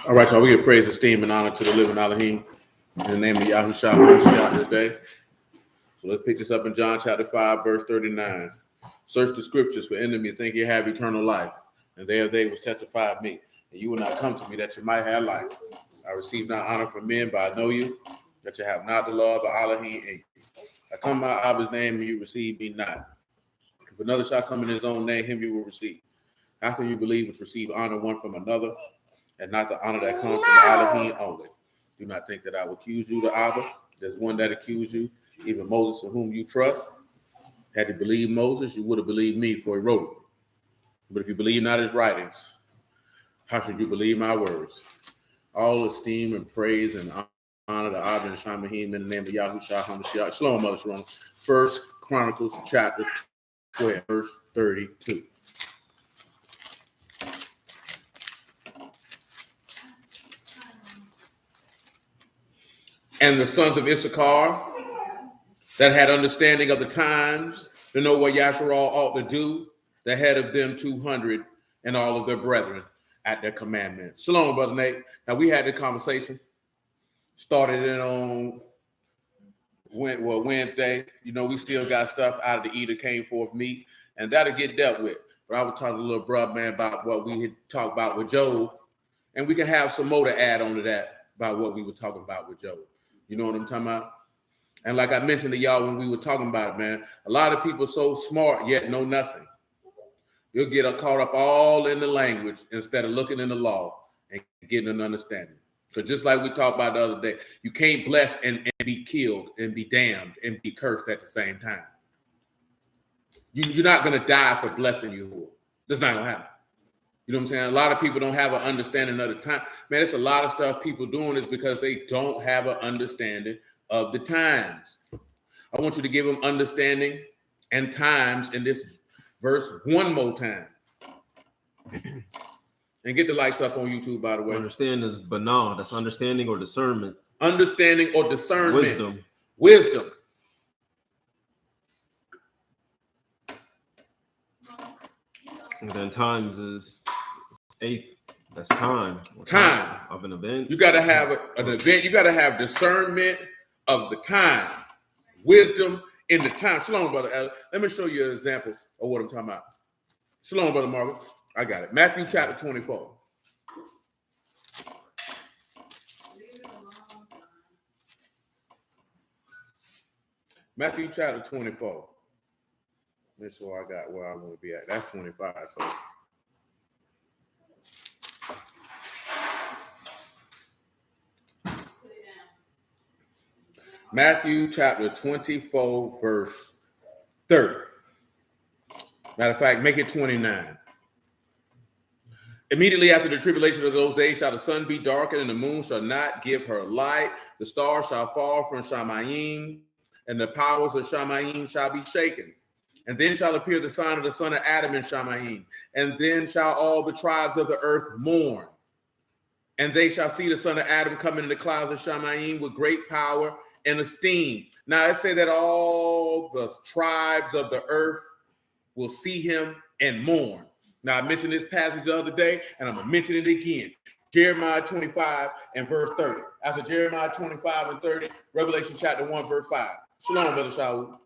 All right, y'all, we give praise, esteem, and honor to the living Elohim in the name of Yashar'al this day. So let's pick this up in John chapter 5, verse 39. Search the scriptures, for in them you think you have eternal life, and there they will testify of me. And you will not come to me that you might have life. I receive not honor from men, but I know you, that you have not the love of Elohim in you. I come out of his name, and you receive me not. If another shall come in his own name, him you will receive. How can you believe and receive honor one from another, and not the honor that comes from Elohim only? Do not think that I will accuse you to Abba. There's one that accused you, even Moses, in whom you trust. Had you believed Moses, you would have believed me, for he wrote it. But if you believe not his writings, how should you believe my words? All esteem and praise and honor to Abba and Shamahim in the name of Yahushua HaMashiach. Shalom, Mother Shalom. First Chronicles chapter 12, verse 32. And the sons of Issachar that had understanding of the times, to know what Yashar'al ought to do, the head of them 200 and all of their brethren at their commandments. Shalom, Brother Nate. Now, we had the conversation, started it on Wednesday. You know, we still got stuff out of the Eater came forth meat, and that'll get dealt with. But I was talking to a little brother, man, about what we had talked about with Job, and we can have some more to add on to that about what we were talking about with Job. You know what I'm talking about? And like I mentioned to y'all when we were talking about it, man, a lot of people so smart yet know nothing. You'll get caught up all in the language instead of looking in the law and getting an understanding. Because just like we talked about the other day, you can't bless and be killed and be damned and be cursed at the same time. You're not going to die for blessing you. That's not going to happen. You know what I'm saying? A lot of people don't have an understanding of the time. Man, it's a lot of stuff people doing is because they don't have an understanding of the times. I want you to give them understanding and times in this verse one more time. And get the lights up on YouTube, by the way. Understand is banal. That's understanding or discernment. Understanding or discernment. Wisdom. And then times is eighth. That's time. Time of an event. You got to have an event. You got to have discernment of the time. Wisdom in the time. Shalom, Brother Alex. Let me show you an example of what I'm talking about. Shalom, Brother Margaret. I got it. Matthew chapter 24. Matthew chapter 24. Make sure I got where I want to be at. That's 25. So. Matthew chapter 24, verse 30. Matter of fact, make it 29. Immediately after the tribulation of those days shall the sun be darkened, and the moon shall not give her light. The stars shall fall from Shamayim, and the powers of Shamayim shall be shaken. And then shall appear the sign of the son of Adam in Shamayim. And then shall all the tribes of the earth mourn. And they shall see the son of Adam coming in the clouds of Shamayim with great power and esteem. Now, it say that all the tribes of the earth will see him and mourn. Now, I mentioned this passage the other day, and I'm going to mention it again. Jeremiah 25 and verse 30. After Jeremiah 25 and 30, Revelation chapter 1, verse 5. Shalom, Brother Shaul.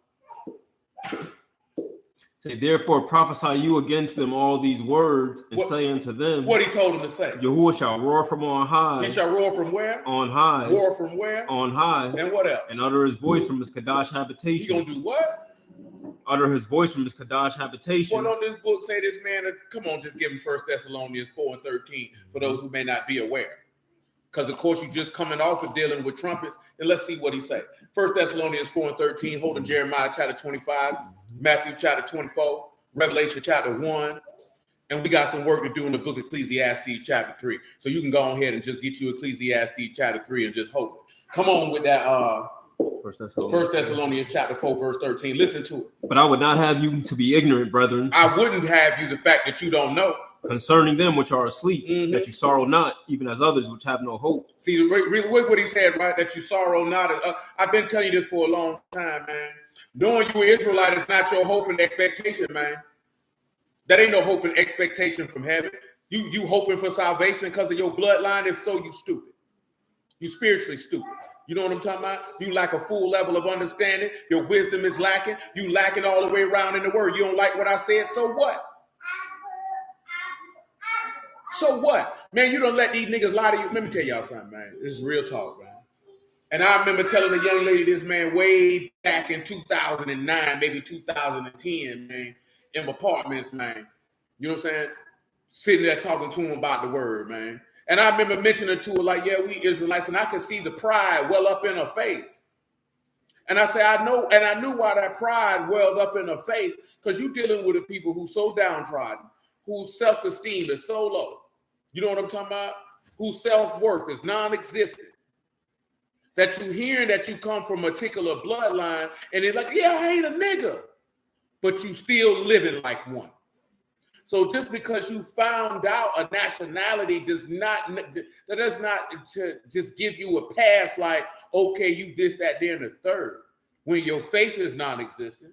Say, therefore prophesy you against them all these words, and say unto them, what he told him to say? Yahuwah shall roar from on high. He shall roar from where? On high. Roar from where? On high. And what else? And utter his voice from his Kadash habitation. He gonna do what? Utter his voice from his Kadash habitation. What on this book say this man? Come on, just give him 1 Thessalonians 4 and 13 for those who may not be aware. Because of course you're just coming off of dealing with trumpets. And let's see what he say. 1 Thessalonians 4 and 13, holding Jeremiah chapter 25, Matthew chapter 24. Revelation chapter 1, and we got some work to do in the book of Ecclesiastes chapter 3. So you can go ahead and just get you Ecclesiastes chapter 3 and just hold it. Come on with that 1 Thessalonians chapter 4, verse 13. Listen to it. But I would not have you to be ignorant, brethren. I wouldn't have you the fact that you don't know. Concerning them which are asleep, that you sorrow not, even as others which have no hope. See, really what he said, right? That you sorrow not. I've been telling you this for a long time, man. Knowing you an Israelite is not your hope and expectation, man. That ain't no hope and expectation from heaven. You hoping for salvation because of your bloodline? If so, you stupid. You spiritually stupid. You know what I'm talking about? You lack a full level of understanding. Your wisdom is lacking. You lacking all the way around in the word. You don't like what I said, so what? So what? Man, you don't let these niggas lie to you. Let me tell y'all something, man. This is real talk, man. And I remember telling a young lady this, man, way back in 2009, maybe 2010, man, in my apartments, man. You know what I'm saying? Sitting there talking to him about the word, man. And I remember mentioning to her, like, yeah, we Israelites, and I could see the pride well up in her face. And I say, I know, and I knew why that pride welled up in her face, because you're dealing with the people who's so downtrodden, whose self-esteem is so low. You know what I'm talking about? Whose self-worth is non-existent. That you hearing that you come from a particular bloodline, and they're like, yeah, I ain't a nigga. But you still living like one. So just because you found out a nationality does not to just give you a pass like, okay, you this, that, there, and the third. When your faith is non-existent,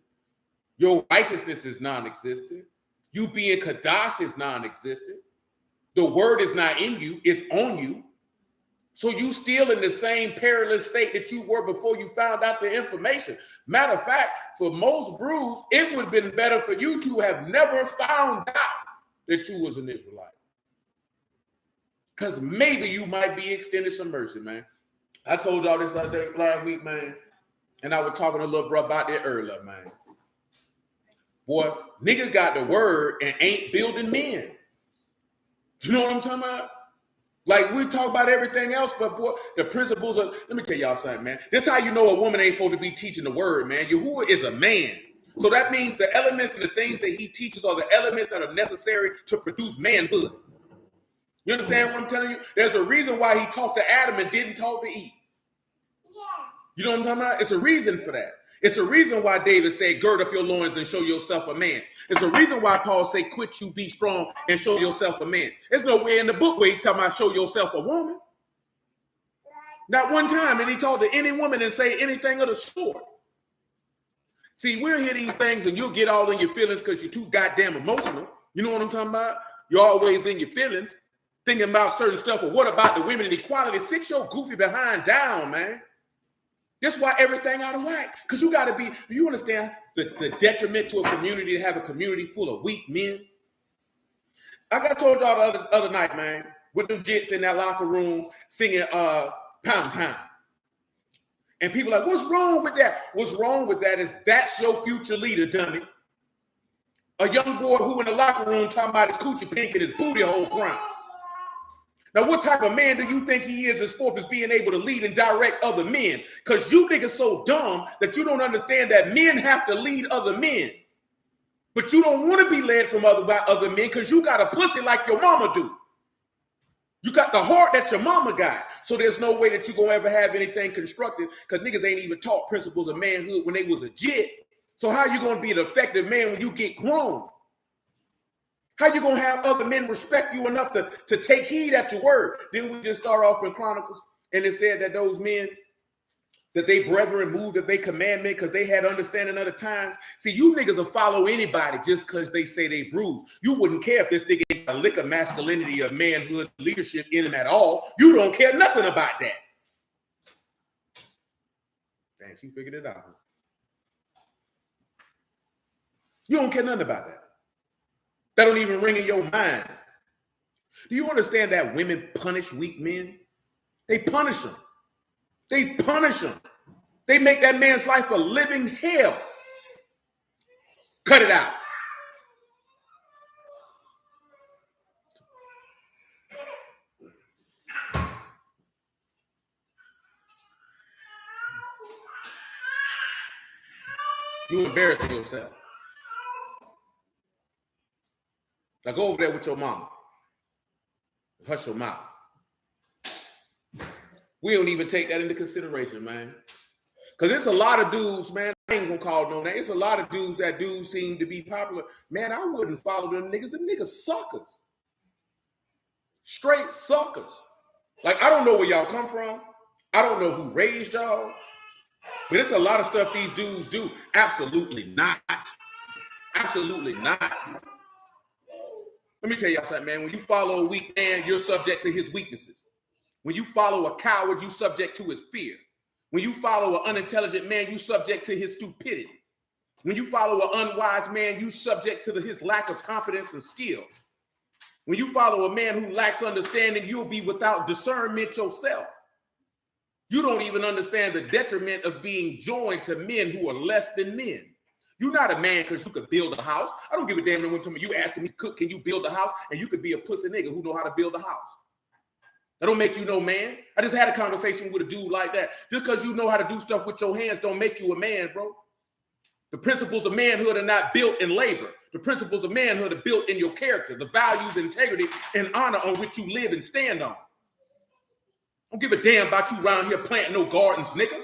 your righteousness is non-existent, you being Kadash is non-existent, the word is not in you, it's on you. So you still in the same perilous state that you were before you found out the information. Matter of fact, for most brews, it would have been better for you to have never found out that you was an Israelite. Because maybe you might be extended some mercy, man. I told y'all this last week, man, and I was talking to a little bro about that earlier, man. Boy, niggas got the word and ain't building men. You know what I'm talking about? Like, we talk about everything else, but boy, the principles of, let me tell y'all something, man. This is how you know a woman ain't supposed to be teaching the word, man. Yahuwah is a man. So that means the elements and the things that he teaches are the elements that are necessary to produce manhood. You understand what I'm telling you? There's a reason why he talked to Adam and didn't talk to Eve. You know what I'm talking about? It's a reason for that. It's a reason why David said, gird up your loins and show yourself a man. It's a reason why Paul said, quit you, be strong, and show yourself a man. There's nowhere in the book where he talking about show yourself a woman. Not one time did he talk to any woman and say anything of the sort. See, we'll hear these things and you'll get all in your feelings because you're too goddamn emotional. You know what I'm talking about? You're always in your feelings, thinking about certain stuff. Or what about the women and equality? Sit your goofy behind down, man. That's why everything out of whack. Because you got to be, do you understand the detriment to a community to have a community full of weak men? I got told y'all the other night, man, with them jits in that locker room singing Pound Town. And people are like, what's wrong with that? What's wrong with that is that's your future leader, dummy. A young boy who in the locker room talking about his coochie pink and his booty hole brown. Now, what type of man do you think he is as forth as being able to lead and direct other men? Because you niggas so dumb that you don't understand that men have to lead other men. But you don't want to be led from by other men because you got a pussy like your mama do. You got the heart that your mama got. So there's no way that you're going to ever have anything constructive because niggas ain't even taught principles of manhood when they was a jit. So how you going to be an effective man when you get grown? How you going to have other men respect you enough to take heed at your word? Didn't we just start off in Chronicles and it said that those men, that they brethren moved at their commandment because they had understanding of the times? See, you niggas will follow anybody just because they say they bruised. You wouldn't care if this nigga ain't a lick of masculinity or manhood leadership in him at all. You don't care nothing about that. Damn, she figured it out. You don't care nothing about that. That don't even ring in your mind. Do you understand that women punish weak men? They punish them. They punish them. They make that man's life a living hell. Cut it out. You embarrassing yourself. Now go over there with your mama. Hush your mouth. We don't even take that into consideration, man. Because it's a lot of dudes, man. I ain't gonna call no name. It's a lot of dudes that do seem to be popular. Man, I wouldn't follow them niggas. The niggas suckers. Straight suckers. Like, I don't know where y'all come from. I don't know who raised y'all. But it's a lot of stuff these dudes do. Absolutely not. Absolutely not. Let Let me tell y'all something, man. When you follow a weak man, you're subject to his weaknesses. When you follow a coward, you're subject to his fear. When you follow an unintelligent man, you're subject to his stupidity. When you follow an unwise man, you're subject to his lack of competence and skill. When you follow a man who lacks understanding, you'll be without discernment yourself. You don't even understand the detriment of being joined to men who are less than men. You're not a man because you could build a house. I don't give a damn when you asking me, cook, can you build a house? And you could be a pussy nigga who know how to build a house. That don't make you no man. I just had a conversation with a dude like that. Just because you know how to do stuff with your hands don't make you a man, bro. The principles of manhood are not built in labor. The principles of manhood are built in your character, the values, integrity, and honor on which you live and stand on. Don't give a damn about you around here planting no gardens, nigga.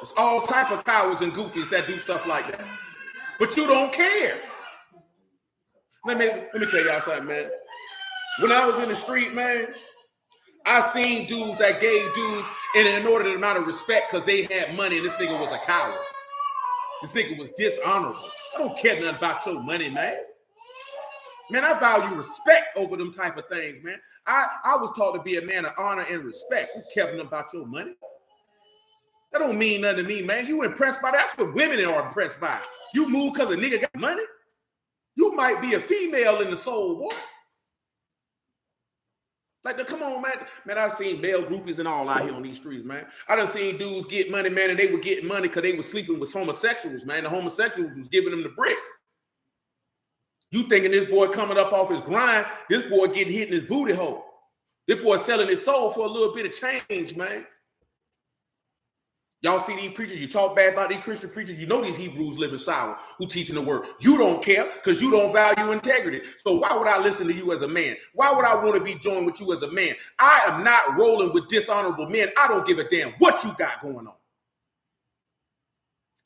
It's all type of cowards and goofies that do stuff like that. But you don't care. Let me tell y'all something, man. When I was in the street, man, I seen dudes that gave dudes an inordinate amount of respect because they had money and this nigga was a coward. This nigga was dishonorable. I don't care nothing about your money, man. Man, I value respect over them type of things, man. I was taught to be a man of honor and respect. Who cares nothing about your money? That don't mean nothing to me, man. You impressed by that? That's what women are impressed by. You move because a nigga got money? You might be a female in the soul, boy. Like, come on, man. Man, I've seen male groupies and all out here on these streets, man. I done seen dudes get money, man, and they were getting money because they were sleeping with homosexuals, man. The homosexuals was giving them the bricks. You thinking this boy coming up off his grind, this boy getting hit in his booty hole. This boy selling his soul for a little bit of change, man. Y'all see these preachers, you talk bad about these Christian preachers, you know these Hebrews living sour who teaching the word. You don't care because you don't value integrity. So why would I listen to you as a man? Why would I want to be joined with you as a man? I am not rolling with dishonorable men. I don't give a damn what you got going on.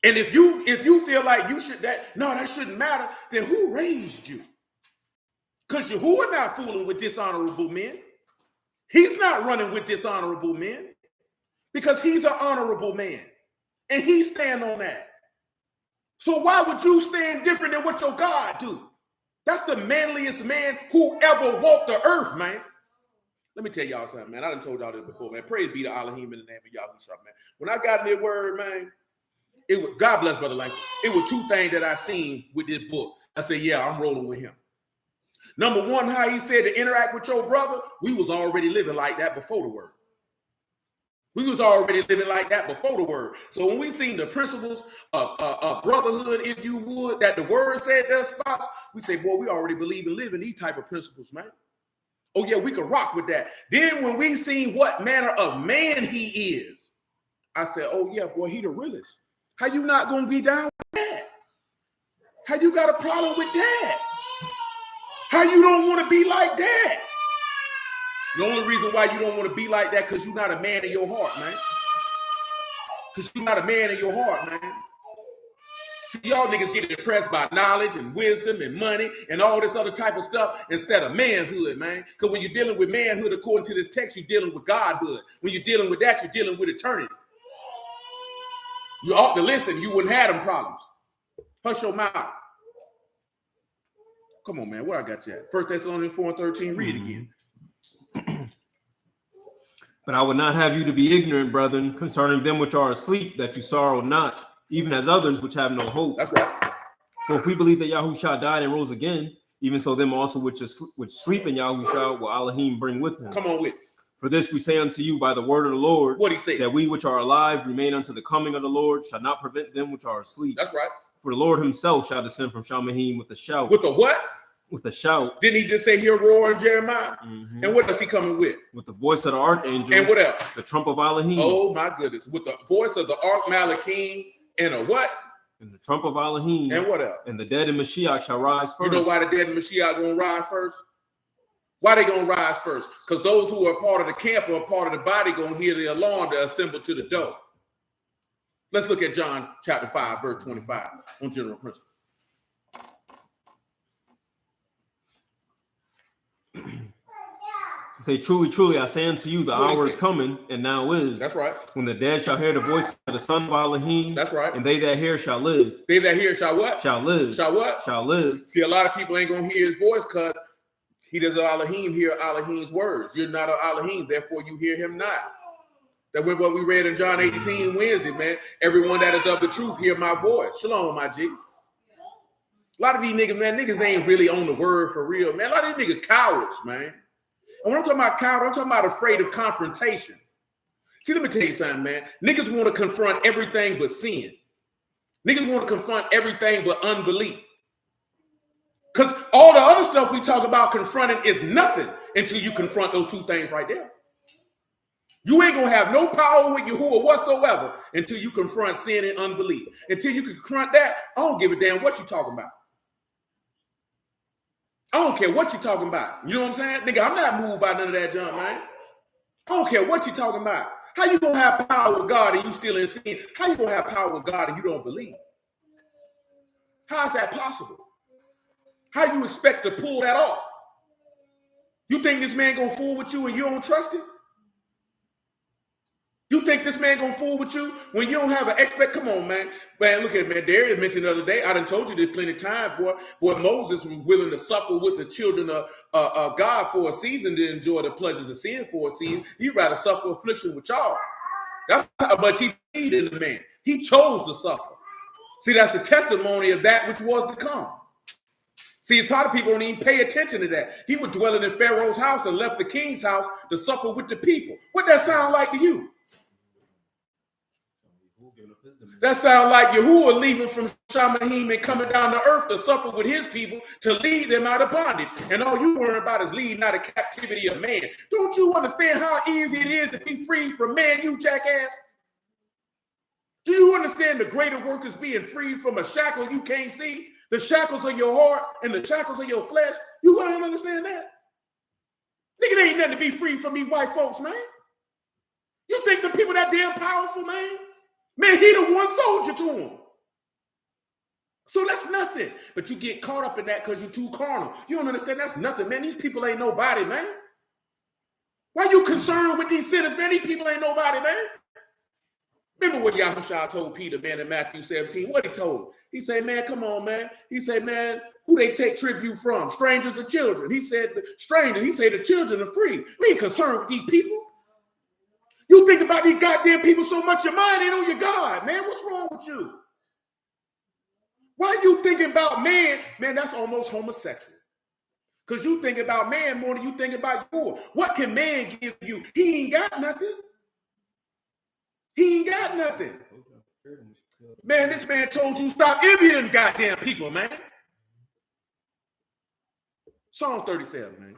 And if you feel like you should that shouldn't matter, then who raised you? Because Yahuwah not fooling with dishonorable men. He's not running with dishonorable men. Because he's an honorable man. And he stand on that. So why would you stand different than what your God do? That's the manliest man who ever walked the earth, man. Let me tell y'all something, man. I done told y'all this before, man. Praise be to Elohim in the name of Yashar'al, man. When I got in that word, man, it was, God bless Brother Life. It was two things that I seen with this book. I said, yeah, I'm rolling with him. Number one, how he said to interact with your brother, we was already living like that before the word. We was already living like that before the word. So when we seen the principles of brotherhood, if you would, that the word said their spots, we say, boy, we already believe in living these type of principles, man. Oh, yeah, we could rock with that. Then when we seen what manner of man he is, I said, oh, yeah, boy, he the realest. How you not going to be down with that? How you got a problem with that? How you don't want to be like that? The only reason why you don't want to be like that because you're not a man in your heart, man. Because you're not a man in your heart, man. See, y'all niggas get impressed by knowledge and wisdom and money and all this other type of stuff instead of manhood, man. Because when you're dealing with manhood, according to this text, you're dealing with Godhood. When you're dealing with that, you're dealing with eternity. You ought to listen. You wouldn't have them problems. Hush your mouth. Come on, man. Where I got you at? 1 Thessalonians 4:13. Read it again. But I would not have you to be ignorant, brethren, concerning them which are asleep, that you sorrow not, even as others which have no hope. That's right. For if we believe that Yahushua died and rose again, even so them also which sleep in Yahushua will Elohim bring with him. Come on with it. For this we say unto you by the word of the Lord, what he said, that we which are alive remain unto the coming of the Lord, shall not prevent them which are asleep. That's right. For the Lord himself shall descend from Shalmahim with a shout. With a what? With a shout. Didn't he just say hear roar in Jeremiah? Mm-hmm. And what else he coming with? With the voice of the archangel. And what else? The trump of Elohim. Oh my goodness. With the voice of the Archmalachim and a what? And the trump of Elohim. And what else? And the dead in Mashiach shall rise first. You know why the dead in Mashiach gonna rise first? Why they gonna rise first? Because those who are part of the camp or part of the body gonna hear the alarm to assemble to the door. Let's look at John chapter 5, verse 25 on general principle. Say, truly, truly, I say unto you, the hour is coming, and now is. That's right. When the dead shall hear the voice of the Son of Elohim. That's right. And they that hear shall live. They that hear shall what? Shall live. Shall what? Shall live. See, a lot of people ain't going to hear his voice because he doesn't Elohim hear Elohim's words. You're not an Elohim, therefore you hear him not. That was what we read in John 18 Wednesday, man. Everyone that is of the truth hear my voice. Shalom, my G. A lot of these niggas, man, niggas ain't really on the word for real, man. A lot of these niggas cowards, man. And when I'm talking about coward, I'm talking about afraid of confrontation. See, let me tell you something, man. Niggas want to confront everything but sin. Niggas want to confront everything but unbelief. Because all the other stuff we talk about confronting is nothing until you confront those two things right there. You ain't going to have no power with Yahuwah whatsoever until you confront sin and unbelief. Until you confront that, I don't give a damn what you talking about. I don't care what you talking about. You know what I'm saying? Nigga, I'm not moved by none of that junk, man. I don't care what you talking about. How you going to have power with God and you still in sin? How you going to have power with God and you don't believe? How is that possible? How you expect to pull that off? You think this man going to fool with you and you don't trust him? You think this man gonna fool with you when you don't have an expect? Come on, man. Man, look at man. Darius mentioned the other day. I done told you this plenty of times, boy. Where Moses was willing to suffer with the children of God for a season to enjoy the pleasures of sin for a season. He'd rather suffer affliction with y'all. That's how much he needed in the man. He chose to suffer. See, that's a testimony of that which was to come. See, a lot of people don't even pay attention to that. He was dwelling in Pharaoh's house and left the king's house to suffer with the people. What that sound like to you? That sounds like Yahuwah leaving from Shamahim and coming down to earth to suffer with his people to lead them out of bondage. And all you worry about is leading out of captivity of man. Don't you understand how easy it is to be free from man, you jackass? Do you understand the greater work is being freed from a shackle you can't see? The shackles of your heart and the shackles of your flesh? You gonna understand that? Nigga, there ain't nothing to be free from these white folks, man. You think the people that damn powerful, man? Man, he the one soldier to him. So that's nothing. But you get caught up in that because you're too carnal. You don't understand that's nothing, man. These people ain't nobody, man. Why you concerned with these sinners, man? These people ain't nobody, man. Remember what Yashar'al told Peter, man, in Matthew 17? What he told him? He said, man, come on, man. He said, man, who they take tribute from? Strangers or children? He said, strangers. He said, the children are free. We ain't concerned with these people. You think about these goddamn people so much, your mind ain't on your God, man. What's wrong with you? Why you thinking about man? Man, that's almost homosexual. Because you think about man more than you think about you. What can man give you? He ain't got nothing. He ain't got nothing. Man, this man told you stop envying goddamn people, man. Psalm 37, man.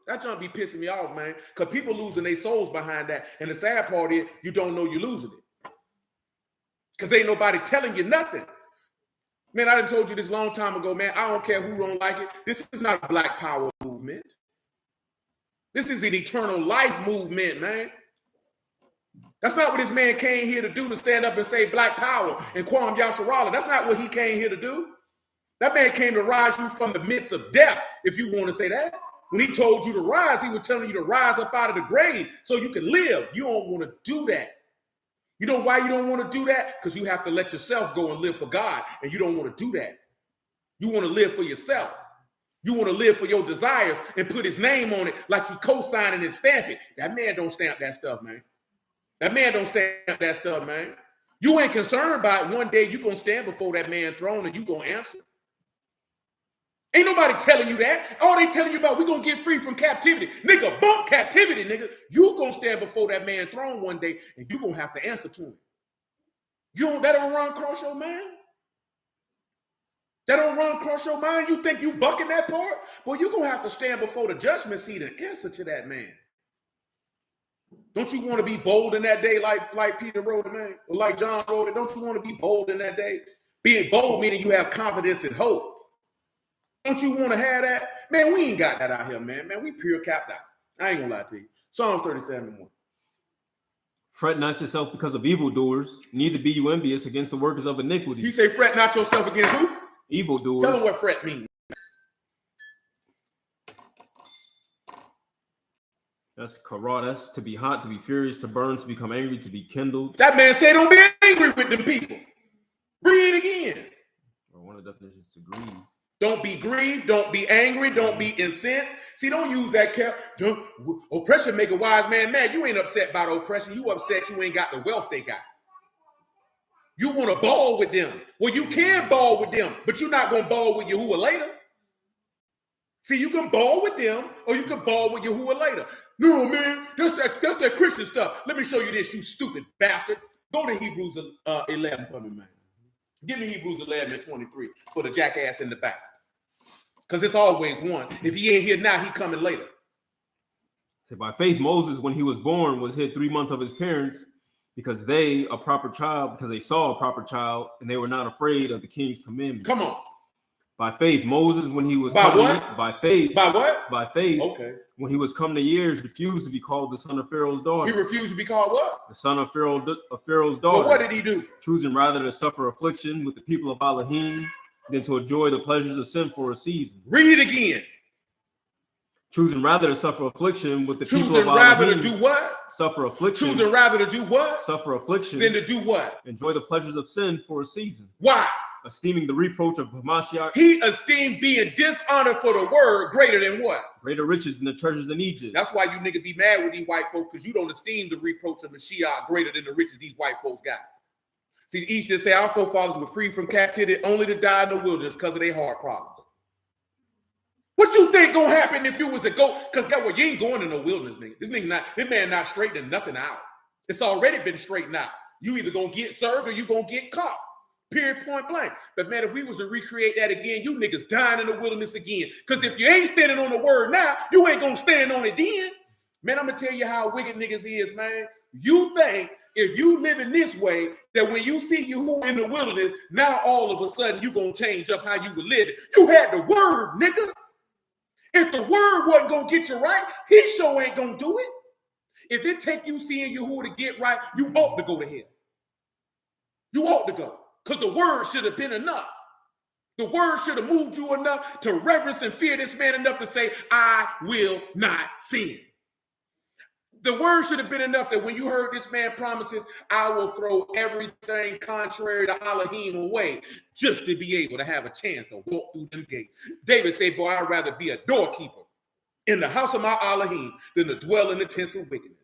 That junk be pissing me off, man. Because people losing their souls behind that. And the sad part is you don't know you're losing it. Because ain't nobody telling you nothing. Man, I done told you this a long time ago, man. I don't care who don't like it. This is not a black power movement. This is an eternal life movement, man. That's not what this man came here to do, to stand up and say black power and Kwam Yashar'al. That's not what he came here to do. That man came to rise you from the midst of death, if you want to say that. When he told you to rise, he was telling you to rise up out of the grave so you can live. You don't want to do that. You know why you don't want to do that? Because you have to let yourself go and live for God, and you don't want to do that. You want to live for yourself. You want to live for your desires and put his name on it like he co-signing and stamp it. That man don't stamp that stuff, man. That man don't stamp that stuff, man. You ain't concerned about it. One day you're going to stand before that man's throne and you're going to answer. Ain't nobody telling you that. All they telling you about, we're going to get free from captivity. Nigga, bump captivity, nigga. You going to stand before that man's throne one day and you're going to have to answer to him. That don't run across your mind? That don't run across your mind? You think you bucking that part? Well, you're going to have to stand before the judgment seat and answer to that man. Don't you want to be bold in that day like Peter wrote it, man? Or like John wrote it? Don't you want to be bold in that day? Being bold meaning you have confidence and hope. Don't you want to have that? Man, we ain't got that out here, man. Man, we pure capped out. I ain't gonna lie to you. Psalms 37:1. Fret not yourself because of evildoers, neither be you envious against the workers of iniquity. You say fret not yourself against who? Evildoers. Tell them what fret means. That's kara. That's to be hot, to be furious, to burn, to become angry, to be kindled. That man said, don't be angry with them people. Read it again. Or one of the definitions to grieve. Don't be grieved. Don't be angry. Don't be incensed. See, don't use that oppression make a wise man mad. You ain't upset by the oppression. You upset you ain't got the wealth they got. You want to ball with them. Well, you can ball with them, but you're not going to ball with Yahuwah later. See, you can ball with them or you can ball with Yahuwah later. No, man, that's that Christian stuff. Let me show you this, you stupid bastard. Go to Hebrews 11 for me, man. Give me Hebrews 11 and 23 for the jackass in the back. Because it's always one. If he ain't here now, he coming later. So by faith, Moses, when he was born, was hid 3 months of his parents because they saw a proper child, and they were not afraid of the king's commandment. Come on. By faith, Moses, when he was by what? By faith. By what? By faith. Okay. When he was come to years, refused to be called the son of Pharaoh's daughter. He refused to be called what? The son of Pharaoh's daughter. But what did he do? Choosing rather to suffer affliction with the people of Elohim than to enjoy the pleasures of sin for a season. Read it again. Choosing rather to suffer affliction with the people of Choosing rather Elohim. to do what? Suffer affliction. Choosing rather to do what? Suffer affliction. Than to do what? Enjoy the pleasures of sin for a season. Why? Esteeming the reproach of Hamashiach. He esteemed being dishonored for the word greater than what? Greater riches than the treasures in Egypt. That's why you niggas be mad with these white folks, because you don't esteem the reproach of Mashiach greater than the riches these white folks got. See, the East just say our forefathers were free from captivity only to die in the wilderness because of their heart problems. What you think gonna happen if you was to go? Because guess what? You ain't going in no wilderness, nigga. This man not straightening nothing out. It's already been straightened out. You either gonna get served or you gonna get caught. Period, point blank. But man, if we was to recreate that again, you niggas dying in the wilderness again. Because if you ain't standing on the word now, you ain't gonna stand on it then. Man, I'm gonna tell you how wicked niggas is, man. You think if you live in this way, that when you see you in the wilderness, now all of a sudden you gonna change up how you were living. You had the word, nigga. If the word wasn't gonna get you right, he sure ain't gonna do it. If it take you seeing Yahuwah to get right, you ought to go to hell. You ought to go. Because the word should have been enough. The word should have moved you enough to reverence and fear this man enough to say, I will not sin. The word should have been enough that when you heard this man promises, I will throw everything contrary to Elohim away just to be able to have a chance to walk through them gates. David said, boy, I'd rather be a doorkeeper in the house of my Elohim than to dwell in the tents of wickedness.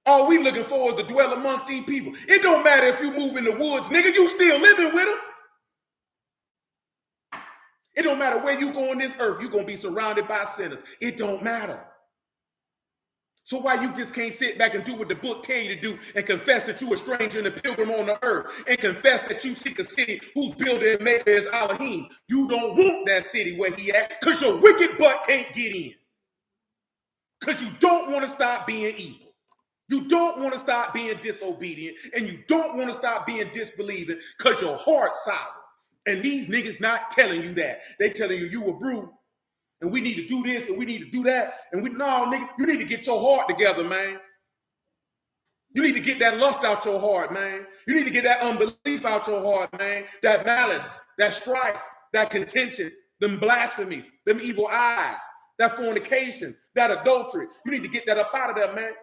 All we looking for is to dwell amongst these people. It don't matter if you move in the woods, nigga, you still living with them. It don't matter where you go on this earth, you're going to be surrounded by sinners. It don't matter. So why you just can't sit back and do what the book tell you to do and confess that you a stranger and a pilgrim on the earth and confess that you seek a city whose builder and maker is Elohim? You don't want that city where he at because your wicked butt can't get in. Because you don't want to stop being evil. You don't want to stop being disobedient, and you don't want to stop being disbelieving because your heart's sour. And these niggas not telling you that. They telling you you a brew, and we need to do this, and we need to do that. And no, nigga, you need to get your heart together, man. You need to get that lust out your heart, man. You need to get that unbelief out your heart, man. That malice, that strife, that contention, them blasphemies, them evil eyes, that fornication, that adultery. You need to get that up out of there, man.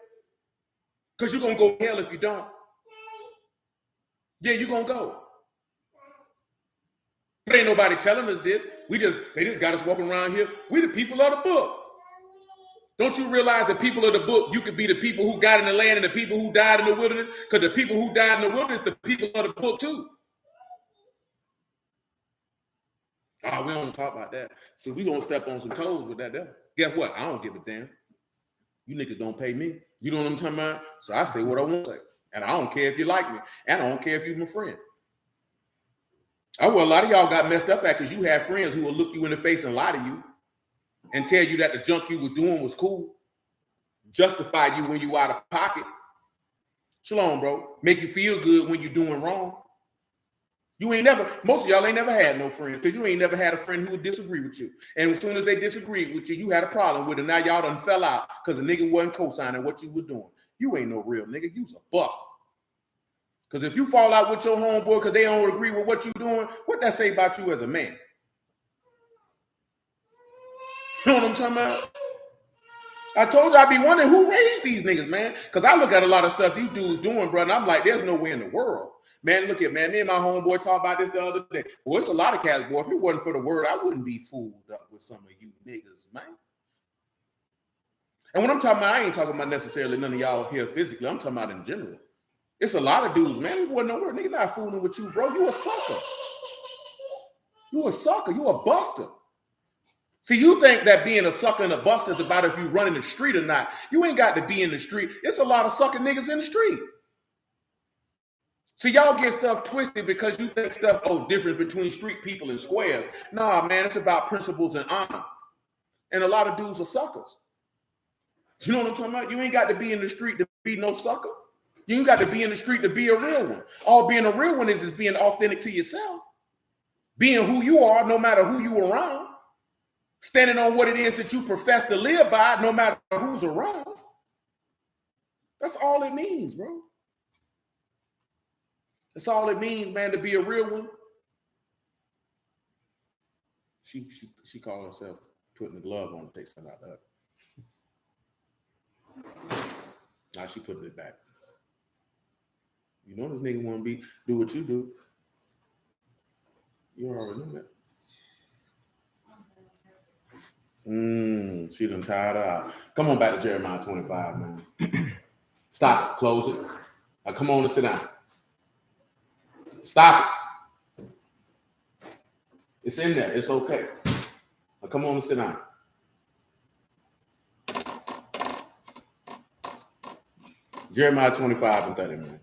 Because you're going to go to hell if you don't. Yeah, you're going to go. But ain't nobody telling us this. They just got us walking around here. We the people of the book. Don't you realize the people of the book, you could be the people who got in the land and the people who died in the wilderness? Because the people who died in the wilderness, the people of the book too. Oh, we don't talk about that. So we gonna step on some toes with that devil. Guess what? I don't give a damn. You niggas don't pay me. You know what I'm talking about? So I say what I want to say. And I don't care if you like me. And I don't care if you're my friend. A lot of y'all got messed up at because you have friends who will look you in the face and lie to you and tell you that the junk you was doing was cool. Justify you when you out of pocket. Shalom, bro. Make you feel good when you're doing wrong. Most of y'all ain't never had no friends because you ain't never had a friend who would disagree with you. And as soon as they disagreed with you, you had a problem with it. Now y'all done fell out because the nigga wasn't co-signing what you were doing. You ain't no real nigga. You's a buster. Because if you fall out with your homeboy because they don't agree with what you're doing, what that say about you as a man? You know what I'm talking about? I told you I'd be wondering who raised these niggas, man. Because I look at a lot of stuff these dudes doing, bro, and I'm like, there's no way in the world. Man, look at, man, me and my homeboy talked about this the other day. Well, it's a lot of cats, boy. If it wasn't for the word, I wouldn't be fooled up with some of you niggas, man. And when I'm talking about, I ain't talking about necessarily none of y'all here physically. I'm talking about in general. It's a lot of dudes, man. It wasn't no word. Nigga not fooling with you, bro. You a sucker. You a sucker. You a buster. See, you think that being a sucker and a buster is about if you run in the street or not. You ain't got to be in the street. It's a lot of sucker niggas in the street. See, y'all get stuff twisted because you think stuff, difference between street people and squares. Nah, man, it's about principles and honor. And a lot of dudes are suckers. You know what I'm talking about? You ain't got to be in the street to be no sucker. You ain't got to be in the street to be a real one. All being a real one is being authentic to yourself. Being who you are, no matter who you around. Standing on what it is that you profess to live by, no matter who's around. That's all it means, bro. That's all it means, man, to be a real one. She called herself putting the glove on to take something out of her. Now she putting it back. You know this nigga want to do what you do. You already know that. She done tired out. Come on back to Jeremiah 25, man. Stop it. Close it. Now come on and sit down. Stop it. It's in there. It's okay. Now come on and sit down. Jeremiah 25 and 30, man.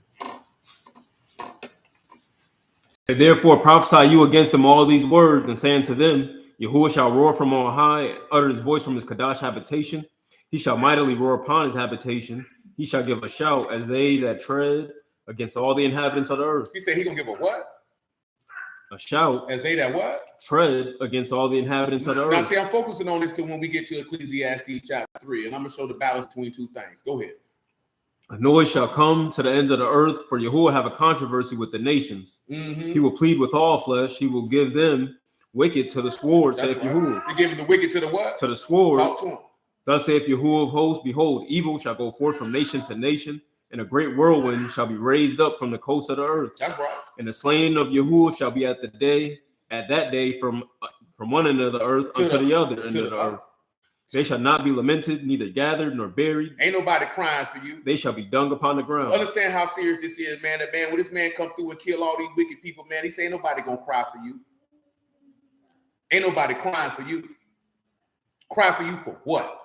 Therefore prophesy you against them all these words, and saying to them, Yahuwah shall roar from on high, utter his voice from his Kadash habitation. He shall mightily roar upon his habitation. He shall give a shout as they that tread against all the inhabitants of the earth. He said he gonna give a what? A shout. As they that what? Tread against all the inhabitants of the earth. Now see, I'm focusing on this till when we get to Ecclesiastes chapter 3, and I'm gonna show the balance between two things. Go ahead. A noise shall come to the ends of the earth, for Yahuwah have a controversy with the nations. Mm-hmm. He will plead with all flesh. He will give them wicked to the sword, saith Yahuwah. You're giving the wicked to the what? To the sword. Talk to him. Thus saith Yahuwah of hosts, behold, evil shall go forth from nation to nation, and a great whirlwind shall be raised up from the coast of the earth. That's right. And the slaying of Yahuwah shall be at that day from one end of the earth unto the other end of the earth. They shall not be lamented, neither gathered nor buried. Ain't nobody crying for you. They shall be dung upon the ground. Understand how serious this is, man. That man, when this man come through and kill all these wicked people, man, he say ain't nobody gonna cry for you. Ain't nobody crying for you. Cry for you for what?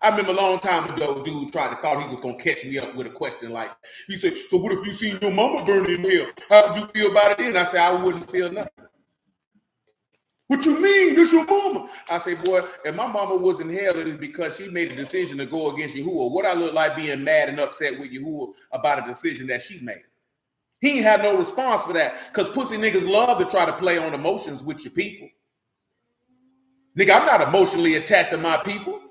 I remember a long time ago, dude thought he was gonna catch me up with a question like, he said, so what if you seen your mama burn in hell? How would you feel about it then? I said, I wouldn't feel nothing. What you mean? This your mama? I say, boy, if my mama was in hell, it is because she made a decision to go against Yahuwah. What I look like being mad and upset with Yahuwah about a decision that she made? He ain't had no response for that, because pussy niggas love to try to play on emotions with your people. Nigga, I'm not emotionally attached to my people.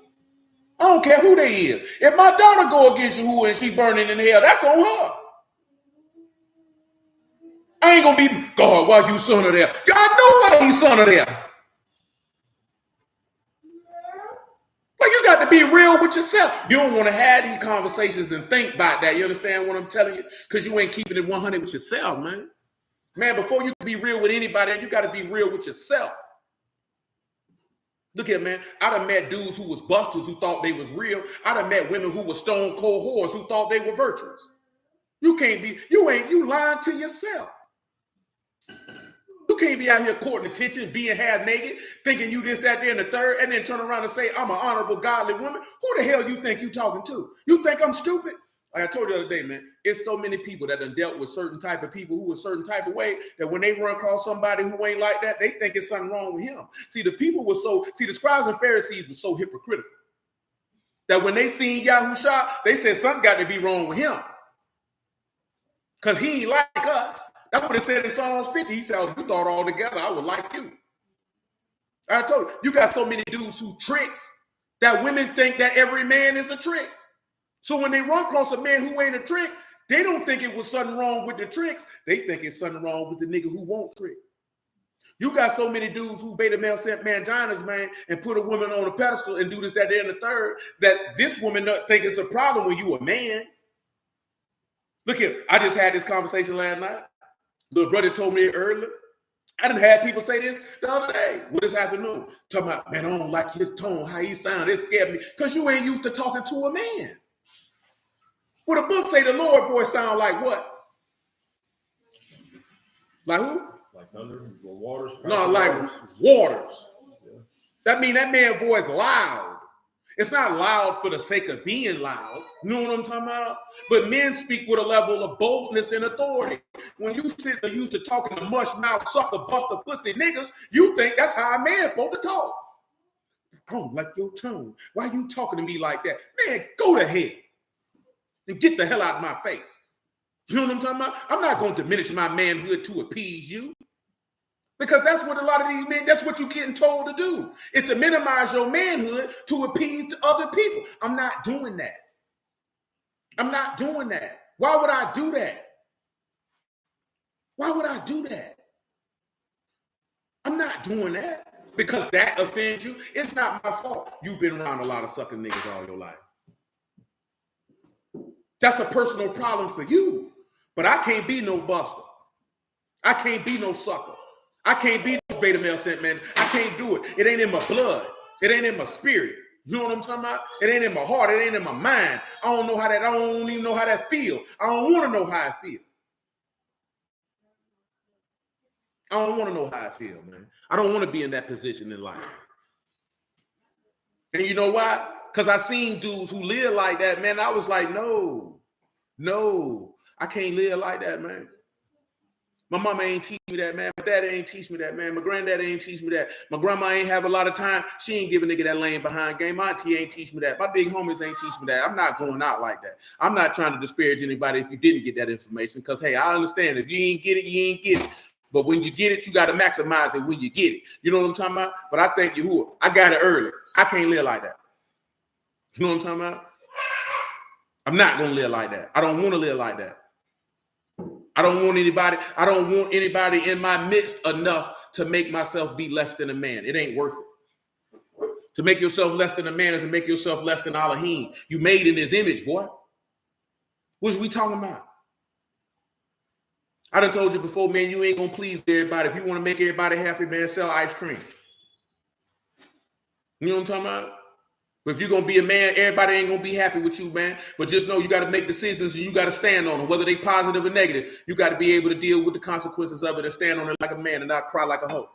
I don't care who they is. If my daughter go against Yahuwah and she burning in hell, that's on her. I ain't gonna be, God, why you son of there? God know why you son of there. Like, you got to be real with yourself. You don't want to have these conversations and think about that. You understand what I'm telling you? Because you ain't keeping it 100 with yourself, man. Man, before you can be real with anybody, you got to be real with yourself. Look at, man, I done met dudes who was busters who thought they was real. I done met women who were stone cold whores who thought they were virtuous. You can't be, you lying to yourself. You can't be out here courting attention, being half naked, thinking you this, that, there, and the third, and then turn around and say, I'm an honorable, godly woman. Who the hell you think you talking to? You think I'm stupid? Like I told you the other day, man, it's so many people that done dealt with certain type of people who a certain type of way that when they run across somebody who ain't like that, they think it's something wrong with him. See, the scribes and Pharisees were so hypocritical that when they seen Yahusha, they said something got to be wrong with him because he ain't like us. That's what it said in Psalms 50. He said, you thought all together, I would like you. I told you got so many dudes who tricks that women think that every man is a trick. So when they run across a man who ain't a trick, they don't think it was something wrong with the tricks. They think it's something wrong with the nigga who won't trick. You got so many dudes who beta male sent manginas, man, and put a woman on a pedestal and do this, that, and the third, that this woman don't think it's a problem when you a man. Look here, I just had this conversation last night. Little brother told me earlier. I done had people say this the other day, this afternoon. Talking about, man, I don't like his tone, how he sound. It scared me. Because you ain't used to talking to a man. Well, the book say the Lord voice sound like what? Like who? Like thunder, waters. No, like waters. Yeah. That mean that man's voice loud. It's not loud for the sake of being loud. You know what I'm talking about? But men speak with a level of boldness and authority. When you sit there used to talking to mush mouth, sucker, buster, pussy niggas, you think that's how a man supposed to talk. I don't like your tone. Why you talking to me like that? Man, go to hell and get the hell out of my face. You know what I'm talking about? I'm not going to diminish my manhood to appease you. Because that's what a lot of these men, that's what you're getting told to do, is to minimize your manhood to appease to other people. I'm not doing that. I'm not doing that. Why would I do that? Why would I do that? I'm not doing that because that offends you. It's not my fault. You've been around a lot of sucking niggas all your life. That's a personal problem for you. But I can't be no buster. I can't be no sucker. I can't be no beta male sent man. I can't do it. It ain't in my blood. It ain't in my spirit. You know what I'm talking about? It ain't in my heart. It ain't in my mind. I don't know how that. I don't even know how that feel. I don't want to know how I feel. I don't want to know how I feel, man. I don't want to be in that position in life. And you know why? Because I seen dudes who live like that, man. I was like, no, I can't live like that, man. My mama ain't teach me that, man. My daddy ain't teach me that, man. My granddaddy ain't teach me that. My grandma ain't have a lot of time. She ain't give a nigga that lane behind game. My auntie ain't teach me that. My big homies ain't teach me that. I'm not going out like that. I'm not trying to disparage anybody if you didn't get that information. Because, hey, I understand. If you ain't get it, you ain't get it. But when you get it, you got to maximize it when you get it. You know what I'm talking about? But I think I got it early. I can't live like that. You know what I'm talking about? I'm not going to live like that. I don't want to live like that. I don't want anybody in my midst enough to make myself be less than a man. It ain't worth it. To make yourself less than a man is to make yourself less than Elohim. You made in his image, boy. What are we talking about? I done told you before, man, you ain't gonna please everybody. If you want to make everybody happy, man, sell ice cream. You know what I'm talking about? But if you're going to be a man, everybody ain't going to be happy with you, man. But just know you got to make decisions and you got to stand on them, whether they positive or negative. You got to be able to deal with the consequences of it and stand on it like a man and not cry like a hoe.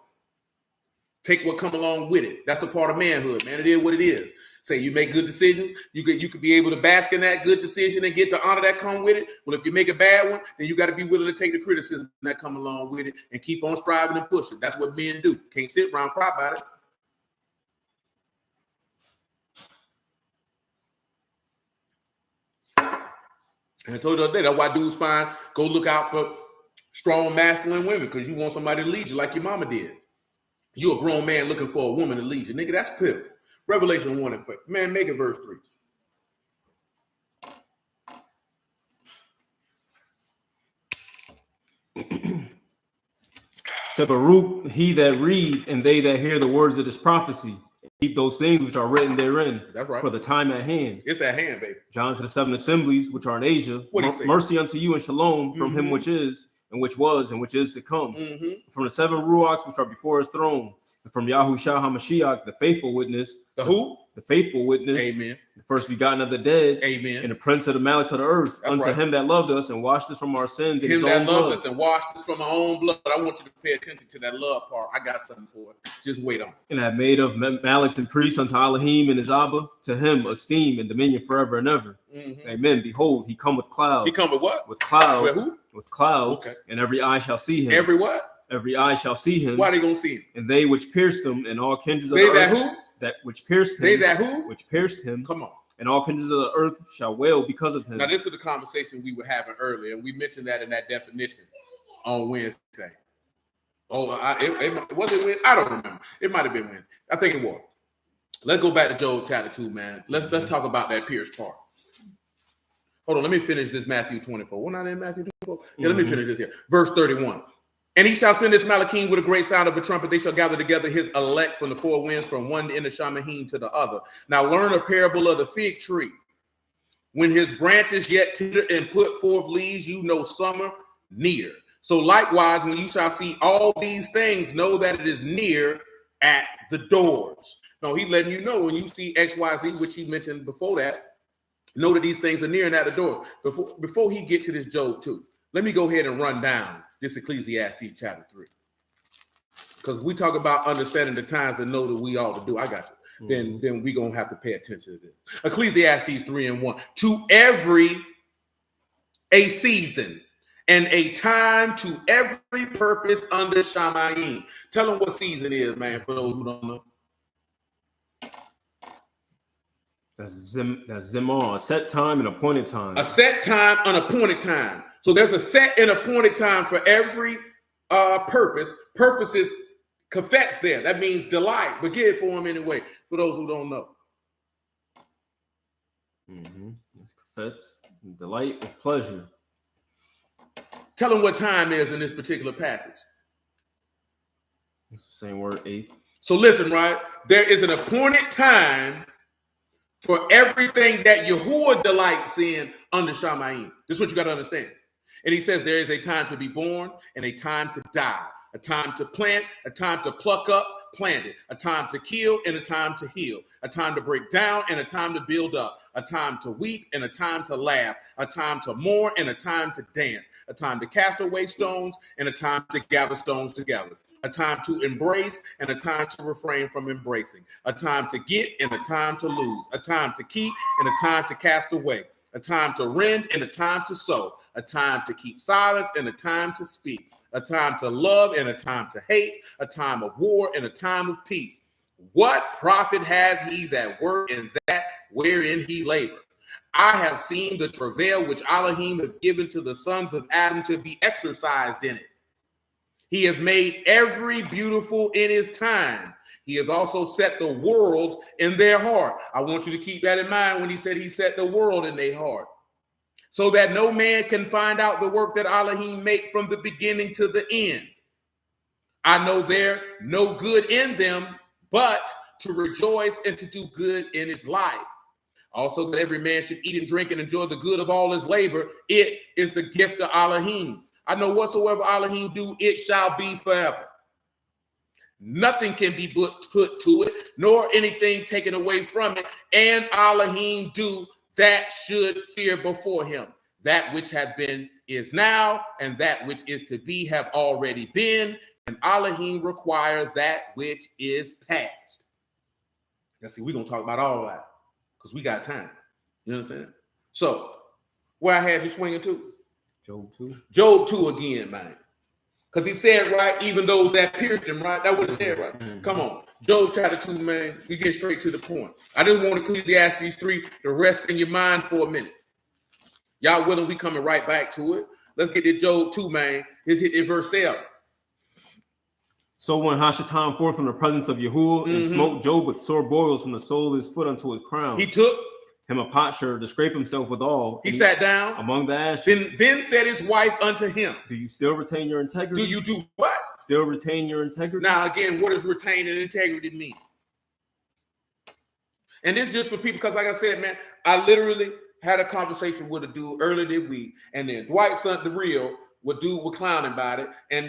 Take what come along with it. That's the part of manhood, man. It is what it is. Say you make good decisions. You could be able to bask in that good decision and get the honor that come with it. Well, if you make a bad one, then you got to be willing to take the criticism that come along with it and keep on striving and pushing. That's what men do. Can't sit around and cry about it. And I told you the other day, that's why dudes go look out for strong masculine women, because you want somebody to lead you like your mama did. You a grown man looking for a woman to lead you. Nigga, that's pitiful. Revelation 1 and 5. Man, make it verse 3. So Baruch, he that read, and they that hear the words of this prophecy, keep those things which are written therein. That's right. For the time at hand. It's at hand, baby. John to the 7 assemblies which are in Asia. Mercy unto you and shalom from him which is, and which was, and which is to come. From the 7 ruachs which are before his throne. And from Yahushua HaMashiach, the faithful witness. The who? The faithful witness. Amen. The first begotten of the dead. Amen. And the prince of the malice of the earth. That's unto right. him that loved us and washed us from our sins. Him that loved us and washed us from our own blood. I want you to pay attention to that love part. I got something for it. Just wait on it. And have made of Maliks and priests unto Elohim and his Abba. To him esteem and dominion forever and ever. Amen. Behold, he come with clouds. He come with what? With clouds. With who? With clouds. Okay. And every eye shall see him. Every what? Every eye shall see him. Why they gonna see him? And they which pierced him and all kindreds of they the that earth. Who? That which pierced him. They that who? Which pierced him. Come on. And all kindreds of the earth shall wail because of him. Now, this is the conversation we were having earlier, and we mentioned that in that definition on Wednesday. Oh, was it Wednesday? I don't remember. It might have been Wednesday. I think it was. Let's go back to Job chapter 2, man. Let's talk about that pierced part. Hold on, let me finish this Matthew 24. We're not in Matthew 24. Yeah, let me finish this here. Verse 31. And he shall send his Malachim with a great sound of a trumpet. They shall gather together his elect from the four winds, from one end of Shamahim to the other. Now learn a parable of the fig tree. When his branches yet tender and put forth leaves, you know summer near. So likewise, when you shall see all these things, know that it is near at the doors. No, he's letting you know when you see X, Y, Z, which he mentioned before that, know that these things are near and at the doors. Before he gets to this Job 2, let me go ahead and run down this Ecclesiastes chapter 3. Because we talk about understanding the times and know that we ought to do. I got you. Then we're going to have to pay attention to this. Ecclesiastes 3:1. To every a season and a time to every purpose under Shamayim. Tell them what season is, man, for those who don't know. That's Zimon, a set time and appointed time. A set time, an appointed time. So there's a set and appointed time for every purpose. Purpose is kafetz there. That means delight, but get it for them anyway, for those who don't know. It's kafetz, delight, with pleasure. Tell them what time is in this particular passage. It's the same word, 8. So listen, right? There is an appointed time for everything that Yahuwah delights in under Shamayim. This is what you got to understand. And he says there is a time to be born and a time to die, a time to plant, a time to pluck up, plant it, a time to kill and a time to heal, a time to break down and a time to build up, a time to weep and a time to laugh, a time to mourn and a time to dance, a time to cast away stones and a time to gather stones together, a time to embrace and a time to refrain from embracing, a time to get and a time to lose, a time to keep and a time to cast away, a time to rend and a time to sow, a time to keep silence and a time to speak, a time to love and a time to hate, a time of war and a time of peace. What profit have he that work in that wherein he labor? I have seen the travail which Elohim have given to the sons of Adam to be exercised in it. He has made every beautiful in his time. He has also set the world in their heart. I want you to keep that in mind when he said he set the world in their heart, so that no man can find out the work that Elohim make from the beginning to the end. I know there no good in them, but to rejoice and to do good in his life. Also that every man should eat and drink and enjoy the good of all his labor. It is the gift of Elohim. I know whatsoever Elohim do, it shall be forever. Nothing can be put to it, nor anything taken away from it. And Elohim do that should fear before him. That which have been is now, and that which is to be have already been. And Elohim require that which is past. Now see, we're going to talk about all that because we got time. You understand? So, where I had you swinging to? Job 2. Job 2 again, man. Because he said, right, even those that pierced him, right? That would have said, right? Come on. Job chapter 2, man. We get straight to the point. I didn't want Ecclesiastes 3 to rest in your mind for a minute. Y'all willing? We coming right back to it. Let's get to Job 2, man. Let's hit it verse 7. So went Hashatan forth from the presence of Yahuwah and smote Job with sore boils from the sole of his foot unto his crown. He took him a potsherd to scrape himself withal. He sat down among the ashes. Then said his wife unto him, do you still retain your integrity? Do you do what? Still retain your integrity? Now, again, what does retaining integrity mean? And this just for people, because like I said, man, I literally had a conversation with a dude earlier this week, and then Dwight sent the real, what dude was clowning about it, and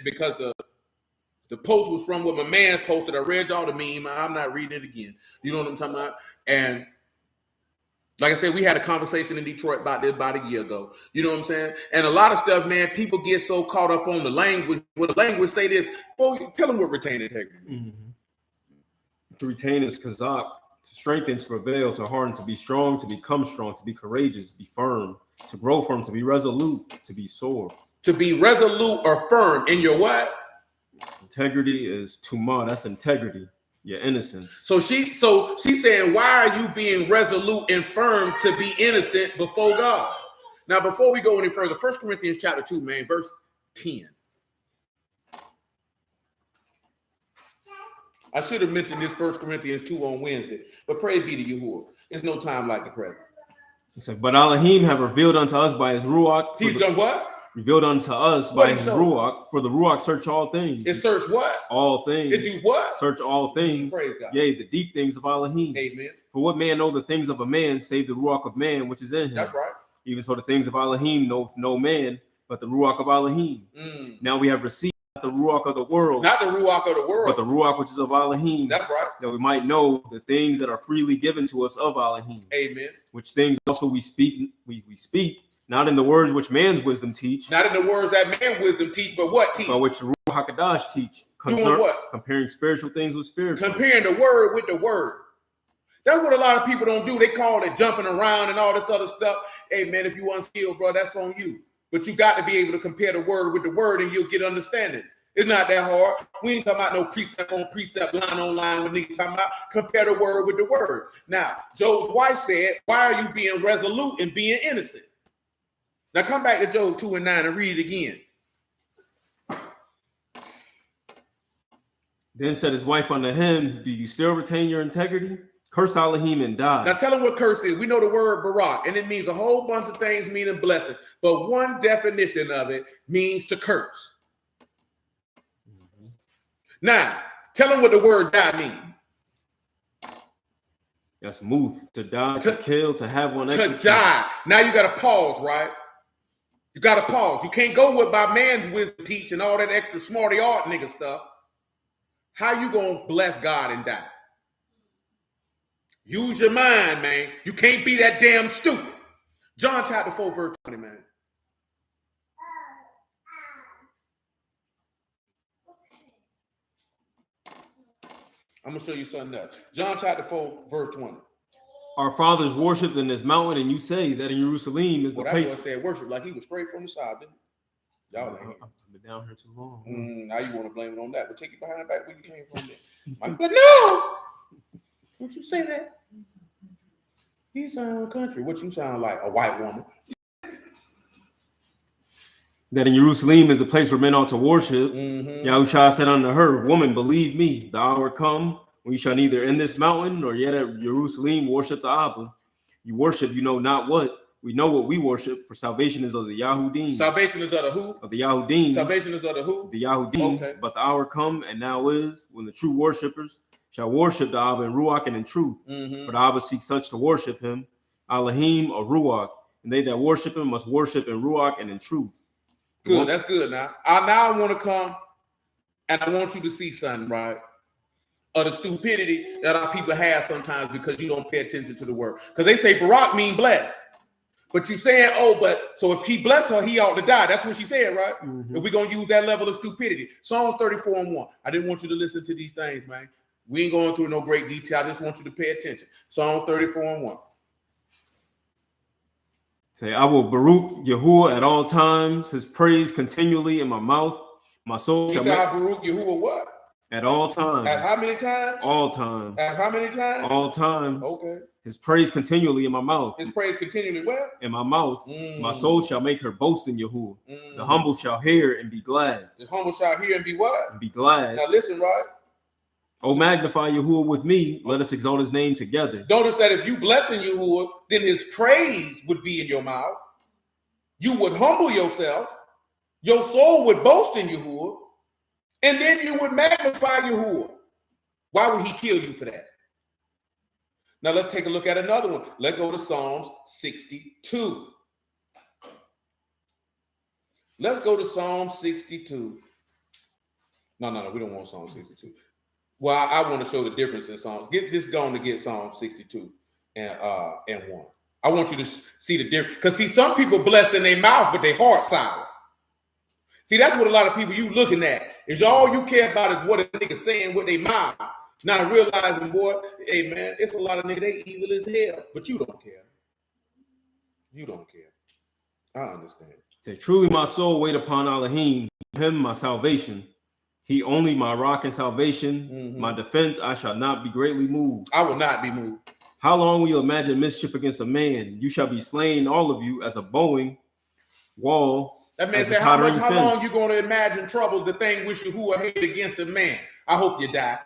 because the post was from what my man posted, I read y'all the meme, I'm not reading it again. You know what I'm talking about? And like I said, we had a conversation in Detroit about this about a year ago. You know what I'm saying? And a lot of stuff, man, people get so caught up on the language. When the language say this, oh, tell them what retain integrity. To retain is kazak, to strengthen, to prevail, to harden, to be strong, to become strong, to be courageous, be firm, to grow firm, to be resolute, to be sore. To be resolute or firm in your what? Integrity is tuma, that's integrity. Your innocence. So she's saying, why are you being resolute and firm to be innocent before God? Now, before we go any further, 1 Corinthians chapter 2, man, verse 10. I should have mentioned this 1 Corinthians 2 on Wednesday, but praise be to Yahuwah. There's no time like the present. He said, but Elohim have revealed unto us by his Ruach. He's done what? revealed unto us What by he his showed? Ruach, for the Ruach search all things. It search what? All things. It do what? Search all things. Praise God. Yea, the deep things of Elohim. Amen. For what man know the things of a man, save the Ruach of man, which is in him? That's right. Even so, the things of Elohim know no man, but the Ruach of Elohim. Now we have received not the Ruach of the world, not the Ruach of the world, but the Ruach which is of Elohim. That's right. That we might know the things that are freely given to us of Elohim. Amen. Which things also we speak, we speak, not in the words which man's wisdom teach. Not in the words that man's wisdom teach, but what teach? But which the Ruach HaKadosh teach. Doing what? Comparing spiritual things with spiritual. Comparing the word with the word. That's what a lot of people don't do. They call it jumping around and all this other stuff. Hey, man, if you unskilled, bro, that's on you. But you got to be able to compare the word with the word and you'll get understanding. It's not that hard. We ain't talking about no precept on precept, line on line. When niggas talking about compare the word with the word. Now, Job's wife said, why are you being resolute and being innocent? Now come back to Job 2:9 and read it again. Then said his wife unto him, do you still retain your integrity? Curse Elohim and die. Now tell him what curse is. We know the word barak, and it means a whole bunch of things meaning blessing. But one definition of it means to curse. Now, tell him what the word die means. That's move, to die, to kill, to have one executed. To die. Now you got to pause, right? You got to pause. You can't go with by man's wisdom teach and all that extra smarty art nigga stuff. How you going to bless God and die? Use your mind, man. You can't be that damn stupid. John chapter 4, verse 20, man. I'm going to show you something else. John chapter 4, verse 20. Our fathers worshipped in this mountain, and you say that in Jerusalem is the place. That boy said worship like he was straight from the side, didn't he? Y'all ain't. I've been down here too long. Now you want to blame it on that. But take it behind back where you came from then. But no! Don't you say that? He sound country. What you sound like? A white woman. That in Jerusalem is the place where men ought to worship. Yahushua said unto her, woman, believe me, the hour come when you shall neither in this mountain nor yet at Jerusalem worship the Abba. You worship, you know not what. We know what we worship, for salvation is of the Yahudim. Salvation is of the who? Of the Yahudim. Salvation is of the who? The Yahudim. Okay. But the hour come, and now is, when the true worshipers shall worship the Abba in Ruach and in truth. For the Abba seeks such to worship him, Elohim or Ruach. And they that worship him must worship in Ruach and in truth. Good, that's good now. I want to come, and I want you to see something, right? Of the stupidity that our people have sometimes because you don't pay attention to the word. Because they say Barak mean blessed. But you saying, oh, but so if he bless her, he ought to die. That's what she said, right? If we're going to use that level of stupidity. Psalms 34:1. I didn't want you to listen to these things, man. We ain't going through no great detail. I just want you to pay attention. Psalms 34:1. Say, I will Baruch Yahuwah at all times, his praise continually in my mouth. My soul shall make... Baruch Yahuwah what? At all times. At how many times? All times. At how many times? All times. Okay. His praise continually in my mouth. His praise continually where? In my mouth. My soul shall make her boast in Yahuwah. The humble shall hear and be glad. The humble shall hear and be what? And be glad. Now listen, right? Oh, magnify Yahuwah with me. Let us exalt his name together. Notice that if you blessing Yahuwah, then his praise would be in your mouth. You would humble yourself. Your soul would boast in Yahuwah. And then you would magnify Yahuwah. Why would he kill you for that? Now let's take a look at another one. Let's go to Psalms 62. Let's go to Psalm 62. No, we don't want Psalm 62. Well, I want to show the difference in Psalms. Just going to get Psalm 62 and 1. I want you to see the difference. Because see, some people bless in their mouth, but their heart sour. See, that's what a lot of people you looking at. Is all you care about is what a nigga saying with their mouth. Not realizing, boy, hey man, it's a lot of niggas, they evil as hell. But you don't care. You don't care. I understand. Say, truly my soul wait upon Elohim, him my salvation. He only my rock and salvation. My defense, I shall not be greatly moved. I will not be moved. How long will you imagine mischief against a man? You shall be slain, all of you, as a bowing wall. That man said, how long you going to imagine trouble, the thing which Yahuwah hate against a man? I hope you die.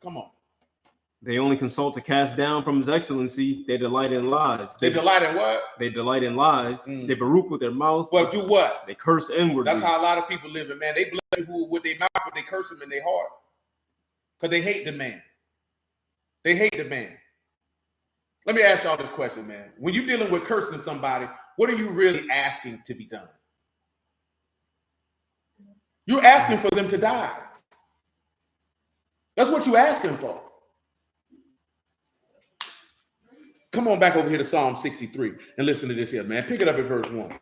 Come on. They only consult to cast down from his excellency. They delight in lies. They delight in what? They delight in lies. They baruch with their mouth. Well, do what? They curse inwardly. That's how a lot of people live, man. They bless you with their mouth, but they curse him in their heart. Because they hate the man. They hate the man. Let me ask y'all this question, man. When you're dealing with cursing somebody, what are you really asking to be done? You're asking for them to die. That's what you're asking for. Come on back over here to Psalm 63 and listen to this here, man. Pick it up at verse 1.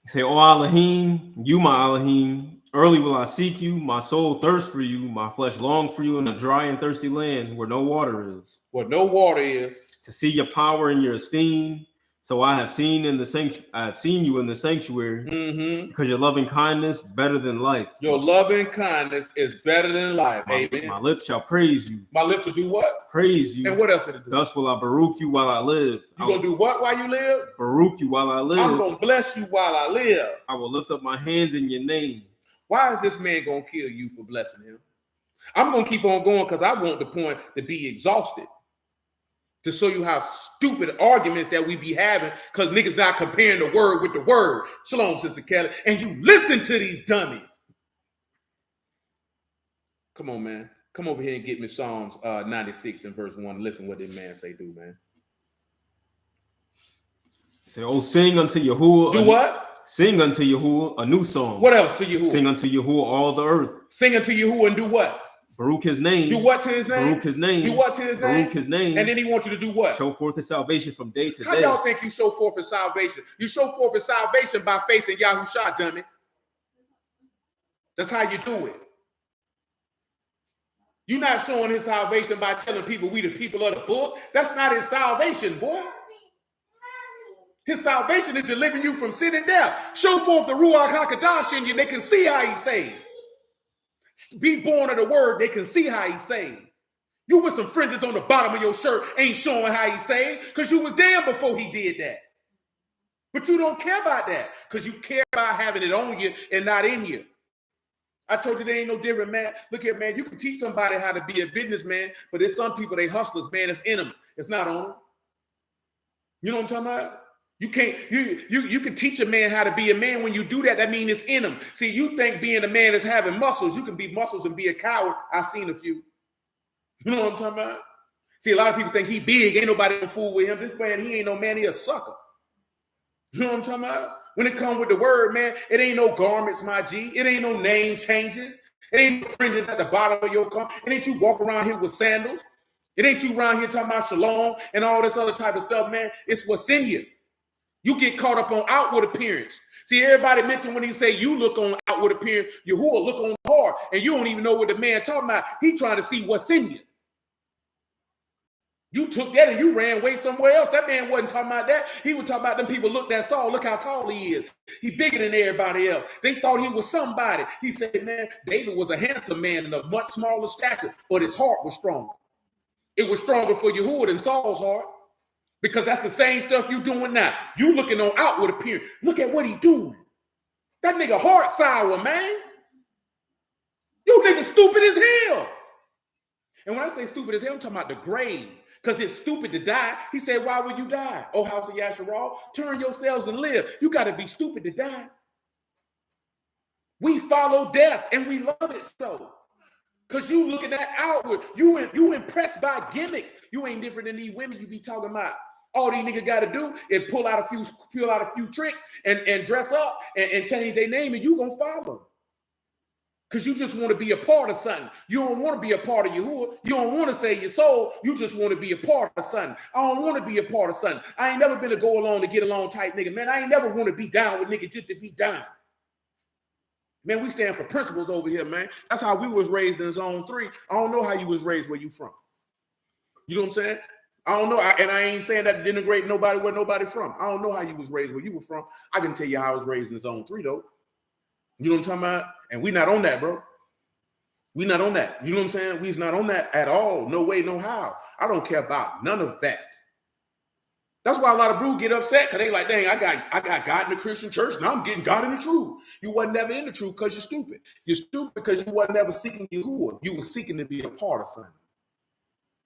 Say, "O Elohim, you my Elohim, early will I seek you. My soul thirsts for you. My flesh long for you in a dry and thirsty land where no water is. Where no water is. To see your power and your esteem. So I have seen you in the sanctuary, because your loving kindness better than life. Your loving kindness is better than life. Amen. My lips shall praise you. My lips will do what? Praise you. And what else will it do? Thus will I baruch you while I live. You gonna do what while you live? Baruch you while I live. I'm gonna bless you while I live. I will lift up my hands in your name. Why is this man gonna kill you for blessing him? I'm gonna keep on going because I want the point to be exhausted. To show you how stupid arguments that we be having because niggas not comparing the word with the word. Shalom, Sister Kelly. And you listen to these dummies. Come on, man. Come over here and get me Psalms 96 and verse 1. Listen what this man say do, man. Say, oh, sing unto Yahuwah. Do what? Sing unto Yahuwah a new song. What else to Yahuwah? Sing unto Yahuwah all the earth. Sing unto Yahuwah and do what? Baruch his name. Do what to his name? Baruch his name. Do what to his name? Baruch his name. And then he wants you to do what? Show forth his salvation from day to day. How y'all think you show forth his salvation? You show forth his salvation by faith in Yahushua, dummy. That's how you do it. You're not showing his salvation by telling people we the people of the book. That's not his salvation, boy. His salvation is delivering you from sin and death. Show forth the Ruach HaKadosh in you. They can see how he's saved. Be born of the word, they can see how he's saved. You with some fringes on the bottom of your shirt ain't showing how he's saved because you was damned before he did that. But you don't care about that because you care about having it on you and not in you. I told you there ain't no different, man. Look here, man, you can teach somebody how to be a businessman, but there's some people, they hustlers, man, it's in them. It's not on them. You know what I'm talking about? You can't, you can teach a man how to be a man. When you do that, that means it's in him. See, you think being a man is having muscles. You can be muscles and be a coward. I've seen a few. You know what I'm talking about? See, a lot of people think he big. Ain't nobody gonna fool with him. This man, he ain't no man. He a sucker. You know what I'm talking about? When it comes with the word, man, it ain't no garments, my G. It ain't no name changes. It ain't no fringes at the bottom of your car. It ain't you walk around here with sandals. It ain't you around here talking about shalom and all this other type of stuff, man. It's what's in you. You get caught up on outward appearance. See, everybody mentioned when he say you look on outward appearance, Yahuwah look on the heart, and you don't even know what the man talking about. He trying to see what's in you. You took that and you ran away somewhere else. That man wasn't talking about that. He was talking about them people look that Saul, look how tall he is. He bigger than everybody else. They thought he was somebody. He said, man, David was a handsome man and a much smaller stature, but his heart was stronger. It was stronger for Yahuwah than Saul's heart. Because that's the same stuff you doing now. You looking on outward appearance. Look at what he doing. That nigga heart sour, man. You nigga stupid as hell. And when I say stupid as hell, I'm talking about the grave. Because it's stupid to die. He said, why would you die? Oh, house of Yashar'al, turn yourselves and live. You got to be stupid to die. We follow death and we love it so. Because you looking at outward. You impressed by gimmicks. You ain't different than these women you be talking about. All these niggas got to do is pull out a few tricks and dress up and change their name and you gonna follow. Because you just want to be a part of something. You don't want to be a part of Yahuwah. You don't want to save your soul. You just want to be a part of something. I don't want to be a part of something. I ain't never been a go along to get along type nigga, man. I ain't never want to be down with niggas just to be down. Man, we stand for principles over here, man. That's how we was raised in Zone 3. I don't know how you was raised where you from. You know what I'm saying? I don't know, and I ain't saying that to denigrate nobody where nobody from. I don't know how you was raised where you were from. I can tell you how I was raised in Zone 3, though. You know what I'm talking about? And we not on that, bro. We not on that. You know what I'm saying? We's not on that at all. No way, no how. I don't care about none of that. That's why a lot of brew get upset because they like, dang, I got God in the Christian church. Now I'm getting God in the truth. You wasn't never in the truth because you're stupid. You're stupid because you wasn't never seeking Yahuwah. You were seeking to be a part of something.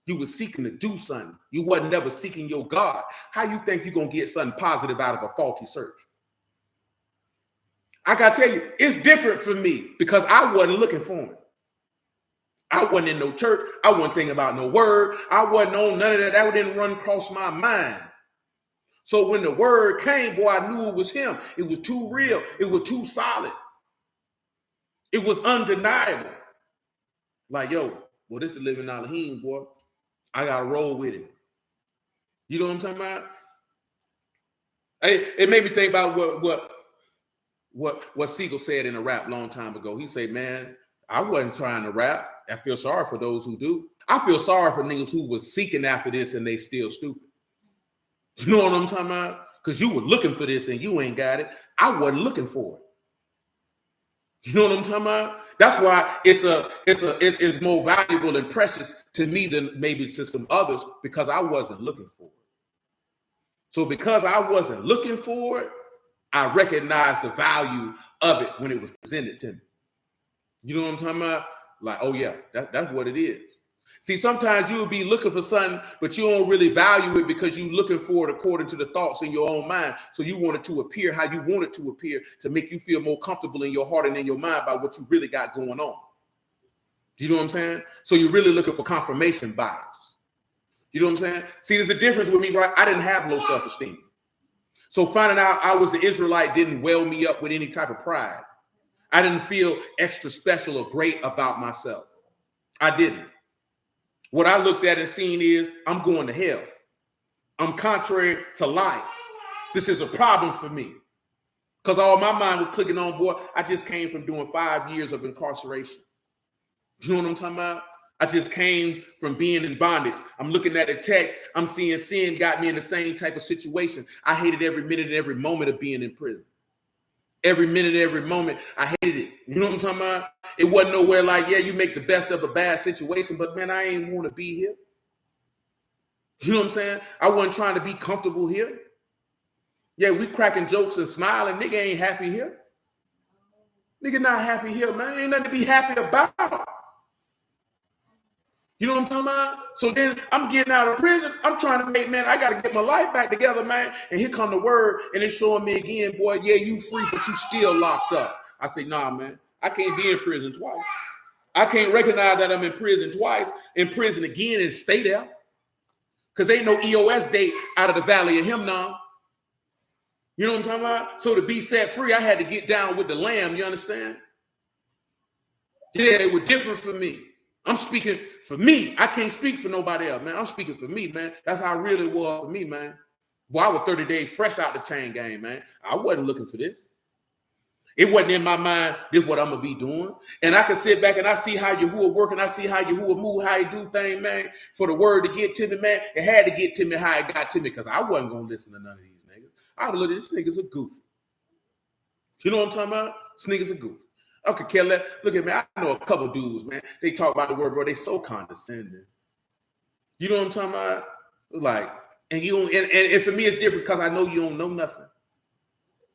You were seeking to do something. You wasn't never seeking your God. How you think you're going to get something positive out of a faulty search? I got to tell you, it's different for me because I wasn't looking for him. I wasn't in no church. I wasn't thinking about no word. I wasn't on none of that. That didn't run across my mind. So when the word came, boy, I knew it was him. It was too real. It was too solid. It was undeniable. Like, yo, well, this the living Elohim, boy. I got to roll with it. You know what I'm talking about? It made me think about what Siegel said in a rap long time ago. He said, man, I wasn't trying to rap. I feel sorry for those who do. I feel sorry for niggas who was seeking after this and they still stupid. You know what I'm talking about? Because you were looking for this and you ain't got it. I wasn't looking for it. You know what I'm talking about? That's why it's more valuable and precious to me than maybe to some others because I wasn't looking for it. So because I wasn't looking for it, I recognized the value of it when it was presented to me. You know what I'm talking about? Like, oh yeah, that's what it is. See, sometimes you'll be looking for something, but you don't really value it because you're looking for it according to the thoughts in your own mind. So you want it to appear how you want it to appear to make you feel more comfortable in your heart and in your mind about what you really got going on. Do you know what I'm saying? So you're really looking for confirmation bias. You know what I'm saying? See, there's a difference with me, right? I didn't have low self-esteem. So finding out I was an Israelite didn't well me up with any type of pride. I didn't feel extra special or great about myself. I didn't. What I looked at and seen is I'm going to hell. I'm contrary to life. This is a problem for me. Because all my mind was clicking on, boy, I just came from doing 5 years of incarceration. You know what I'm talking about? I just came from being in bondage. I'm looking at the text. I'm seeing sin got me in the same type of situation. I hated every minute and every moment of being in prison. Every minute, every moment, I hated it. You know what I'm talking about? It wasn't nowhere like, yeah, you make the best of a bad situation, but man, I ain't want to be here. You know what I'm saying? I wasn't trying to be comfortable here. Yeah, we cracking jokes and smiling. Nigga ain't happy here. Nigga not happy here, man. Ain't nothing to be happy about. You know what I'm talking about? So then I'm getting out of prison. I'm trying to make, man, I got to get my life back together, man. And here come the word, and it's showing me again, boy, yeah, you free, but you still locked up. I say, nah, man, I can't be in prison twice. I can't recognize that I'm in prison twice, in prison again, and stay there. Because ain't no EOS date out of the valley of him now. You know what I'm talking about? So to be set free, I had to get down with the lamb, you understand? Yeah, it was different for me. I'm speaking for me. I can't speak for nobody else, man. I'm speaking for me, man. That's how real it was for me, man. Boy, I was 30 days fresh out the chain game, man. I wasn't looking for this. It wasn't in my mind, this is what I'm going to be doing. And I can sit back and I see how Yahuwah work and I see how Yahuwah move, how he do things, man. For the word to get to me, man, it had to get to me how it got to me because I wasn't going to listen to none of these niggas. I would look at this nigga's a goofy. You know what I'm talking about? This nigga's a goofy. Okay, Kelly, look at me. I know a couple dudes, man. They talk about the word, bro. They so condescending. You know what I'm talking about? Like, and you don't, and for me, it's different because I know you don't know nothing.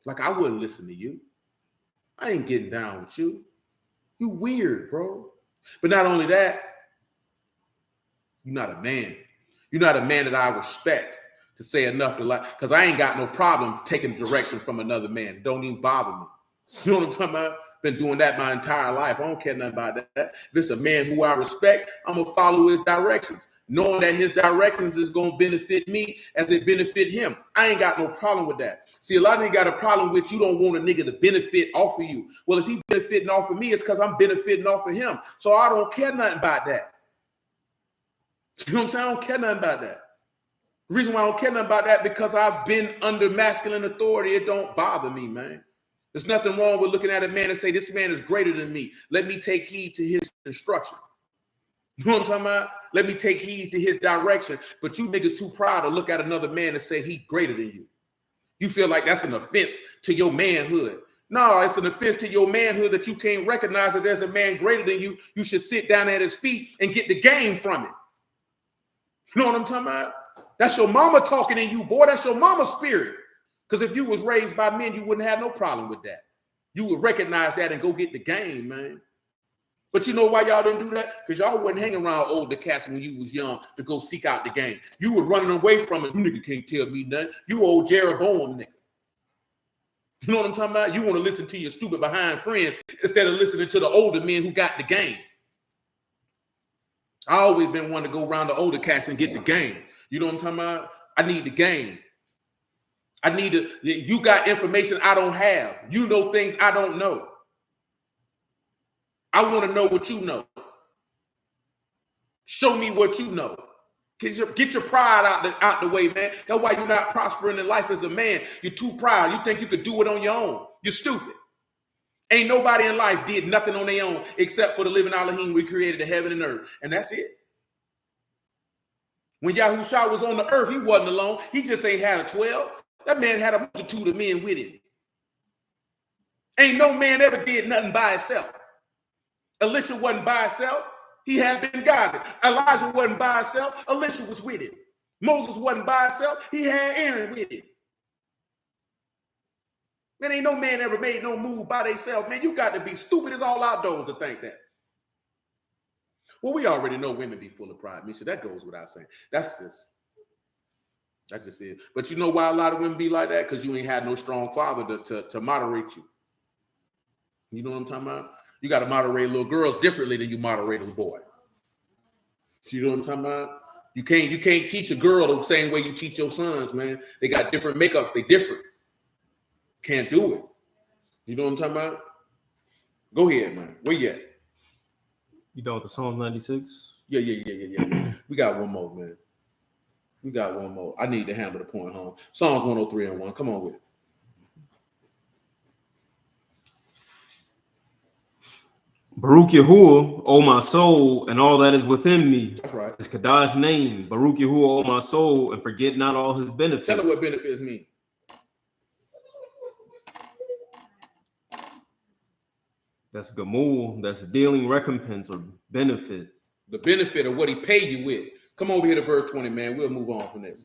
Like, I wouldn't listen to you. I ain't getting down with you. You weird, bro. But not only that, you're not a man. You're not a man that I respect to say enough to like, because I ain't got no problem taking direction from another man. Don't even bother me. You know what I'm talking about? Been doing that my entire life. I don't care nothing about that. If it's a man who I respect, I'm going to follow his directions, knowing that his directions is going to benefit me as it benefit him. I ain't got no problem with that. See, a lot of niggas got a problem with you don't want a nigga to benefit off of you. Well, if he benefiting off of me, it's because I'm benefiting off of him. So I don't care nothing about that. You know what I'm saying? I don't care nothing about that. The reason why I don't care nothing about that because I've been under masculine authority. It don't bother me, man. There's nothing wrong with looking at a man and say, this man is greater than me. Let me take heed to his instruction. You know what I'm talking about? Let me take heed to his direction. But you niggas too proud to look at another man and say he greater than you. You feel like that's an offense to your manhood. No, it's an offense to your manhood that you can't recognize that there's a man greater than you. You should sit down at his feet and get the game from it. You know what I'm talking about? That's your mama talking in you, boy. That's your mama's spirit. Because if you was raised by men, you wouldn't have no problem with that. You would recognize that and go get the game, man. But you know why y'all didn't do that? Because y'all wasn't hanging around older cats when you was young to go seek out the game. You were running away from it. You nigga can't tell me nothing. You old Jeroboam nigga. You know what I'm talking about? You want to listen to your stupid behind friends instead of listening to the older men who got the game. I always been one to go around the older cats and get the game. You know what I'm talking about? I need the game. I need to, you got information I don't have. You know things I don't know. I want to know what you know. Show me what you know. Get your pride out the way, man. That's why you're not prospering in life as a man. You're too proud. You think you could do it on your own. You're stupid. Ain't nobody in life did nothing on their own except for the living Elohim. We created the heaven and earth. And that's it. When Yahushua was on the earth, he wasn't alone. He just ain't had a 12. That man had a multitude of men with him. Ain't no man ever did nothing by himself. Elisha wasn't by himself. He had been guided. Elijah wasn't by himself. Elisha was with him. Moses wasn't by himself. He had Aaron with him. Man, ain't no man ever made no move by themselves. Man, you got to be stupid as all outdoors to think that. Well, we already know women be full of pride, Misha. That goes without saying. That's just it. But you know why a lot of women be like that? Because you ain't had no strong father to moderate you. You know what I'm talking about? You got to moderate little girls differently than you moderate a boy. You know what I'm talking about? You can't teach a girl the same way you teach your sons, man. They got different makeups. They different. Can't do it. You know what I'm talking about? Go ahead, man. Where you at? You done with the Psalm 96? Yeah. We got one more, man. We got one more. I need to hammer the point home. Psalms 103 and 1. Come on with it. Baruch Yahuwah, O my soul, and all that is within me. That's right. His Kadash name. Baruch Yahuwah, O my soul, and forget not all his benefits. Tell me what benefits mean. That's Gamul. That's dealing recompense or benefit. The benefit of what he paid you with. Come over here to verse 20, man. We'll move on from this.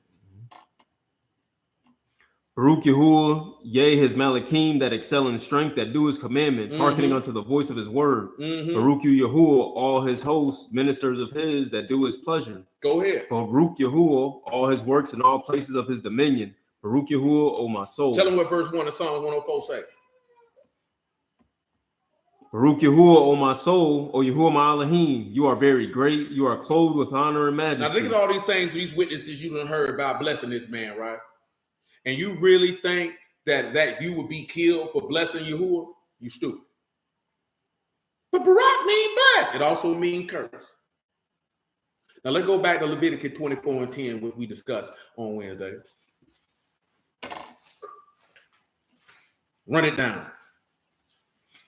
Baruch Yahuwah, yea, his Malakim that excel in strength, that do his commandments, hearkening unto the voice of his word. Baruch Yahuwah, all his hosts, ministers of his that do his pleasure. Go ahead. Baruch Yahuwah, all his works in all places of his dominion. Baruch Yahuwah, O my soul. Tell him what verse 1 of Psalms 104 say. Baruch Yahuwah, O my soul, O Yahuwah my Elohim, you are very great. You are clothed with honor and majesty. Now look at all these things, these witnesses you done heard about blessing this man, right? And you really think that you would be killed for blessing Yahuwah? You stupid. But Barak mean bless. It also mean curse. Now let's go back to Leviticus 24 and 10, which we discussed on Wednesday. Run it down.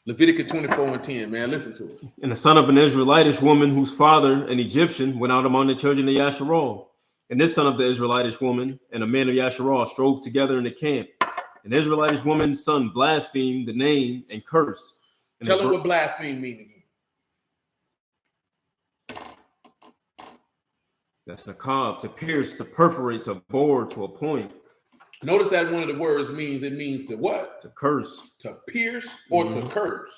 Leviticus 24 and 10, man. Listen to it. And the son of an Israelitish woman whose father, an Egyptian, went out among the children of Yashar'al. And this son of the Israelitish woman and a man of Yashar'al strove together in the camp. An Israelitish woman's son blasphemed the name and cursed. And tell him what blaspheme means again. That's nakab, to pierce, to perforate, to bore, to a point. Notice that one of the words means, it means to what? To curse. To pierce or to curse.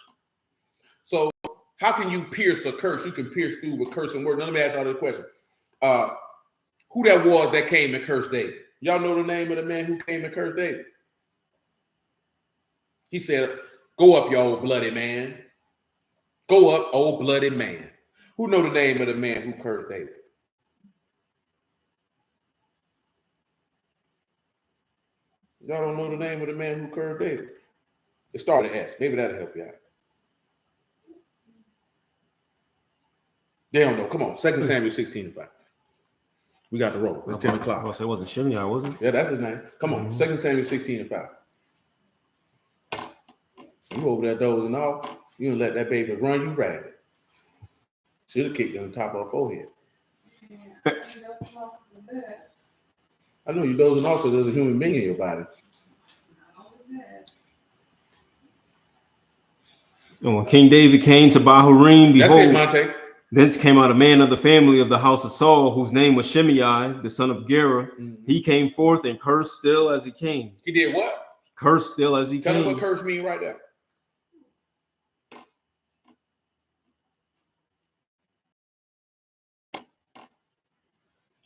So how can you pierce a curse? You can pierce through with cursing word. Now let me ask y'all this question. Who that was that came and cursed David? Y'all know the name of the man who came and cursed David? He said, go up, you old bloody man. Go up, old bloody man. Who know the name of the man who cursed David? Y'all don't know the name of the man who cursed David? It started with S. Maybe that'll help you out. They don't know. Come on. 2 Samuel 16 and 5. We got the roll. It's 10 o'clock. It wasn't Shimei, was it? Yeah, that's his name. Come on. 2 Samuel 16 and 5. You over there dozing off. You don't let that baby run you ragged. Should have kicked you on the top of her forehead. I know you're dozing off because there's a human being in your body. And when King David came to Bahurim, behold, that's it, Monte. Thence came out a man of the family of the house of Saul, whose name was Shimei, the son of Gera. He came forth and cursed still as he came. He did what? Cursed still as he Tell came. him what curse mean right there.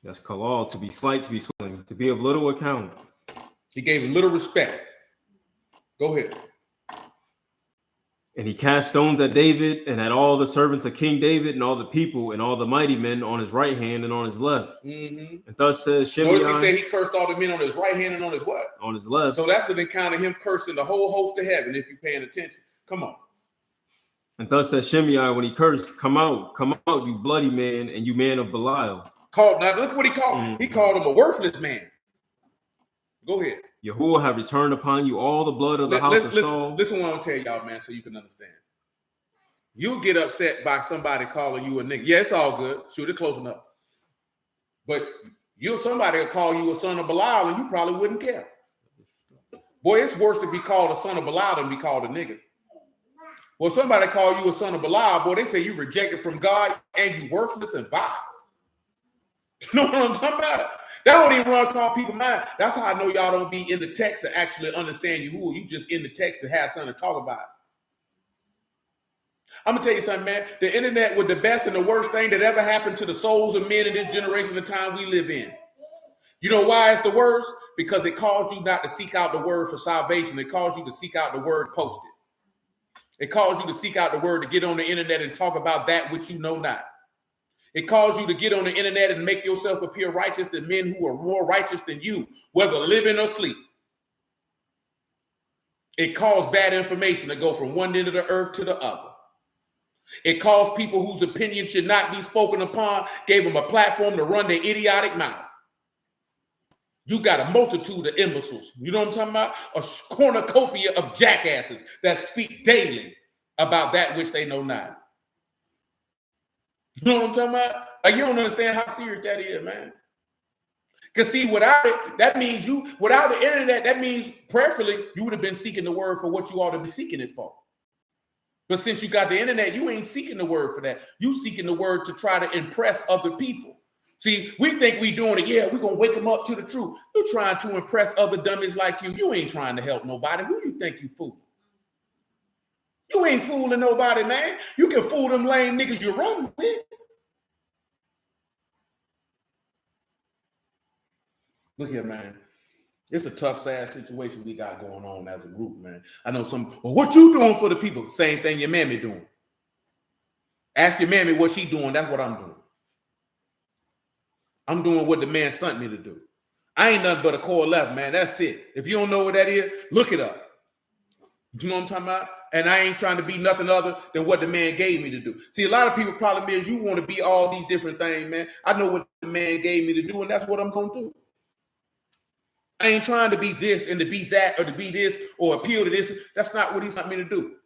That's kalal, to be slight, to be swelling, to be of little account. He gave him little respect. Go ahead. And he cast stones at David and at all the servants of King David and all the people and all the mighty men on his right hand and on his left. And thus says Shimei. Notice he said he cursed all the men on his right hand and on his what? On his left. So that's an account of him cursing the whole host of heaven if you're paying attention. Come on. And thus says Shimei when he cursed, come out, you bloody man, and you man of Belial. Now look what he called him. He called him a worthless man. Go ahead. Yahuwah have returned upon you all the blood of the house of Saul. Listen what I'm telling y'all, man, so you can understand. You'll get upset by somebody calling you a nigga. Yeah, it's all good. Shoot it close enough. But somebody will call you a son of Belial and you probably wouldn't care. Boy, it's worse to be called a son of Belial than be called a nigga. Well, somebody call you a son of Belial, boy, they say you rejected from God and you worthless and vile. You know what I'm talking about? That don't even run across people's mind. That's how I know y'all don't be in the text to actually understand Yahuwah. You just in the text to have something to talk about. I'm going to tell you something, man. The internet was the best and the worst thing that ever happened to the souls of men in this generation of time we live in. You know why it's the worst? Because it caused you not to seek out the word for salvation. It caused you to seek out the word posted. It caused you to seek out the word to get on the internet and talk about that which you know not. It caused you to get on the internet and make yourself appear righteous than men who are more righteous than you, whether living or sleep. It caused bad information to go from one end of the earth to the other. It caused people whose opinion should not be spoken upon, gave them a platform to run their idiotic mouth. You got a multitude of imbeciles. You know what I'm talking about? A cornucopia of jackasses that speak daily about that which they know not. You know what I'm talking about? Like, you don't understand how serious that is, man. Because see, without it, that means without the internet, that means prayerfully, you would have been seeking the word for what you ought to be seeking it for. But since you got the internet, you ain't seeking the word for that. You seeking the word to try to impress other people. See, we think we doing it. Yeah, we're going to wake them up to the truth. You're trying to impress other dummies like you. You ain't trying to help nobody. Who you think you fooling? You ain't fooling nobody, man. You can fool them lame niggas you run with. Look here, man. It's a tough, sad situation we got going on as a group, man. I know what you doing for the people? Same thing your mammy doing. Ask your mammy what she doing. That's what I'm doing. I'm doing what the man sent me to do. I ain't nothing but a core left, man. That's it. If you don't know what that is, look it up. You know what I'm talking about? And I ain't trying to be nothing other than what the man gave me to do. See, a lot of people problem is you want to be all these different things, man. I know what the man gave me to do, and that's what I'm going to do. I ain't trying to be this and to be that or to be this or appeal to this. That's not what he sent me to do.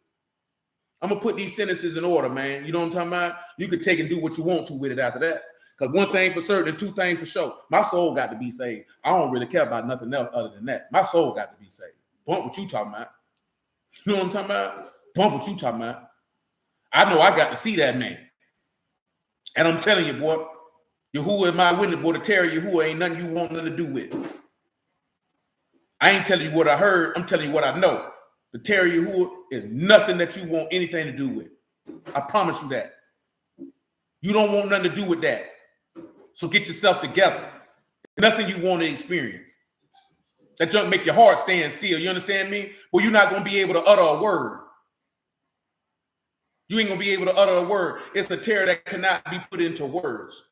I'm going to put these sentences in order, man. You know what I'm talking about? You can take and do what you want to with it after that. Because one thing for certain and two things for sure. My soul got to be saved. I don't really care about nothing else other than that. My soul got to be saved. Bump what you talking about. You know what I'm talking about? Bump what you talking about. I know I got to see that man. And I'm telling you, boy, Yahuwah is my witness, boy, to tell you Yahuwah ain't nothing you want nothing to do with. I ain't telling you what I heard. I'm telling you what I know. The Terry Yahuwah is nothing that you want anything to do with. I promise you that. You don't want nothing to do with that. So get yourself together. Nothing you want to experience. That junk make your heart stand still. You understand me? Well, you're not going to be able to utter a word. You ain't going to be able to utter a word. It's a terror that cannot be put into words.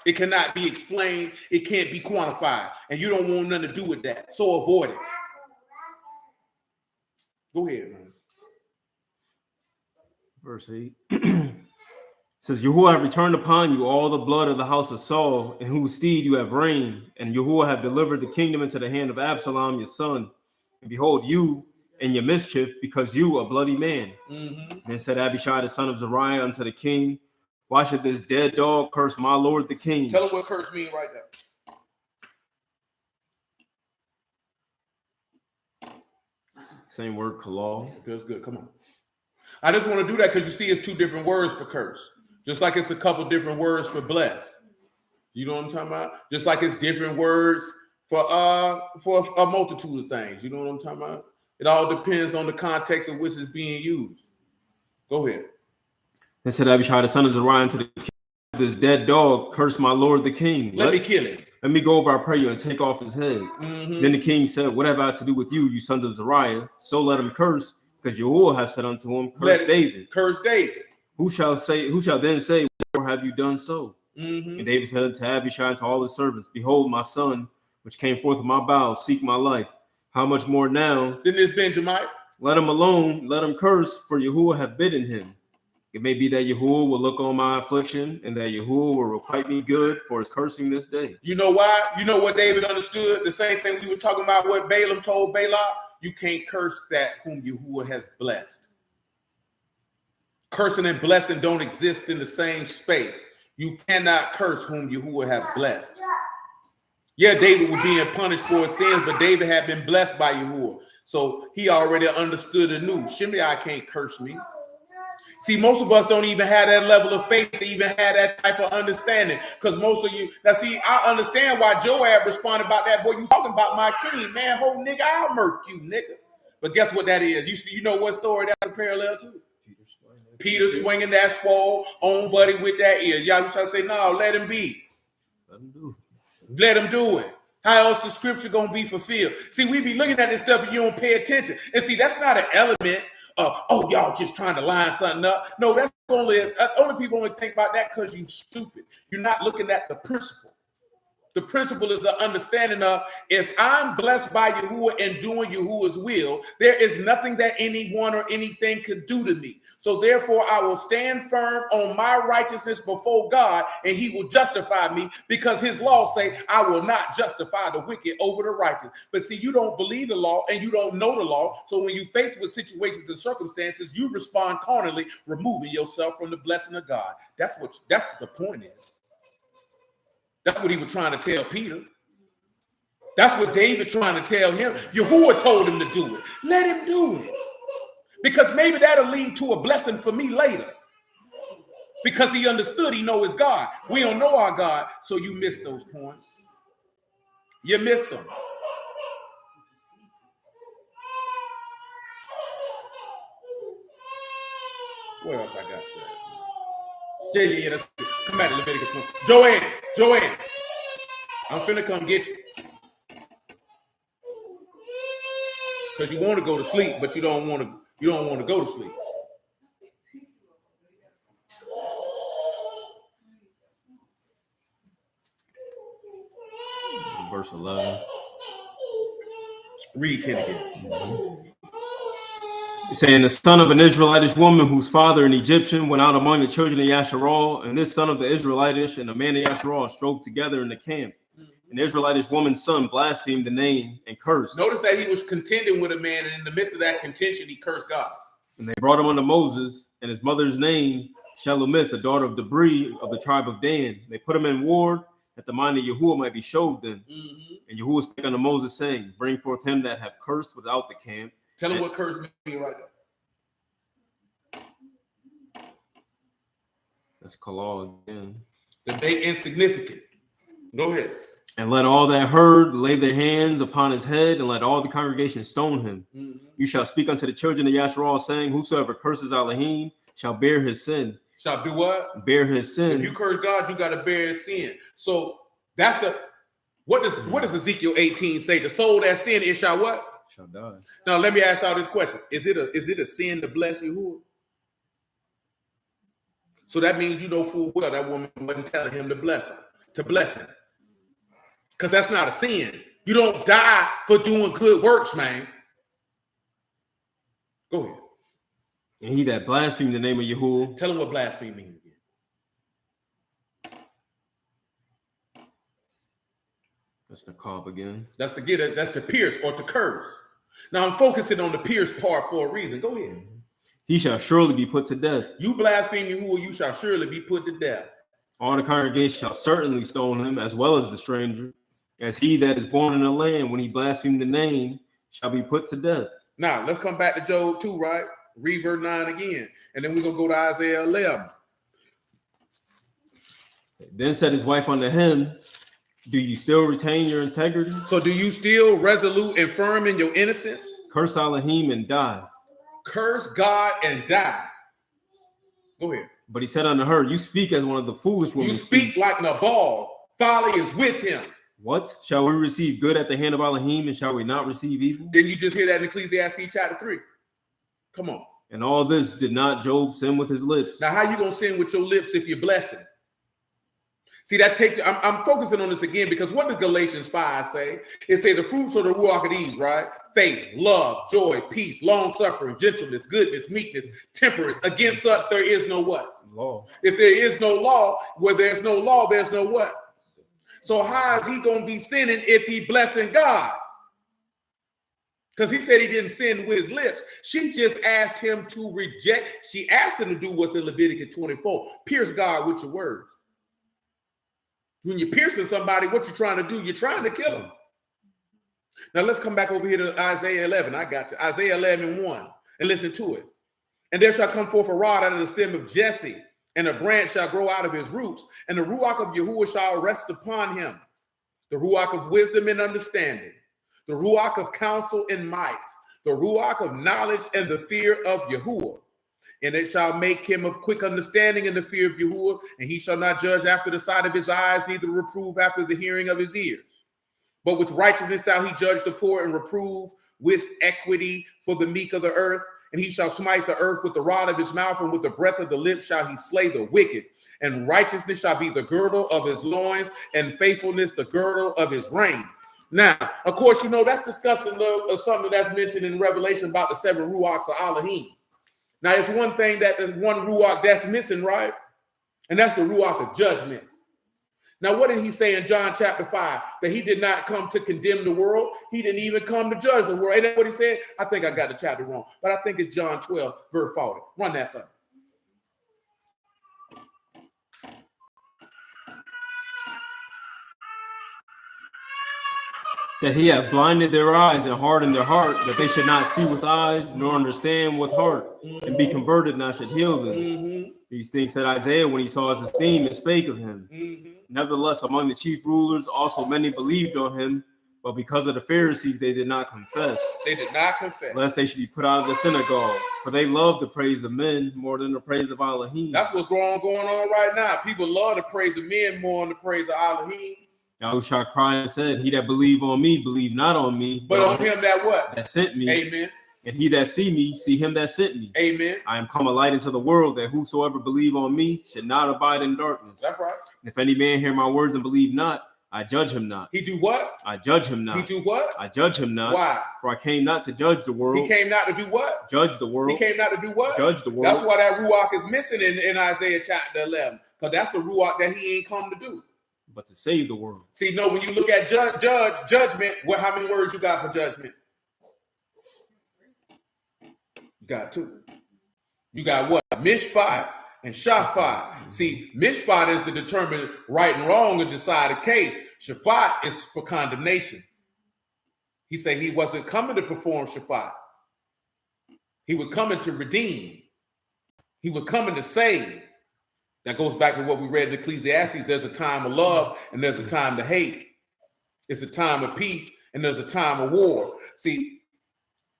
It cannot be explained. It can't be quantified. And you don't want nothing to do with that. So avoid it. Go ahead, man. Verse 8. Says, Yahuwah have returned upon you all the blood of the house of Saul, in whose stead you have reigned, and Yahuwah have delivered the kingdom into the hand of Absalom, your son. And behold, you and your mischief, because you a bloody man. Then said Abishai, the son of Zeruiah, unto the king, why should this dead dog curse my lord the king? Tell him what curse means right now. Same word, kalal. Feels good. Come on. I just want to do that because you see it's two different words for curse. Just like it's a couple different words for bless. You know what I'm talking about? Just like it's different words for a multitude of things. You know what I'm talking about? It all depends on the context of which is being used. Go ahead. Then said Abishai the son of Zeruiah unto the king, this dead dog cursed my lord the king. Let me kill him. Let me go over, I pray you, and take off his head. Mm-hmm. Then the king said, what have I to do with you, you sons of Zeruiah? So let him curse, because Yahuwah have said unto him, curse David. Curse David. Who shall then say, wherefore have you done so? Mm-hmm. And David said unto Abishai and to all his servants, behold, my son, which came forth of my bowels, seek my life. How much more now? Then this Benjamite. Let him alone, let him curse, for Yahuwah have bidden him. It may be that Yahuwah will look on my affliction, and that Yahuwah will requite me good for his cursing this day. You know why? You know what David understood? The same thing we were talking about, what Balaam told Balak. You can't curse that whom Yahuwah has blessed. Cursing and blessing don't exist in the same space. You cannot curse whom Yahuwah have blessed. Yeah, David was being punished for his sins, but David had been blessed by Yahuwah. So he already understood and knew, Shimei can't curse me. See, most of us don't even have that level of faith to even have that type of understanding. Because most of you, now see, I understand why Joab responded about that. Boy, you talking about my king, man, whole nigga, I'll murk you, nigga. But guess what that is? You know what story that's a parallel to? Peter swinging that sword on buddy with that ear. Y'all try to say, no, let him be. Let him do it. Let him do it. How else the scripture going to be fulfilled? See, we be looking at this stuff and you don't pay attention. And see, that's not an element of, oh, y'all just trying to line something up. No, that's only people only think about that because you stupid. You're not looking at the principle. The principle is the understanding of, if I'm blessed by Yahuwah and doing Yahuwah's will, there is nothing that anyone or anything could do to me. So therefore, I will stand firm on my righteousness before God, and he will justify me, because his law say, I will not justify the wicked over the righteous. But see, you don't believe the law and you don't know the law. So when you face with situations and circumstances, you respond carnally, removing yourself from the blessing of God. That's the point is. That's what he was trying to tell Peter. That's what David trying to tell him. Yahuwah told him to do it. Let him do it. Because maybe that'll lead to a blessing for me later. Because he understood he know his God. We don't know our God, so you miss those points. You miss them. Where else I got you at? Yeah. That's good. Come back to Leviticus 20. Joanne, I'm finna come get you. Because you want to go to sleep, but you don't want to go to sleep. Verse 11. Read 10 again. Mm-hmm. It's saying, the son of an Israelitish woman whose father, an Egyptian, went out among the children of Yashar'al, and this son of the Israelitish and the man of Yashar'al strove together in the camp. And the Israelitish woman's son blasphemed the name and cursed. Notice that he was contending with a man, and in the midst of that contention, he cursed God. And they brought him unto Moses, and his mother's name, Shelomith, the daughter of Debri of the tribe of Dan. They put him in ward, that the mind of Yahuwah might be showed them. Mm-hmm. And Yahuwah spake unto Moses, saying, bring forth him that have cursed without the camp. Tell him what curse means right now. That's kalal again. That they insignificant. Go ahead. And let all that heard lay their hands upon his head, and let all the congregation stone him. Mm-hmm. You shall speak unto the children of Yashar'al, saying, whosoever curses Elohim shall bear his sin. Shall do what? Bear his sin. If you curse God, you got to bear his sin. So that's what does Ezekiel 18 say? The soul that sin, it shall what? Shall die. Now let me ask y'all this question: Is it a sin to bless Yahuwah? So that means you know full well that woman wasn't telling him to bless him, because that's not a sin. You don't die for doing good works, man. Go ahead. And he that blasphemed the name of Yahuwah. Tell him what blaspheme means again. That's the cob again. That's to pierce or to curse. Now I'm focusing on the pierce part for a reason. Go ahead. He shall surely be put to death. You blaspheme Yahuwah, you shall surely be put to death. All the congregation shall certainly stone him, as well as the stranger, as he that is born in the land, when he blasphemed the name, shall be put to death. Now let's come back to Job 2, right? Read verse 9 again, and then we're gonna go to Isaiah 11. Then said his wife unto him, do you still retain your integrity? So do you still resolute and firm in your innocence? Curse Elohim and die. Curse God and die. Go ahead. But he said unto her, you speak as one of the foolish women. You speak like Nabal. Folly is with him. What? Shall we receive good at the hand of Elohim, and shall we not receive evil? Didn't you just hear that in Ecclesiastes chapter 3? Come on. And all this did not Job sin with his lips. Now, how you going to sin with your lips if you're blessing? See, that takes, I'm focusing on this again because what does Galatians 5 say? It says the fruits of the Ruach of these, right? Faith, love, joy, peace, long-suffering, gentleness, goodness, meekness, temperance. Against such there is no what? Law. If there is no law, where there's no law, there's no what? So how is he going to be sinning if he blessing God? Because he said he didn't sin with his lips. She just asked him to reject. She asked him to do what's in Leviticus 24. Pierce God with your words. When you're piercing somebody, what you're trying to do, you're trying to kill them. Now let's come back over here to Isaiah 11. I got you. Isaiah 11:1. And listen to it. And there shall come forth a rod out of the stem of Jesse, and a branch shall grow out of his roots, and the Ruach of Yahuwah shall rest upon him. The Ruach of wisdom and understanding, the Ruach of counsel and might, the Ruach of knowledge and the fear of Yahuwah. And it shall make him of quick understanding in the fear of Yahuwah, and he shall not judge after the sight of his eyes, neither reprove after the hearing of his ears. But with righteousness shall he judge the poor and reprove with equity for the meek of the earth. And he shall smite the earth with the rod of his mouth, and with the breath of the lips shall he slay the wicked. And righteousness shall be the girdle of his loins, and faithfulness the girdle of his reins. Now, of course, you know, that's discussing something that's mentioned in Revelation about the 7 Ruachs of Elohim. Now, it's one thing that there's one Ruach that's missing, right? And that's the Ruach of judgment. Now, what did he say in John chapter 5? That he did not come to condemn the world. He didn't even come to judge the world. Ain't that what he said? I think I got the chapter wrong, but I think it's John 12, verse 40. Run that for me. Said he hath blinded their eyes and hardened their heart, that they should not see with eyes, nor understand with heart, and be converted, and I should heal them. These things said Isaiah when he saw his esteem and spake of him. Nevertheless, among the chief rulers also many believed on him, but because of the Pharisees they did not confess. They did not confess. Lest they should be put out of the synagogue, for they love the praise of men more than the praise of Elohim. That's what's going on right now. People love the praise of men more than the praise of Elohim. Yahushua cried and said, he that believe on me, believe not on me, but on him that what? That sent me. Amen. And he that see me, see him that sent me. Amen. I am come a light into the world, that whosoever believe on me should not abide in darkness. That's right. And if any man hear my words and believe not, I judge him not. He do what? I judge him not. He do what? I judge him not. Why? For I came not to judge the world. He came not to do what? Judge the world. He came not to do what? Judge the world. That's why that Ruach is missing in Isaiah chapter 11. Because that's the Ruach that he ain't come to do. But to save the world. See, no, when you look at judgment, how many words you got for judgment? You got 2. You got what? Mishpat and Shaphat. See, Mishpat is to determine right and wrong and decide a case. Shaphat is for condemnation. He said he wasn't coming to perform Shaphat. He was coming to redeem. He was coming to save. That goes back to what we read in Ecclesiastes. There's a time of love and there's a time to hate. It's a time of peace and there's a time of war. See,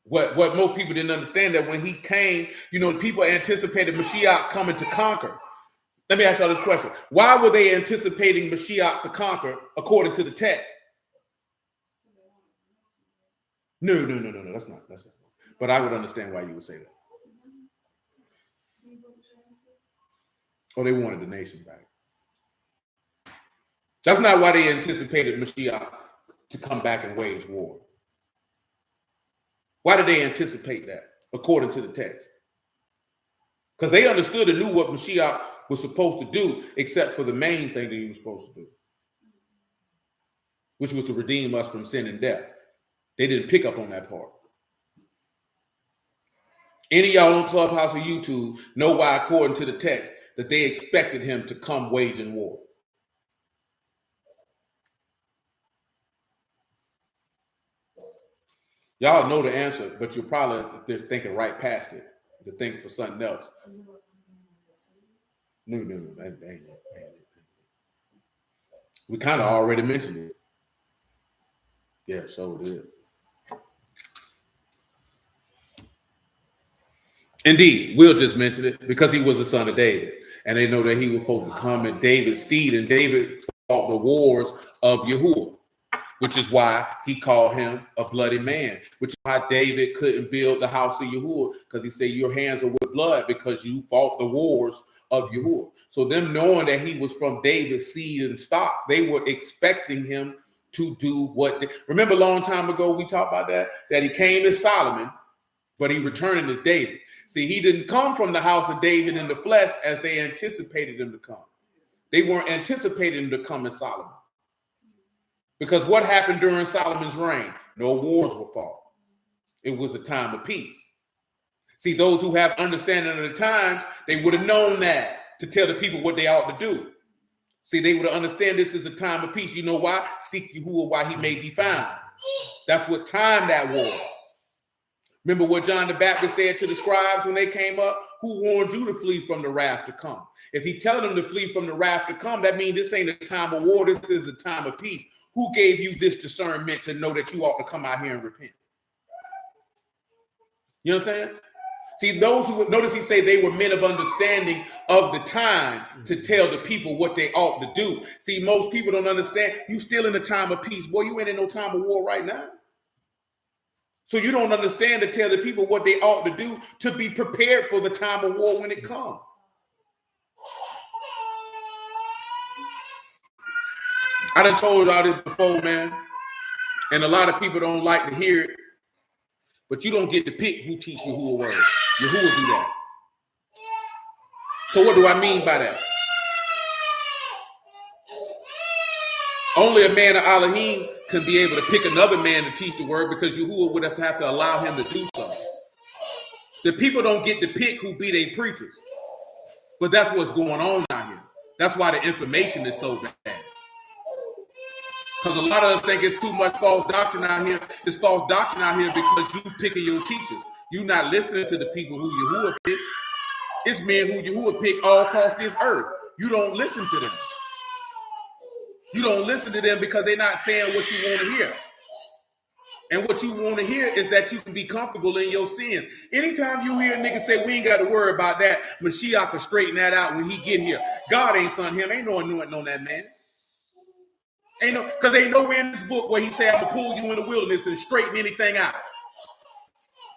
what most people didn't understand, that when he came, you know, people anticipated Mashiach coming to conquer. Let me ask y'all this question. Why were they anticipating Mashiach to conquer according to the text? No. That's not. But I would understand why you would say that. Or they wanted the nation back. That's not why they anticipated Mashiach to come back and wage war. Why did they anticipate that, according to the text? Because they understood and knew what Mashiach was supposed to do, except for the main thing that he was supposed to do, which was to redeem us from sin and death. They didn't pick up on that part. Any of y'all on Clubhouse or YouTube know why, according to the text, that they expected him to come waging war. Y'all know the answer, but you're probably just thinking right past it, to think for something else. No, that ain't it. We kind of already mentioned it. Yeah, so did. Indeed, we'll just mention it because he was the son of David. And they know that he was supposed to come in David's steed, and David fought the wars of Yahuwah, which is why he called him a bloody man, which is why David couldn't build the house of Yahuwah, because he said, your hands are with blood because you fought the wars of Yahuwah. So them knowing that he was from David's seed and stock, they were expecting him to do what remember a long time ago we talked about that he came as Solomon, but he returned as David. See, he didn't come from the house of David in the flesh as they anticipated him to come. They weren't anticipating him to come as Solomon. Because what happened during Solomon's reign? No wars were fought. It was a time of peace. See, those who have understanding of the times, they would have known that to tell the people what they ought to do. See, they would understand this is a time of peace. You know why? Seek Yahuwah while he may be found. That's what time that was. Remember what John the Baptist said to the scribes when they came up? Who warned you to flee from the wrath to come? If he telling them to flee from the wrath to come, that means this ain't a time of war. This is a time of peace. Who gave you this discernment to know that you ought to come out here and repent? You understand? See, those who notice he say they were men of understanding of the time to tell the people what they ought to do. See, most people don't understand. You still in a time of peace. Boy, you ain't in no time of war right now. So you don't understand to tell the people what they ought to do to be prepared for the time of war when it comes. I done told y'all this before, man. And a lot of people don't like to hear it. But you don't get to pick who teach Yahuwah word. Yahuwah do that. So what do I mean by that? Only a man of Elohim can be able to pick another man to teach the word, because Yahuwah would have to allow him to do so. The people don't get to pick who be their preachers. But that's what's going on out here. That's why the information is so bad. Because a lot of us think it's too much false doctrine out here. It's false doctrine out here because you picking your teachers. You not listening to the people who Yahuwah pick. It's men who Yahuwah pick all across this earth. You don't listen to them. You don't listen to them because they're not saying what you want to hear. And what you want to hear is that you can be comfortable in your sins. Anytime you hear a nigga say, we ain't got to worry about that, Mashiach can straighten that out when he get here. God ain't son him. Ain't no anointing on that man. Ain't no, because ain't nowhere in this book where he say, I'm going to pull you in the wilderness and straighten anything out.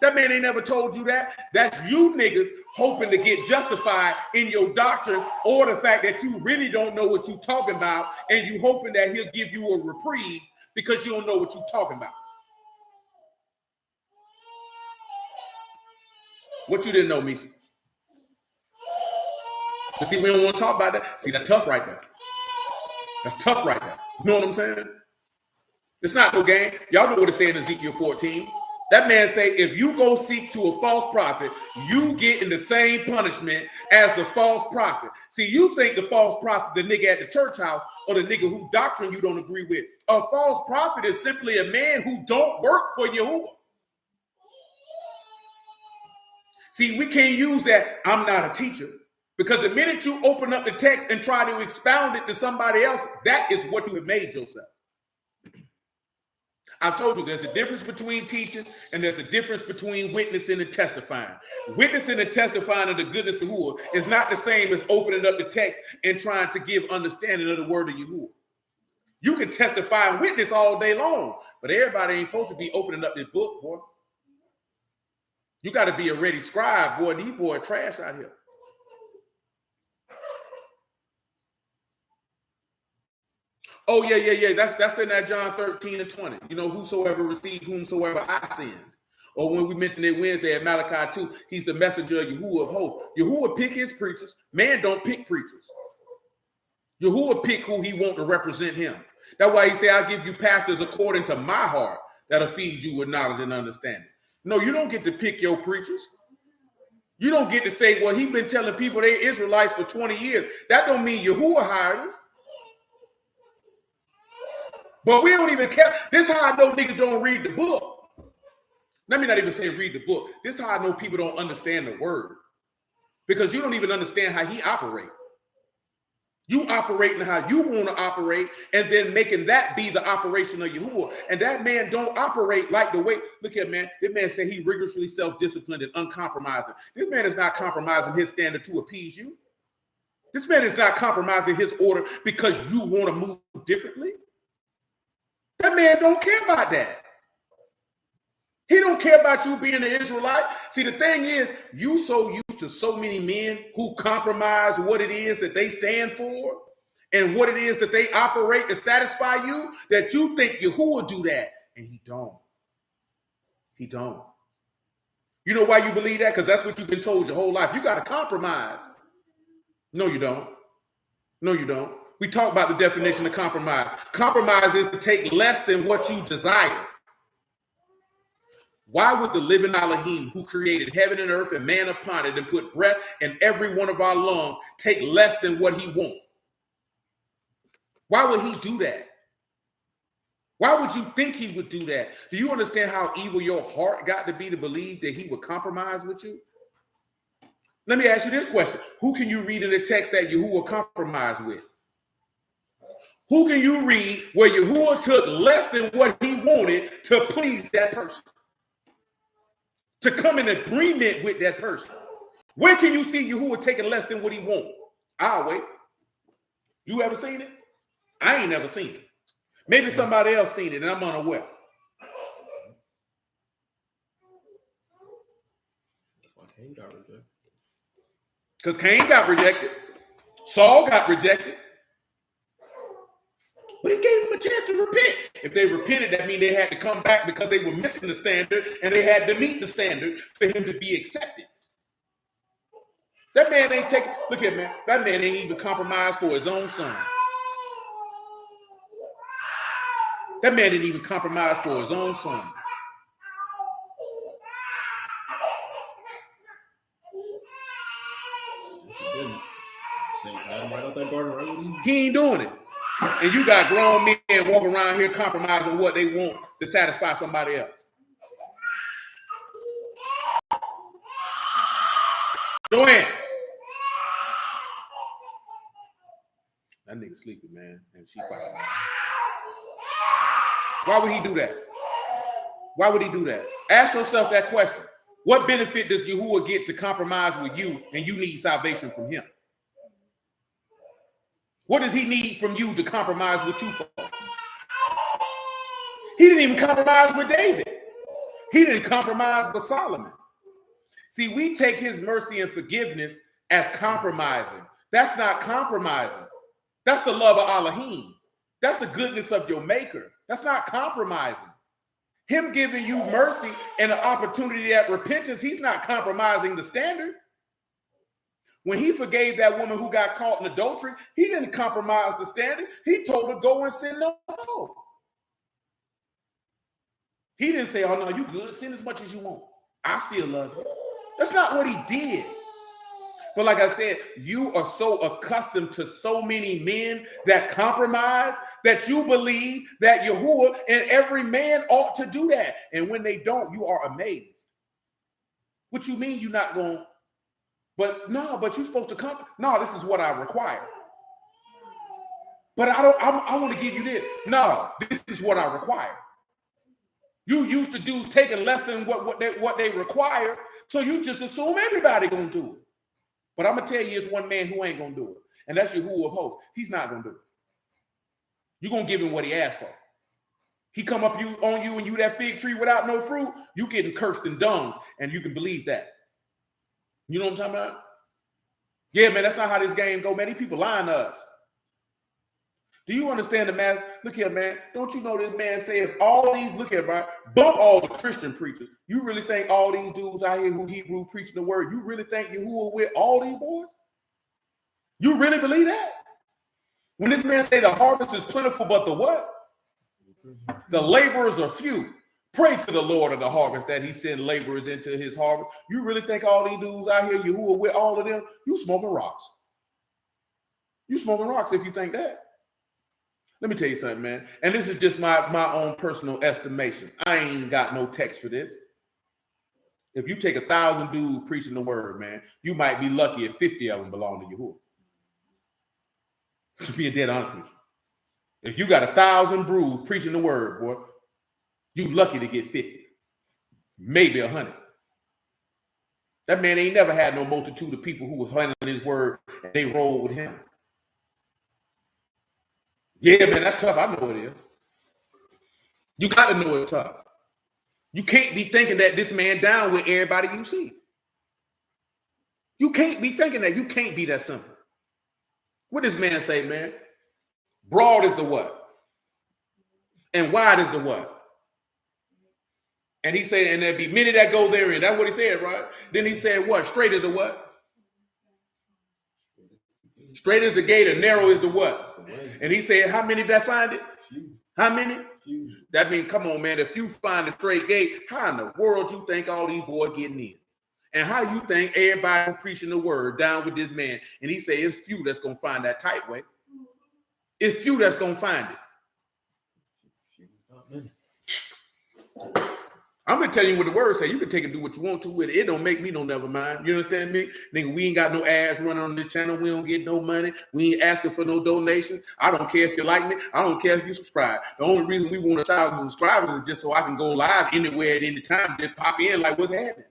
That man ain't never told you that. That's you niggas hoping to get justified in your doctrine, or the fact that you really don't know what you're talking about, and you hoping that he'll give you a reprieve because you don't know what you're talking about. What you didn't know, Misha? But see, we don't want to talk about that. See, that's tough right there. That's tough right there. You know what I'm saying? It's not no game. Y'all know what it said in Ezekiel 14. That man say, if you go seek to a false prophet, you get in the same punishment as the false prophet. See, you think the false prophet, the nigga at the church house, or the nigga whose doctrine you don't agree with. A false prophet is simply a man who don't work for Yahuwah. See, we can't use that, I'm not a teacher. Because the minute you open up the text and try to expound it to somebody else, that is what you have made yourself. I've told you there's a difference between teaching and there's a difference between witnessing and testifying. Witnessing and testifying of the goodness of Yahuwah is not the same as opening up the text and trying to give understanding of the word of Yahuwah. You can testify and witness all day long, but everybody ain't supposed to be opening up this book, boy. You got to be a ready scribe, boy. These boys trash out here. Oh, yeah. That's in that John 13:20. You know, whosoever received whomsoever I send. Or when we mentioned it Wednesday at Malachi 2, he's the messenger of Yahuwah of hosts. Yahuwah pick his preachers. Man don't pick preachers. Yahuwah pick who he want to represent him. That's why he say, I'll give you pastors according to my heart that'll feed you with knowledge and understanding. No, you don't get to pick your preachers. You don't get to say, well, he's been telling people they're Israelites for 20 years. That don't mean Yahuwah hired him. But we don't even care. This is how I know niggas don't read the book. Let me not even say read the book. This is how I know people don't understand the word. Because you don't even understand how he operates. You operating how you want to operate, and then making that be the operation of Yahuwah. And that man don't operate like the way, look here, man. This man said he rigorously self-disciplined and uncompromising. This man is not compromising his standard to appease you. This man is not compromising his order because you want to move differently. That man don't care about that. He don't care about you being an Israelite. See, the thing is, you so used to so many men who compromise what it is that they stand for and what it is that they operate to satisfy you, that you think Yahuwah do that. And he don't. He don't. You know why you believe that? Because that's what you've been told your whole life. You got to compromise. No, you don't. No, you don't. We talk about the definition of compromise. Compromise is to take less than what you desire. Why would the living Elohim, who created heaven and earth and man upon it and put breath in every one of our lungs, take less than what he wants? Why would he do that? Why would you think he would do that? Do you understand how evil your heart got to be to believe that he would compromise with you? Let me ask you this question. Who can you read in the text that Yahuwah compromised with? Who can you read where Yahuwah took less than what he wanted to please that person? To come in agreement with that person. Where can you see Yahuwah taking less than what he wants? I'll wait. You ever seen it? I ain't never seen it. Maybe somebody else seen it and I'm unaware. Because Cain got rejected. Saul got rejected. But he gave them a chance to repent. If they repented, that means they had to come back because they were missing the standard and they had to meet the standard for him to be accepted. That man ain't taking, look at man, that man ain't even compromised for his own son. That man didn't even compromise for his own son. He ain't doing it. And you got grown men walking around here compromising what they want to satisfy somebody else. Go ahead. That nigga sleeping, man. And she fighting. Why would he do that? Why would he do that? Ask yourself that question. What benefit does Yahuwah get to compromise with you and you need salvation from him? What does he need from you to compromise with you for? He didn't even compromise with David. He didn't compromise with Solomon. See, we take his mercy and forgiveness as compromising. That's not compromising. That's the love of Elohim. That's the goodness of your maker. That's not compromising. Him giving you mercy and an opportunity at repentance, he's not compromising the standard. When he forgave that woman who got caught in adultery, he didn't compromise the standard. He told her, go and sin no more. He didn't say, oh, no, you good. Sin as much as you want. I still love you. That's not what he did. But like I said, you are so accustomed to so many men that compromise that you believe that Yahuwah and every man ought to do that. And when they don't, you are amazed. What you mean you're not going to? But no, but you're supposed to come. No, this is what I require. But I want to give you this. No, this is what I require. You used to do taking less than what they require, so you just assume everybody gonna do it. But I'm gonna tell you, it's one man who ain't gonna do it, and that's Yahuwah of hosts. He's not gonna do it. You're gonna give him what he asked for. He come up on you and you that fig tree without no fruit, you getting cursed and dung, and you can believe that. You know what I'm talking about? Yeah, man, that's not how this game go, man. These people lying to us. Do you understand the math? Look here, man. Don't you know this man say if all these, look here, bro, bump all the Christian preachers. You really think all these dudes out here who Hebrew preaching the word, you really think Yahuwah with all these boys? You really believe that? When this man say the harvest is plentiful, but the what? The laborers are few. Pray to the Lord of the harvest that he send laborers into his harvest. You really think all these dudes out here, Yahuwah with all of them? You smoking rocks. You smoking rocks if you think that. Let me tell you something, man. And this is just my own personal estimation. I ain't got no text for this. If you take 1,000 dudes preaching the word, man, you might be lucky if 50 of them belong to Yahuwah. To be a dead honest preacher. If you got 1,000 brews preaching the word, boy, you lucky to get 50, maybe 100. That man ain't never had no multitude of people who was handling his word and they roll with him. Yeah, man, that's tough. I know it is. You got to know it's tough. You can't be thinking that this man down with everybody you see. You can't be thinking that. You can't be that simple. What does man say, man? Broad is the what? And wide is the what? And he said, and there be many that go therein. That's what he said, right? Then he said, what? Straight is the what? Straight is the gate and narrow is the what? And he said, how many that find it? How many? That means, come on, man, if you find a straight gate, how in the world you think all these boys getting in? And how you think everybody preaching the word down with this man? And he said, it's few that's going to find that tight way. It's few that's going to find it. I'm going to tell you what the word say. You can take and do what you want to with it. It don't make me no never mind. You understand me? Nigga, we ain't got no ads running on this channel. We don't get no money. We ain't asking for no donations. I don't care if you like me. I don't care if you subscribe. The only reason we want 1,000 subscribers is just so I can go live anywhere at any time. Just pop in like what's happening.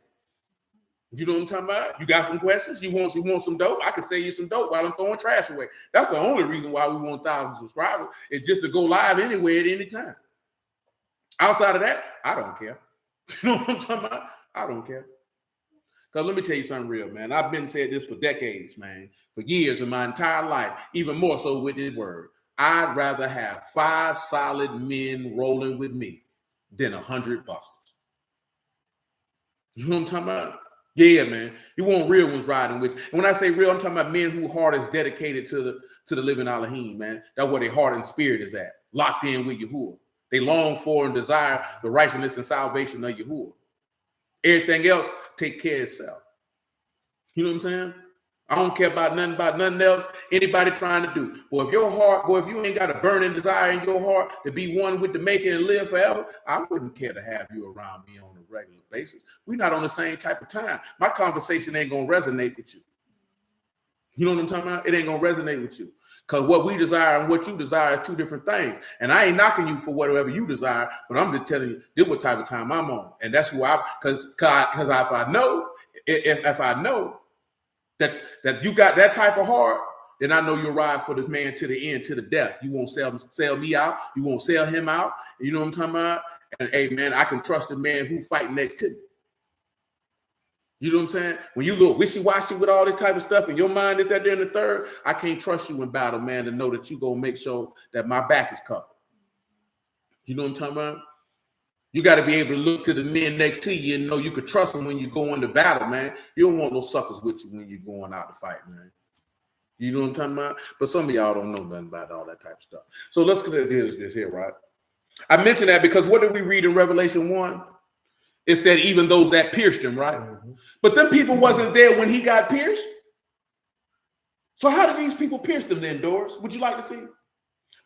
You know what I'm talking about? You got some questions? You want some dope? I can sell you some dope while I'm throwing trash away. That's the only reason why we want 1,000 subscribers. Is just to go live anywhere at any time. Outside of that, I don't care. You know what I'm talking about? I don't care. Because let me tell you something real, man. I've been saying this for decades, man. For years in my entire life, even more so with this word. I'd rather have 5 solid men rolling with me than 100 busters. You know what I'm talking about? Yeah, man. You want real ones riding with you. And when I say real, I'm talking about men whose heart is dedicated to the living Elohim, man. That's where their heart and spirit is at. Locked in with Yahuwah. They long for and desire the righteousness and salvation of Yahuwah. Everything else, take care of itself. You know what I'm saying? I don't care about nothing else anybody trying to do. Boy, if your heart, boy, if you ain't got a burning desire in your heart to be one with the Maker and live forever, I wouldn't care to have you around me on a regular basis. We're not on the same type of time. My conversation ain't going to resonate with you. You know what I'm talking about? It ain't going to resonate with you. Because what we desire and what you desire is 2 different things. And I ain't knocking you for whatever you desire, but I'm just telling you this what type of time I'm on. And that's who because if I know that you got that type of heart, then I know you'll ride for this man to the end, to the death. You won't sell me out. You won't sell him out. You know what I'm talking about? And hey, man, I can trust the man who fight next to me. You know what I'm saying? When you look wishy-washy with all this type of stuff and your mind is that there in the third, I can't trust you in battle, man, to know that you going to make sure that my back is covered. You know what I'm talking about? You got to be able to look to the men next to you and know you could trust them when you go into battle, man. You don't want no suckers with you when you're going out to fight, man. You know what I'm talking about? But some of y'all don't know nothing about all that type of stuff. So let's consider this here, right? I mentioned that because what did we read in Revelation 1? It said even those that pierced him, right? Mm-hmm. But them people wasn't there when he got pierced. So how did these people pierce them then, Doris? Would you like to see?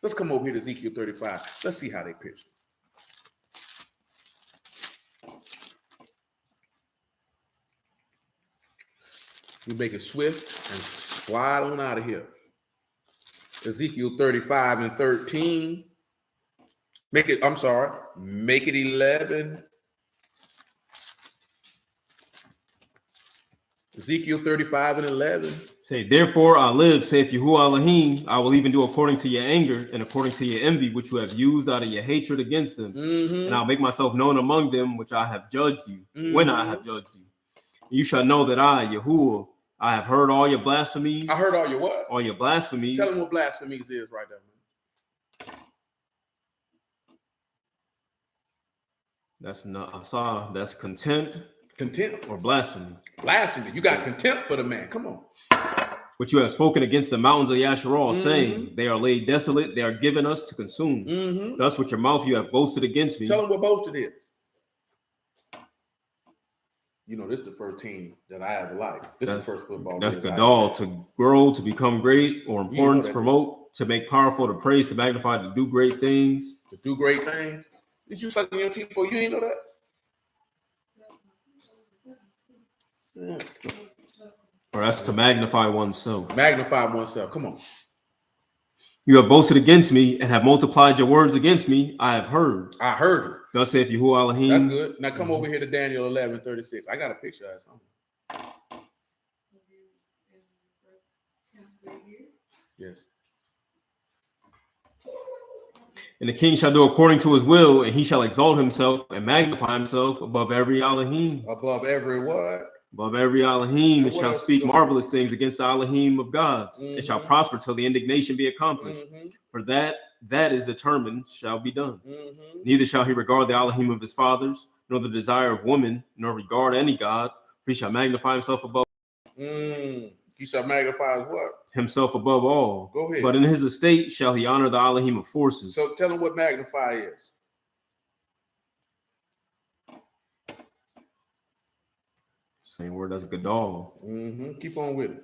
Let's come over here to Ezekiel 35. Let's see how they pierced him. You make it swift and slide on out of here. Ezekiel 35 and 13. Make it 11. Ezekiel 35 and 11. Say, therefore I live, saith Yahuwah Elohim, I will even do according to your anger and according to your envy, which you have used out of your hatred against them. Mm-hmm. And I'll make myself known among them, which I have judged you, when I have judged you. You shall know that I, Yahuwah, I have heard all your blasphemies. I heard all your what? All your blasphemies. Tell them what blasphemies is right there, man. That's not asah, that's contempt. Contempt or blasphemy. Blasphemy. You got contempt for the man. Come on. Which you have spoken against the mountains of Yashar'al, saying, they are laid desolate, they are given us to consume. Mm-hmm. Thus with your mouth you have boasted against me. Tell them what boasted is. You know, this is the first team that I ever liked. This is the first football. That's Gadol, to grow, to become great, or important, to promote, to make powerful, to praise, to magnify, to do great things. To do great things. Did you suck young people? You ain't know that? Yeah. Or that's to magnify oneself. Magnify oneself. Come on. You have boasted against me and have multiplied your words against me. I have heard. I heard it. Thus saith Yahuwah Elohim. That's good. Now come over here to Daniel 11:36. I got a picture of something. Yes. And the king shall do according to his will, and he shall exalt himself and magnify himself above every Elohim. Above every what? Above every Elohim, and shall else speak you doing? marvelous things against the Elohim of gods. It shall prosper till the indignation be accomplished. For that is determined shall be done. Neither shall he regard the Elohim of his fathers, nor the desire of woman, nor regard any god, for he shall magnify himself above. He shall magnify what? Himself above all. Go ahead. But in his estate shall he honor the Elohim of forces. So tell him what magnify is. Same word as gadol. Keep on with it.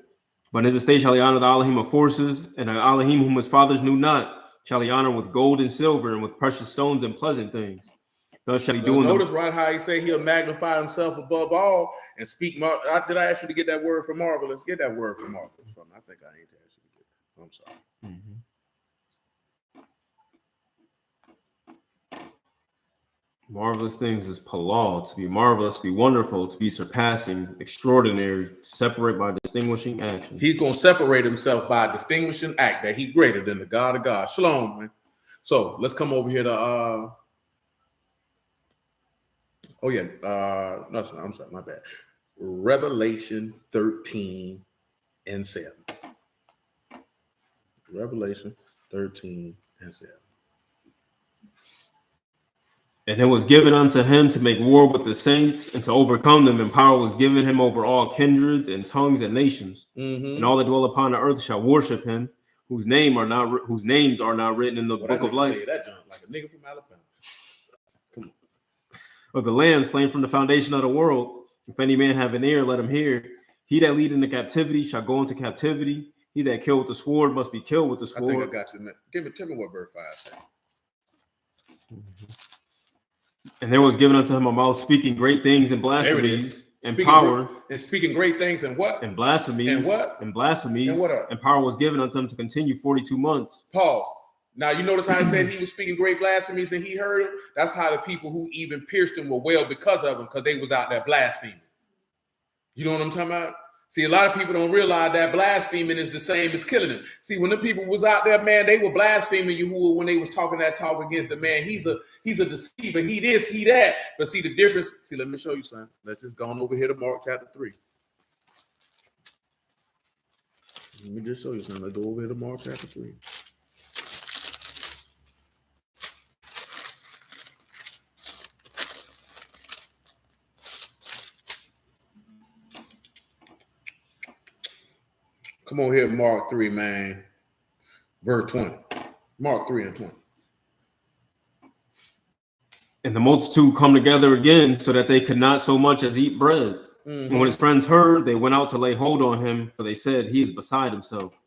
But in his estate shall he honor the Elohim of forces, and the Elohim whom his fathers knew not shall he honor with gold and silver, and with precious stones and pleasant things. Thus shall he do. Notice right how he say he'll magnify himself above all and speak. Did I ask you to get that word from marvelous? Get that word from marvelous. I think I ain't asked you to get that. I'm sorry. Marvelous things is palal, to be marvelous, to be wonderful, to be surpassing, extraordinary, to separate by distinguishing action. He's going to separate himself by a distinguishing act that he's greater than the God of God. Shalom, man. So let's come over here to no, I'm sorry, my bad. Revelation 13 and 7. Revelation 13 and 7. And it was given unto him to make war with the saints and to overcome them, and power was given him over all kindreds and tongues and nations. And all that dwell upon the earth shall worship him, whose names are not written in the book of life. That junk like a nigga from Alabama. Come on. Of the Lamb slain from the foundation of the world. If any man have an ear, let him hear. He that lead into captivity shall go into captivity. He that kill with the sword must be killed with the sword. I think I got you. Tell me what verse 5 says. And there was given unto him a mouth speaking great things and blasphemies and power. And speaking great things and what? And blasphemies. And what? And blasphemies. And what? And power was given unto him to continue 42 months. Pause. Now, you notice how I said he was speaking great blasphemies and he heard him? That's how the people who even pierced him were well because of him, because they was out there blaspheming. You know what I'm talking about? See, a lot of people don't realize that blaspheming is the same as killing him. See, when the people was out there, man, they were blaspheming Yahuwah when they was talking that talk against the man. He's a deceiver. He this, he that. But see the difference. See, let me show you something. Let's just go on over here to Mark chapter 3. Let me just show you something. Let's go over here to Mark chapter 3. Come on here, Mark 3, man. Verse 20. Mark 3 and 20. And the multitude come together again so that they could not so much as eat bread. And when his friends heard, they went out to lay hold on him, for they said, he is beside himself.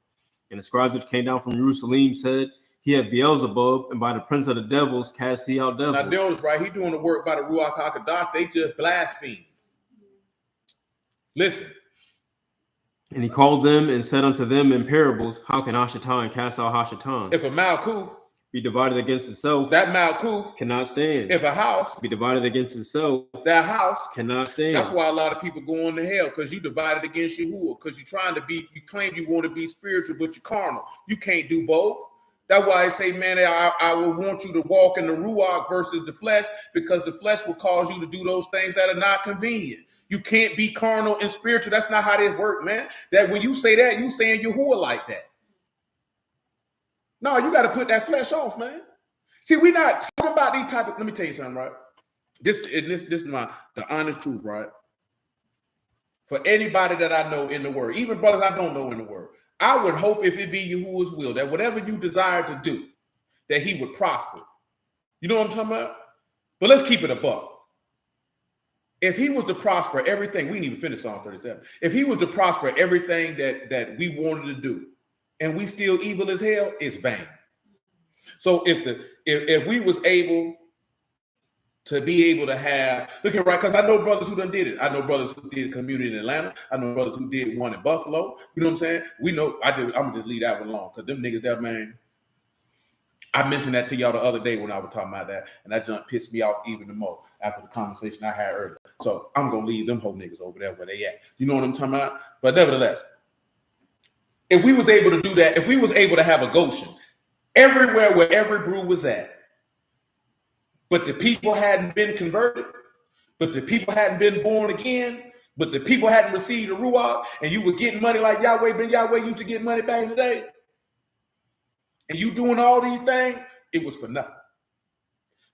And the scribes which came down from Jerusalem said, he had Beelzebub, and by the prince of the devils cast he out devils. Now, Dillon's right. He doing the work by the Ruach HaKodesh. They just blaspheme. Listen. And he called them and said unto them in parables, how can Hashatan cast out Hashatan? If a Malkuth be divided against itself, that Malkuth cannot stand. If a house be divided against itself, that house cannot stand. That's why a lot of people go on to hell, because you divided against Yahuwah, because you claim you want to be spiritual, but you're carnal. You can't do both. That's why I say, man, I will want you to walk in the Ruach versus the flesh, because the flesh will cause you to do those things that are not convenient. You can't be carnal and spiritual. That's not how this works, man. That when you say that, you saying Yahuwah like that. No, you got to put that flesh off, man. See, we're not talking about these type of, let me tell you something, right? This is the honest truth, right? For anybody that I know in the word, even brothers I don't know in the word, I would hope if it be Yahuwah's will, that whatever you desire to do, that he would prosper. You know what I'm talking about? But let's keep it a buck. If he was to prosper everything, we didn't even finish Psalm 37. If he was to prosper everything that we wanted to do, and we still evil as hell, it's vain. So if we was able to be able to have, look at right, because I know brothers who done did it. I know brothers who did community in Atlanta. I know brothers who did one in Buffalo. You know what I'm saying? We know. I'm gonna just leave that one alone, because them niggas, that man, I mentioned that to y'all the other day when I was talking about that, and that junk pissed me off even the more after the conversation I had earlier. So I'm gonna leave them whole niggas over there where they at. You know what I'm talking about? But nevertheless, if we was able to do that, if we was able to have a Goshen everywhere where every brew was at, but the people hadn't been converted, but the people hadn't been born again, but the people hadn't received the Ruach, and you were getting money like Yahweh used to get money back in the day, and you doing all these things, it was for nothing.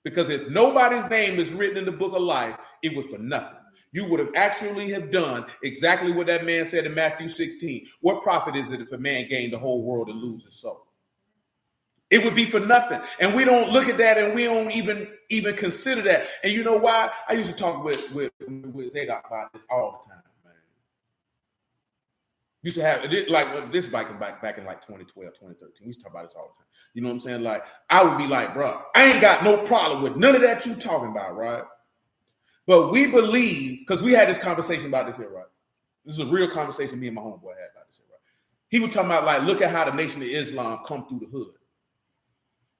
Because if nobody's name is written in the book of life, it was for nothing. You would have actually have done exactly what that man said in Matthew 16. What profit is it if a man gain the whole world and lose his soul? It would be for nothing. And we don't look at that, and we don't even consider that. And you know why? I used to talk with Zadok about this all the time, man. Used to have it like this back in like 2012, 2013. We used to talk about this all the time. You know what I'm saying? Like, I would be like, bro, I ain't got no problem with none of that you talking about, right? But we believe, because we had this conversation about this here, right? This is a real conversation me and my homeboy had about this here, right? He was talking about, like, look at how the Nation of Islam come through the hood.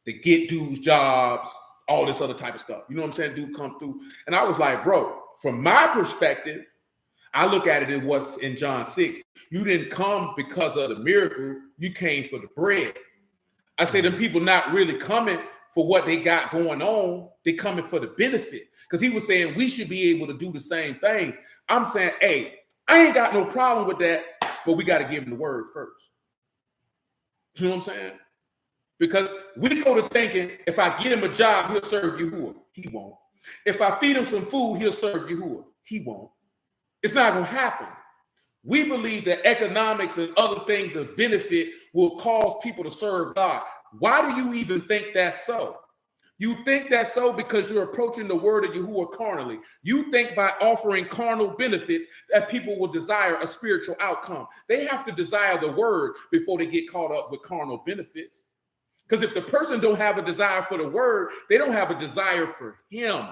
They get dudes jobs, all this other type of stuff. You know what I'm saying? Dude come through. And I was like, bro, from my perspective, I look at it as what's in John 6. You didn't come because of the miracle. You came for the bread. I say them people not really coming for what they got going on. They coming for the benefit. Because he was saying we should be able to do the same things. I'm saying, hey, I ain't got no problem with that, but we got to give him the word first. You know what I'm saying? Because we go to thinking, if I get him a job, he'll serve Yahuwah. He won't. If I feed him some food, he'll serve Yahuwah. He won't. It's not going to happen. We believe that economics and other things of benefit will cause people to serve God. Why do you even think that's so? You think that's so because you're approaching the word of Yahuwah carnally. You think by offering carnal benefits that people will desire a spiritual outcome. They have to desire the word before they get caught up with carnal benefits. Because if the person don't have a desire for the word, they don't have a desire for him.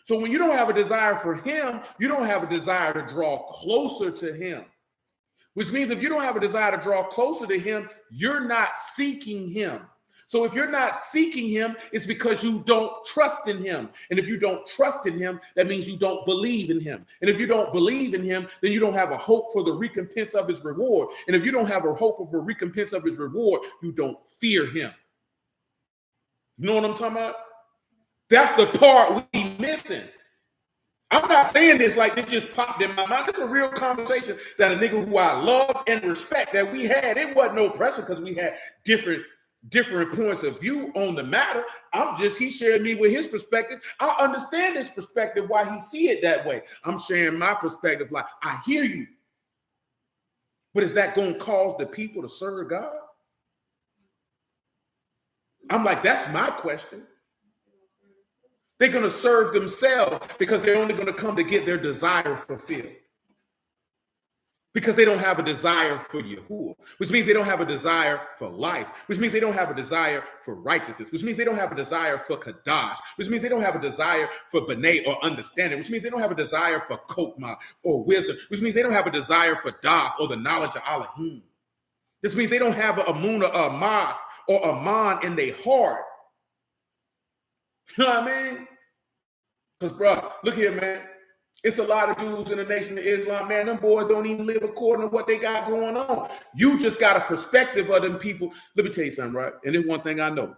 So when you don't have a desire for him, you don't have a desire to draw closer to him. Which means if you don't have a desire to draw closer to him, you're not seeking him. So if you're not seeking him, it's because you don't trust in him. And if you don't trust in him, that means you don't believe in him. And if you don't believe in him, then you don't have a hope for the recompense of his reward. And if you don't have a hope of a recompense of his reward, you don't fear him. You know what I'm talking about? That's the part we missing. I'm not saying this like it just popped in my mind. It's a real conversation that a nigga who I love and respect that we had. It wasn't no pressure because we had different points of view on the matter. He shared me with his perspective. I understand his perspective, why he see it that way. I'm sharing my perspective like, I hear you. But is that going to cause the people to serve God? I'm like, that's my question. They're going to serve themselves because they're only going to come to get their desire fulfilled. Because they don't have a desire for Yahuwah, which means they don't have a desire for life, which means they don't have a desire for righteousness, which means they don't have a desire for Kadash, which means they don't have a desire for B'nai or understanding, which means they don't have a desire for Kokma or wisdom, which means they don't have a desire for Daf or the knowledge of Elohim. This means they don't have a Amunah or a Math or a Man in their heart. You know what I mean? Because, bro, look here, man. It's a lot of dudes in the Nation of Islam, man. Them boys don't even live according to what they got going on. You just got a perspective of them people. Let me tell you something, right? And there's one thing I know.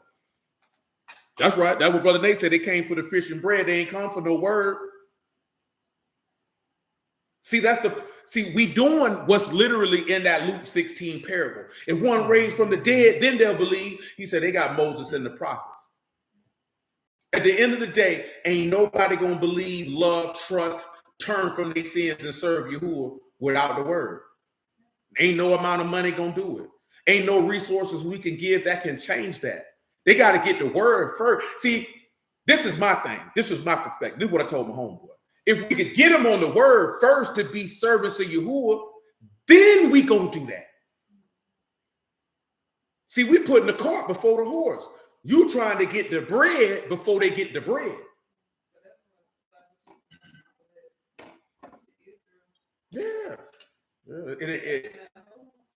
That's right. That's what Brother Nate said. They came for the fish and bread. They ain't come for no word. See, we doing what's literally in that Luke 16 parable. If one raised from the dead, then they'll believe. He said they got Moses and the prophets. At the end of the day, ain't nobody going to believe, love, trust, turn from their sins and serve Yahuwah without the word. Ain't no amount of money going to do it. Ain't no resources we can give that can change that. They got to get the word first. See, this is my thing. This is my perspective. This is what I told my homeboy. If we could get them on the word first to be servants of Yahuwah, then we go do that. See, we putting the cart before the horse. You trying to get the bread before they get the bread. Yeah.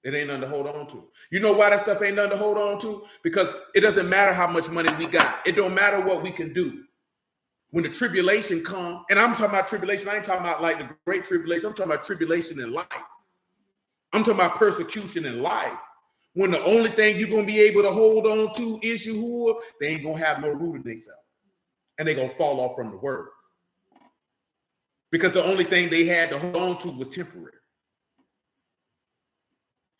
It ain't nothing to hold on to. You know why that stuff ain't nothing to hold on to? Because it doesn't matter how much money we got. It don't matter what we can do. When the tribulation comes, and I'm talking about tribulation, I ain't talking about like the great tribulation. I'm talking about tribulation in life. I'm talking about persecution in life. When the only thing you're going to be able to hold on to is Yahuwah, they ain't going to have no root in themselves. And they're going to fall off from the word. Because the only thing they had to hold on to was temporary.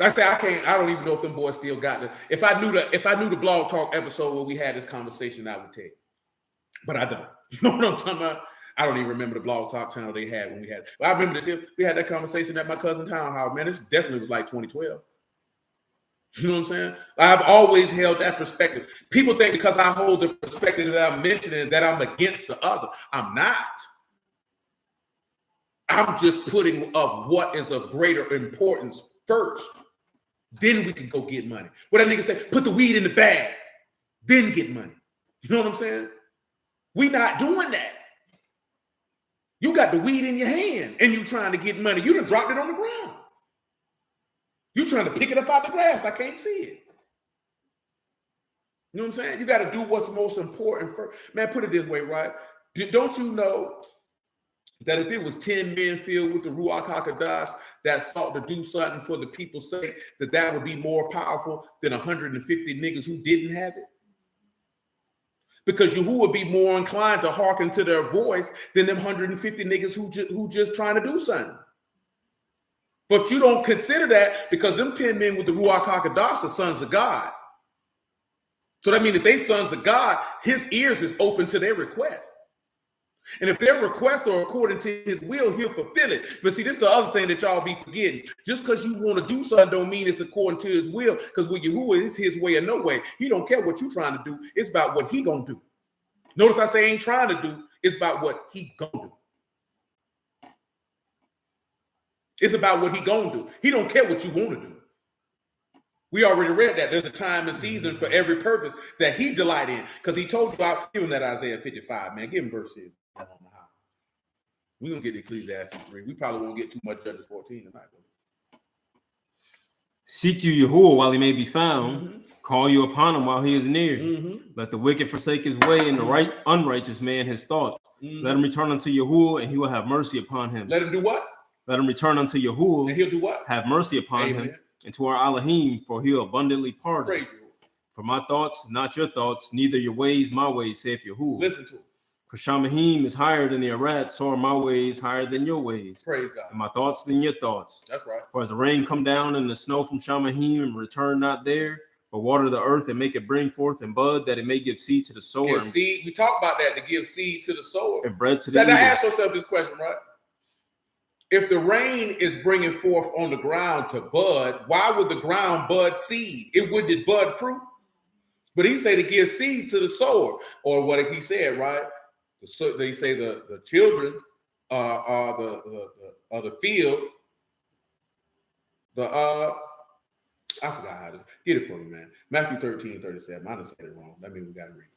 I say I don't even know if them boys still got it. If I knew the blog talk episode where we had this conversation, I would tell you. But I don't. You know what I'm talking about? I don't even remember the blog talk channel they had when we had it. But I remember this. We had that conversation at my cousin's townhouse. Man, this definitely was like 2012. You know what I'm saying? I've always held that perspective. People think because I hold the perspective that I'm mentioning that I'm against the other. I'm not. I'm just putting up what is of greater importance first. Then we can go get money. What that nigga say, put the weed in the bag, then get money. You know what I'm saying? We not doing that. You got the weed in your hand and you trying to get money. You done dropped it on the ground. You trying to pick it up out the grass. I can't see it. You know what I'm saying? You got to do what's most important first. Man, put it this way, right? Don't you know that if it was 10 men filled with the Ruach HaKodesh that sought to do something for the people's sake, that would be more powerful than 150 niggas who didn't have it? Because you would be more inclined to hearken to their voice than them 150 niggas who just trying to do something. But you don't consider that because them 10 men with the Ruach HaKodesh are sons of God. So that means if they sons of God, his ears is open to their requests. And if their requests are according to his will, he'll fulfill it. But see, this is the other thing that y'all be forgetting. Just because you want to do something don't mean it's according to his will. Because with Yahuwah, it's his way or no way. He don't care what you're trying to do. It's about what he gonna do. Notice I say ain't trying to do. It's about what he gonna do. It's about what he gonna do. He don't care what you want to do. We already read that. There's a time and season for every purpose that he delight in. Because he told you about, give him that Isaiah 55, man. Give him verse 6. We're going to get Ecclesiastes 3. We probably won't get too much Judges 14 tonight. Seek you Yahuwah while he may be found. Call you upon him while he is near. Let the wicked forsake his way and the unrighteous man his thoughts. Let him return unto Yahuwah and he will have mercy upon him. Let him do what? Let him return unto Yahuwah and he'll do what? Have mercy upon him. And to our Elohim, for he'll abundantly pardon. Praise you. For my thoughts, not your thoughts, neither your ways, my ways, saith Yahuwah. Listen to him. For Shamahim is higher than the Arat, so are my ways higher than your ways. Praise God. And my thoughts than your thoughts. That's right. For as the rain come down and the snow from Shamahim and return not there, but water the earth and make it bring forth and bud, that it may give seed to the sower. Give seed. We talked about that, to give seed to the sower. And bread to the eater. Now ask yourself this question, right? If the rain is bringing forth on the ground to bud, why would the ground bud seed? It wouldn't bud fruit. But he said to give seed to the sower. Or what he said, right? They say the children are the field. I forgot how to get it for me, man. Matthew 13:37. I done said it wrong. That means we got to read.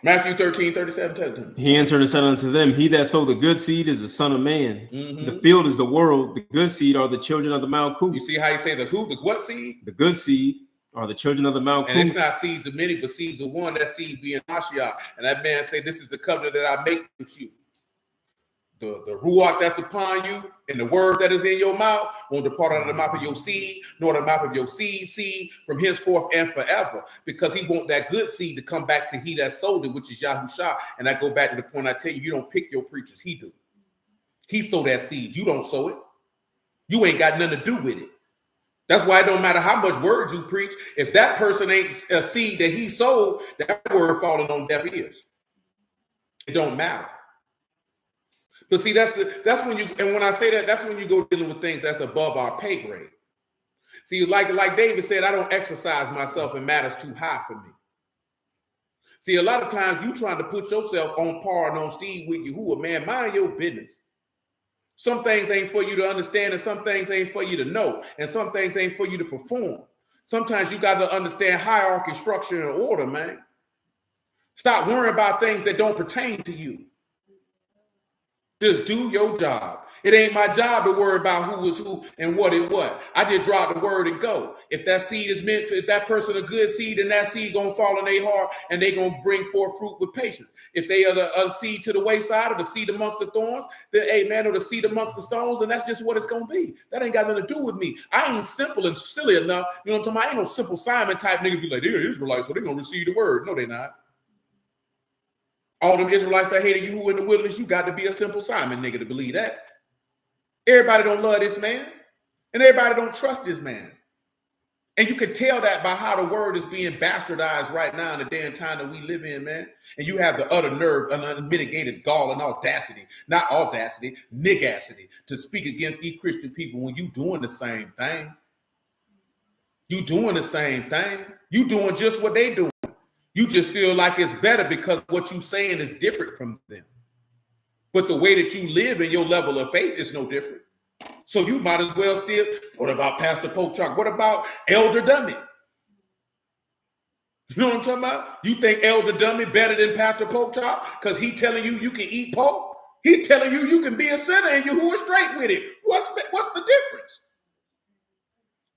Matthew 13:37. Tell it to me. He answered and said unto them, he that sowed the good seed is the Son of Man. The field is the world. The good seed are the children of the Malkuth. You see how you say the who? The what seed? The good seed are the children of the Malkuth. And it's not seeds of many, but seeds of one. That seed being Mashiach. And that man say, this is the covenant that I make with you. The ruach that's upon you and the word that is in your mouth won't depart out of the mouth of your seed, nor the mouth of your seed from henceforth and forever. Because he want that good seed to come back to he that sowed it, which is Yahushua. And I go back to the point I tell you, you don't pick your preachers. He do. He sow that seed. You don't sow it. You ain't got nothing to do with it. That's why it don't matter how much words you preach. If that person ain't a seed that he sowed, that word falling on deaf ears. It don't matter. But see, that's when you, and when I say that, that's when you go dealing with things that's above our pay grade. See, like David said, I don't exercise myself in matters too high for me. See, a lot of times you trying to put yourself on par and on Steve with Yahuwah, man, mind your business. Some things ain't for you to understand, and some things ain't for you to know, and some things ain't for you to perform. Sometimes you got to understand hierarchy, structure, and order, man. Stop worrying about things that don't pertain to you. Just do your job. It ain't my job to worry about who was who and what it was. I just drop the word and go. If that seed is meant for, if that person a good seed, then that seed gonna fall in their heart and they gonna bring forth fruit with patience. If they are the seed to the wayside or the seed amongst the thorns, then amen, or the seed amongst the stones, and that's just what it's gonna be. That ain't got nothing to do with me. I ain't simple and silly enough. You know what I'm talking about? I ain't no simple Simon type nigga be like, they're Israelites, so they're gonna receive the word. No, they're not. All them Israelites that hated you who in the wilderness, you got to be a simple Simon nigga to believe that. Everybody don't love this man, and everybody don't trust this man. And you can tell that by how the word is being bastardized right now in the day and time that we live in, man. And you have the utter nerve and unmitigated gall and audacity, not audacity, nigacity, to speak against these Christian people when you doing the same thing. You doing the same thing. You doing just what they doing. You just feel like it's better because what you saying is different from them. But the way that you live and your level of faith is no different. So you might as well still, what about Pastor Pochak? What about Elder Dummy? You know what I'm talking about? You think Elder Dummy better than Pastor Pochak because he telling you can eat pork? He telling you can be a sinner and you who are straight with it. What's the difference?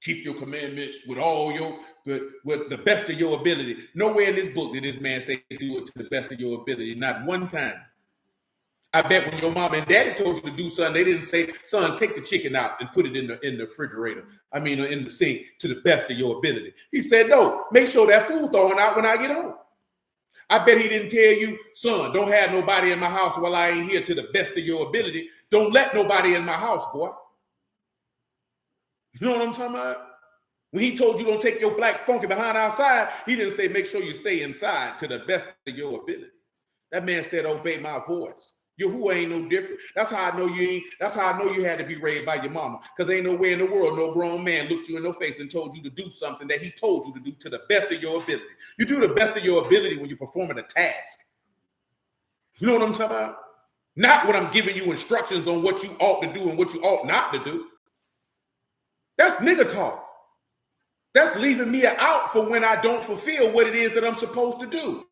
Keep your commandments with all your, with the best of your ability. Nowhere in this book did this man say do it to the best of your ability. Not one time. I bet when your mom and daddy told you to do something, they didn't say, son, take the chicken out and put it in the refrigerator. I mean, in the sink to the best of your ability. He said, no, make sure that food throwing out when I get home. I bet he didn't tell you, son, don't have nobody in my house while I ain't here to the best of your ability. Don't let nobody in my house, boy. You know what I'm talking about? When he told you don't take your black funky behind outside, he didn't say make sure you stay inside to the best of your ability. That man said, obey my voice. You who ain't no different. That's how I know you ain't. That's how I know you had to be raised by your mama. Because ain't no way in the world no grown man looked you in the face and told you to do something that he told you to do to the best of your ability. You do the best of your ability when you're performing a task. You know what I'm talking about? Not when I'm giving you instructions on what you ought to do and what you ought not to do. That's nigga talk. That's leaving me out for when I don't fulfill what it is that I'm supposed to do.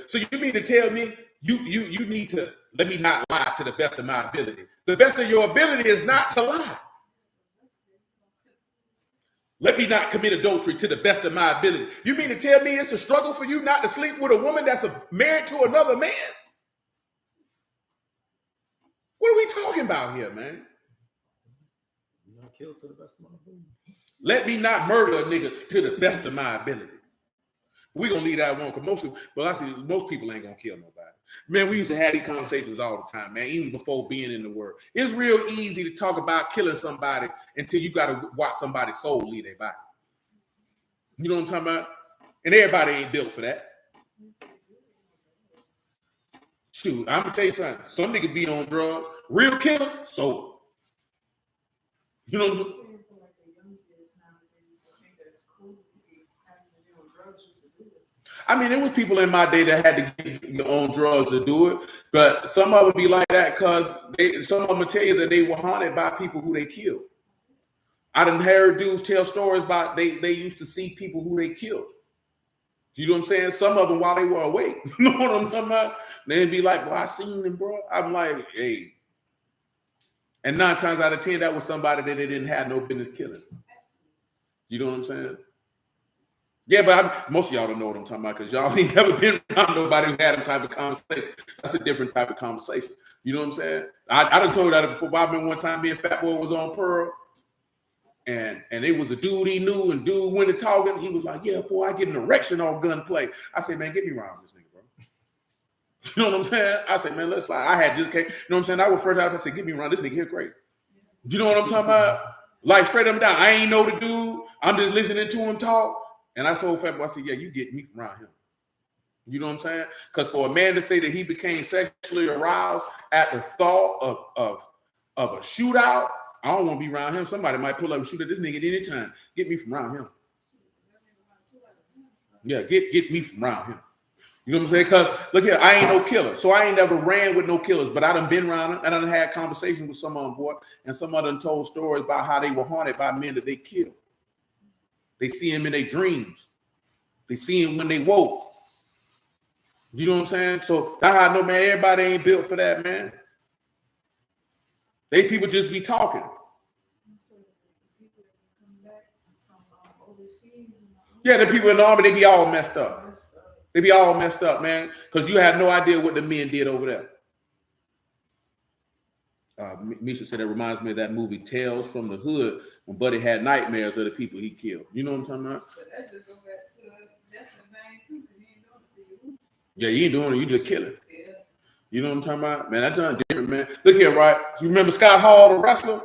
So you mean to tell me you need to let me not lie to the best of my ability? The best of your ability is not to lie. Let me not commit adultery to the best of my ability. You mean to tell me it's a struggle for you not to sleep with a woman that's married to another man? What are we talking about here, man? Not killed to the best of my ability. Let me not murder a nigga to the best of my ability. We're going to leave that alone because most people ain't going to kill nobody. Man, we used to have these conversations all the time, man, even before being in the world. It's real easy to talk about killing somebody until you got to watch somebody's soul leave their body. You know what I'm talking about? And everybody ain't built for that. Shoot, I'm going to tell you something. Some niggas be on drugs. Real killers, sober. You know what I'm saying? I mean, there was people in my day that had to get your own drugs to do it, but some of them be like that because some of them will tell you that they were haunted by people who they killed. I done heard dudes tell stories about they used to see people who they killed. You know what I'm saying? Some of them while they were awake. You know what I'm talking about? They'd be like, well, I seen them, bro. I'm like, hey. And 9 times out of 10, that was somebody that they didn't have no business killing. You know what I'm saying? Yeah, but most of y'all don't know what I'm talking about because y'all ain't never been around nobody who had them type of conversation. That's a different type of conversation. You know what I'm saying? I done told you that before. I remember one time me and Fat Boy was on Pearl, and it was a dude he knew, and dude went to talking. He was like, yeah, boy, I get an erection on gunplay. I said, man, get me around this nigga, bro. You know what I'm saying? I said, man, let's slide. I had just came. You know what I'm saying? I was first out. I said, get me around this nigga here crazy. You know what I'm talking about? Like straight up and down. I ain't know the dude. I'm just listening to him talk. And I told Fat Boy, I said, yeah, you get me from around him. You know what I'm saying? Because for a man to say that he became sexually aroused at the thought of a shootout, I don't want to be around him. Somebody might pull up and shoot at this nigga at any time. Get me from around him. Yeah, get me from around him. You know what I'm saying? Because look here, I ain't no killer. So I ain't never ran with no killers, but I done been around them and I done had conversations with some of them, boy. And some of them told stories about how they were haunted by men that they killed. They see him in their dreams. They see him when they woke. You know what I'm saying? So that's how I know, man, everybody ain't built for that, man. They people just be talking. Yeah, the people in the army, they be all messed up. They be all messed up, man, because you have no idea what the men did over there. Misha said it reminds me of that movie Tales from the Hood when Buddy had nightmares of the people he killed. You know what I'm talking about? But that just goes back to that's the main too. You ain't doing it. Yeah, you ain't doing it. You just killing. Yeah. You know what I'm talking about? Man, that's something different, man. Look here, right? You remember Scott Hall, the wrestler?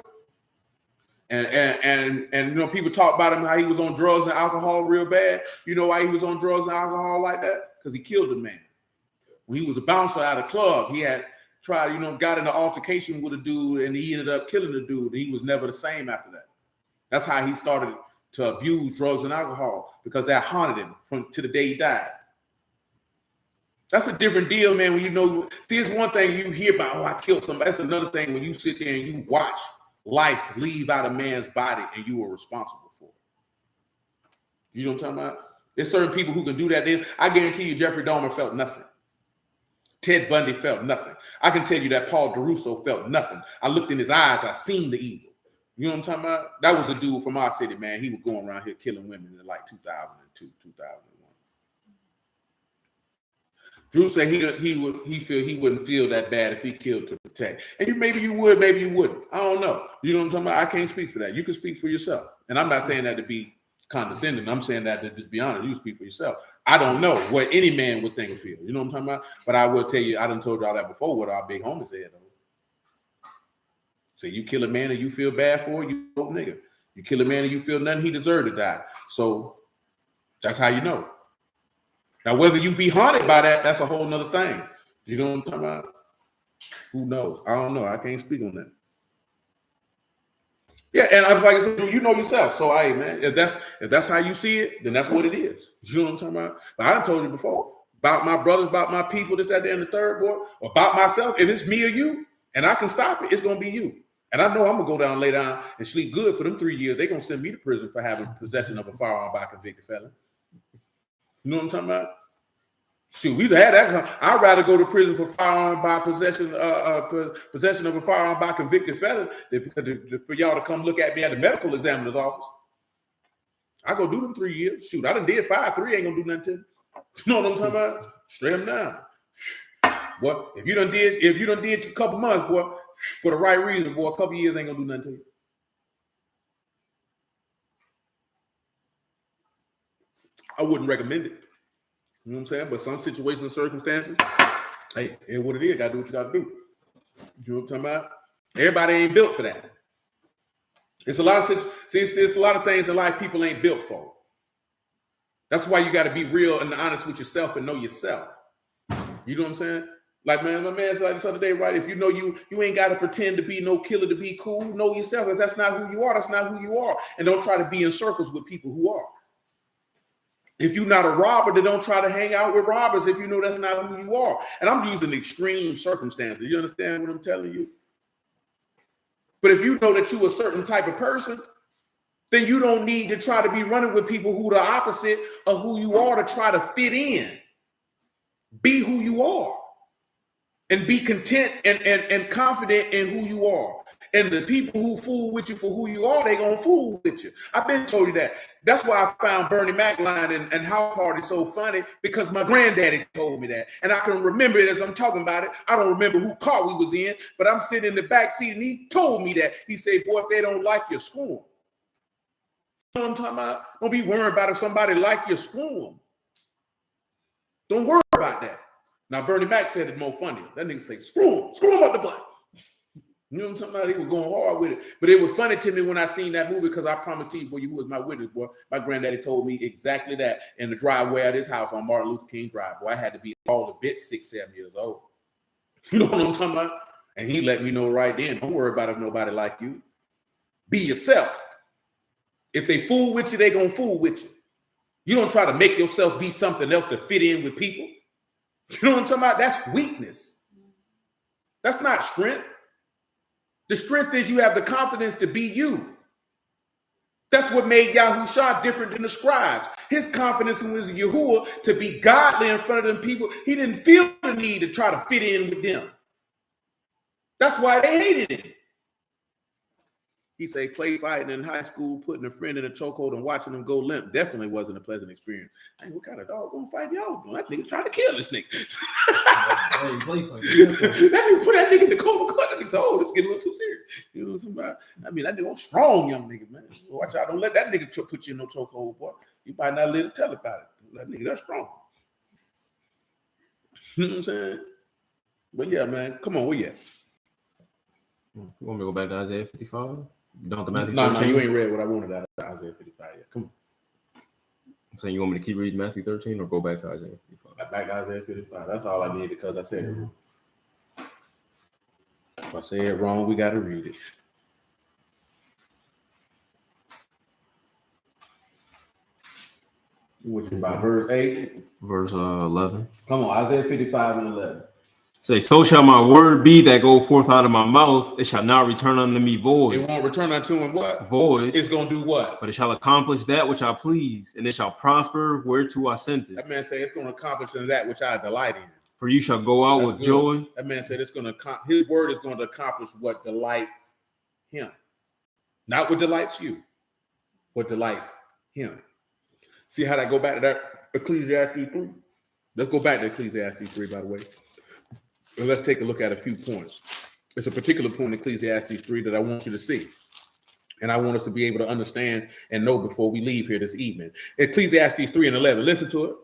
And you know, people talk about him how he was on drugs and alcohol real bad. You know why he was on drugs and alcohol like that? Because he killed a man. When he was a bouncer at a club, he had tried, you know, got in an altercation with a dude, and he ended up killing the dude, and he was never the same after that. That's how he started to abuse drugs and alcohol, because that haunted him to the day he died. That's a different deal, man. When you know, there's one thing you hear about, oh, I killed somebody. That's another thing when you sit there and you watch life leave out a man's body and you were responsible for it. You know what I'm talking about? There's certain people who can do that. I guarantee you Jeffrey Dahmer felt nothing. Ted Bundy felt nothing. I can tell you that Paul DeRusso felt nothing. I looked in his eyes. I seen the evil. You know what I'm talking about? That was a dude from our city, man. He was going around here killing women in like 2002, 2001. Drew said he wouldn't feel that bad if he killed to protect. And maybe you would, maybe you wouldn't. I don't know. You know what I'm talking about? I can't speak for that. You can speak for yourself. And I'm not saying that to be condescending. I'm saying that to be honest. You speak for yourself. I don't know what any man would think or feel. You know what I'm talking about? But I will tell you, I done told y'all that before, what our big homie said, though. Say you kill a man and you feel bad for it, you old nigga. You kill a man and you feel nothing, he deserved to die. So that's how you know. Now, whether you be haunted by that, that's a whole nother thing. You know what I'm talking about? Who knows? I don't know. I can't speak on that. Yeah, and I'm like I said, you know yourself. So, hey, man, if that's how you see it, then that's what it is. You know what I'm talking about? But I told you before about my brothers, about my people, this, that, and the third, boy, or about myself. If it's me or you, and I can stop it, it's gonna be you. And I know I'm gonna go down, lay down, and sleep good for them 3 years. They're gonna send me to prison for having possession of a firearm by a convicted felon. You know what I'm talking about? See, we've had that. I'd rather go to prison for firearm by possession of a firearm by convicted felon than for y'all to come look at me at the medical examiner's office. I go do them 3 years. Shoot, I done did 5. 3 ain't gonna do nothing to me. You know what I'm talking about? Straight them down. Boy, if you done did a couple months, boy, for the right reason, boy, a couple years ain't gonna do nothing to you. I wouldn't recommend it. You know what I'm saying? But some situations and circumstances, hey, and what it is, gotta do what you gotta do. You know what I'm talking about? Everybody ain't built for that. It's a lot of things in life people ain't built for. That's why you gotta be real and honest with yourself and know yourself. You know what I'm saying? Like, man, my man said like this other day, right? If you know you ain't got to pretend to be no killer to be cool. Know yourself. If that's not who you are, that's not who you are. And don't try to be in circles with people who are. If you're not a robber, then don't try to hang out with robbers if you know that's not who you are. And I'm using extreme circumstances. You understand what I'm telling you? But if you know that you're a certain type of person, then you don't need to try to be running with people who are the opposite of who you are to try to fit in. Be who you are. And be content and confident in who you are. And the people who fool with you for who you are, they gonna fool with you. I've been told you that. That's why I found Bernie Mac line and House Party so funny, because my granddaddy told me that. And I can remember it as I'm talking about it. I don't remember who car we was in, but I'm sitting in the back seat and he told me that. He said, boy, if they don't like you, screw them. You know what I'm talking about? Don't be worried about if somebody like you, screw them. Don't worry about that. Now, Bernie Mac said it more funny. That nigga say, screw him up the block. You know what I'm talking about? He was going hard with it. But it was funny to me when I seen that movie, because I promised you, boy, you was my witness, boy. My granddaddy told me exactly that in the driveway of his house on Martin Luther King Drive. Boy, I had to be all a bit 6, 7 years old. You know what I'm talking about? And he let me know right then, don't worry about if nobody like you. Be yourself. If they fool with you, they gonna fool with you. You don't try to make yourself be something else to fit in with people. You know what I'm talking about? That's weakness. That's not strength. The strength is you have the confidence to be you. That's what made Yashar'al different than the scribes. His confidence was Yahuwah to be godly in front of them people. He didn't feel the need to try to fit in with them. That's why they hated him. He say play fighting in high school, putting a friend in a chokehold and watching him go limp definitely wasn't a pleasant experience. Hey, what kind of dog gonna fight y'all doing? That nigga trying to kill this nigga. Hey, play fight. That nigga put that nigga in the cold cut. That nigga said, oh, this getting a little too serious. You know what I'm talking about? I mean, that nigga a strong young nigga, man. Watch out, don't let that nigga put you in no chokehold, boy. You might not live to tell about it. That nigga, that's strong. You know what I'm saying? But yeah, man, come on, where you at? You want me to go back to Isaiah 55? Don't the Matthew No, 13? you ain't read what I wanted out of Isaiah 55 yet. Come on. I'm saying you want me to keep reading Matthew 13 or go back to Isaiah 55? Back to Isaiah 55. That's all I need because I said it wrong. If I say it wrong, we got to read it. Which is about verse 8. Verse 11. Come on, Isaiah 55 and 11. Say, so shall my word be that go forth out of my mouth. It shall not return unto me void. It won't return unto him what? Void. It's going to do what? But it shall accomplish that which I please, and it shall prosper whereto I sent it. That man said it's going to accomplish that which I delight in. For you shall go out That's with good. joy. That man said it's going to his word is going to accomplish what delights him. Not what delights you. What delights him. See how that go back to that Ecclesiastes 3? Let's go back to Ecclesiastes 3, by the way. And let's take a look at a few points. There's a particular point in Ecclesiastes 3 that I want you to see. And I want us to be able to understand and know before we leave here this evening. Ecclesiastes 3 and 11. Listen to it.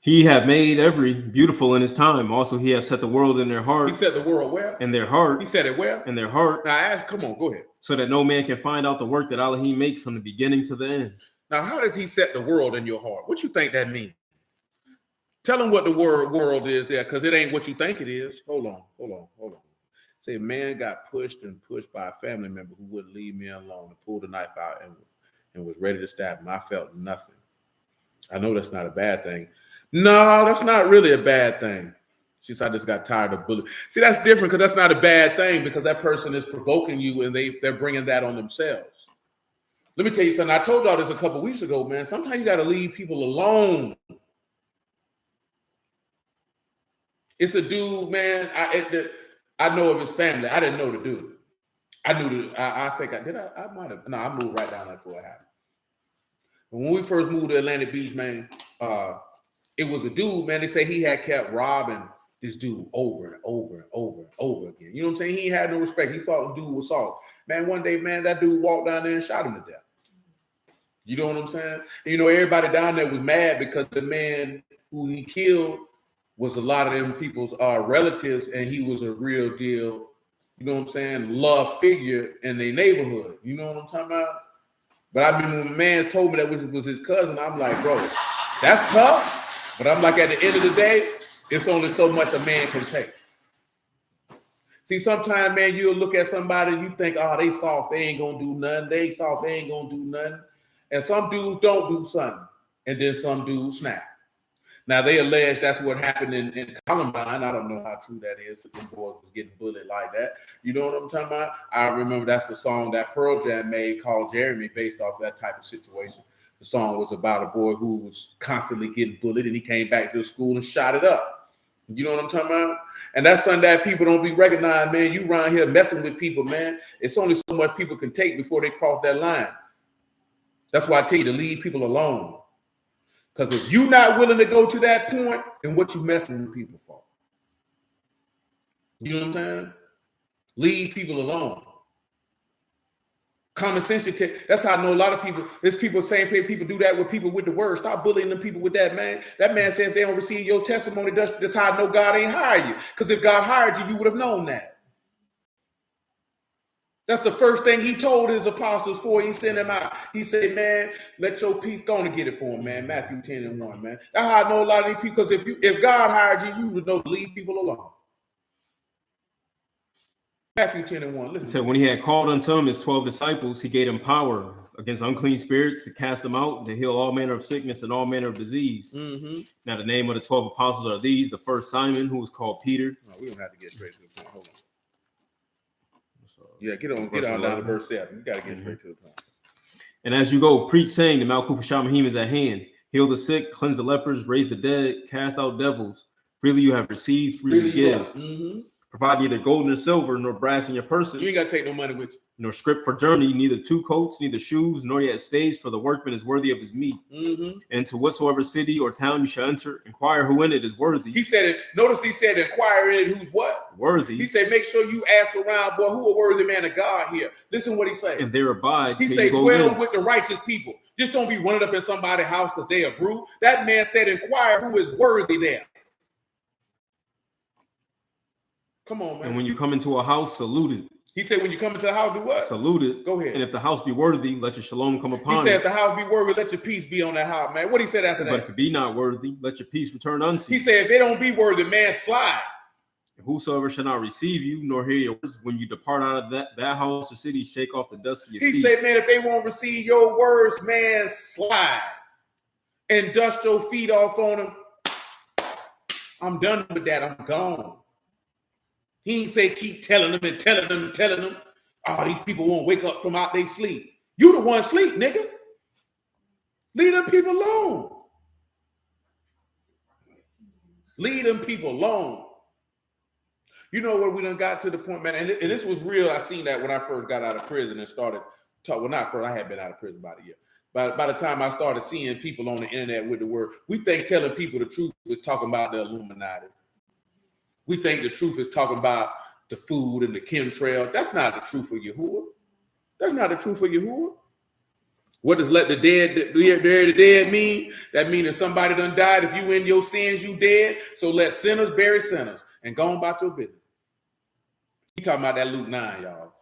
He hath made every beautiful in his time. Also, he hath set the world in their heart. He said the world where? In their heart. He said it where? In their heart. Now, ask, come on, go ahead. So that no man can find out the work that Elohim make from the beginning to the end. Now, how does he set the world in your heart? What you think that means? Tell them what the word world is there, because it ain't what you think it is. Hold on. Say, man got pushed by a family member who wouldn't leave me alone and pulled the knife out and was ready to stab him. I felt nothing. I know that's not a bad thing. No, that's not really a bad thing. Since I just got tired of bullying. See, that's different because that's not a bad thing because that person is provoking you and they're bringing that on themselves. Let me tell you something. I told y'all this a couple weeks ago, man. Sometimes you got to leave people alone. It's a dude, man. I know of his family. I didn't know the dude. I knew I think I did. I might have. No, I moved right down there before it happened. When we first moved to Atlantic Beach, man, it was a dude, man. They say he had kept robbing this dude over and over again. You know what I'm saying? He had no respect. He thought the dude was soft. Man, one day, man, that dude walked down there and shot him to death. You know what I'm saying? And, you know, everybody down there was mad because the man who he killed was a lot of them people's relatives, and he was a real deal, you know what I'm saying, love figure in their neighborhood. You know what I'm talking about? But I mean, when the man told me that was his cousin, I'm like, bro, that's tough. But I'm like, at the end of the day, it's only so much a man can take. See, sometimes, man, you'll look at somebody and you think, oh, they soft, they ain't gonna do nothing. They soft, they ain't gonna do nothing. And some dudes don't do something, and then some dudes snap. Now, they allege that's what happened in Columbine. I don't know how true that is, that the boys was getting bullied like that. You know what I'm talking about? I remember that's the song that Pearl Jam made called Jeremy, based off that type of situation. The song was about a boy who was constantly getting bullied, and he came back to the school and shot it up. You know what I'm talking about? And that's something that people don't be recognized, man. You around here messing with people, man. It's only so much people can take before they cross that line. That's why I tell you to leave people alone. Because if you're not willing to go to that point, then what you messing with people for? You know what I'm saying? Leave people alone. Common sense, that's how I know a lot of people, there's people saying people do that with people with the word. Stop bullying them people with that, man. That man said if they don't receive your testimony, that's how I know God ain't hired you. Because if God hired you, you would have known that. That's the first thing he told his apostles before he sent them out. He said, man, let your peace go and get it for him, man. Matthew 10 and 1, man. That's how I know a lot of these people, because if God hired you, you would know to leave people alone. Matthew 10 and 1. Listen. It said, when he had called unto him his 12 disciples, he gave them power against unclean spirits to cast them out, to heal all manner of sickness and all manner of disease. Mm-hmm. Now, the name of the 12 apostles are these: the first Simon, who was called Peter. No, we don't have to get straight to the point. Hold on. Yeah, get on down to verse 7. You got to get straight to the point. And as you go, preach, saying, the Malkuth Shamahim is at hand. Heal the sick, cleanse the lepers, raise the dead, cast out devils. Freely you have received, freely give. Mm-hmm. Provide neither gold nor silver, nor brass in your person, You ain't got to take no money with you. nor scrip for journey, neither 2 coats, neither shoes, nor yet staves, for the workman is worthy of his meat. And to whatsoever city or town you shall enter, inquire who in it is worthy. He said it. Notice he said, inquire in it who's what? Worthy. He said, make sure you ask around, boy, who a worthy man of God here? Listen what he said. And there abide. He said, dwell with the righteous people. Just don't be running up in somebody's house because they are brew. That man said, inquire who is worthy there. Come on, man. And when you come into a house, salute it. He said, when you come into the house, do what? Salute it. Go ahead. And if the house be worthy, let your shalom come upon it. He said, if the house be worthy, let your peace be on that house, man. What he said after that? But if it be not worthy, let your peace return unto you. He said, if they don't be worthy, man, slide. And whosoever shall not receive you, nor hear your words, when you depart out of that house or city, shake off the dust of your feet. He said, man, if they won't receive your words, man, slide. And dust your feet off on them. I'm done with that. I'm gone. He ain't say keep telling them and telling them and telling them. Oh, these people won't wake up from out they sleep. You the one sleep, nigga. Leave them people alone. Leave them people alone. You know where we done got to the point, man, and this was real. I seen that when I first got out of prison and started talking. Well, not first, I had been out of prison about a year. By the time I started seeing people on the internet with the word, we think telling people the truth is talking about the Illuminati. We think the truth is talking about the food and the chemtrail. That's not the truth of Yahuwah. That's not the truth of Yahuwah. What does let the dead bury the dead mean? That means if somebody done died, if you in your sins, you dead. So let sinners bury sinners and go on about your business. He talking about that Luke 9, y'all.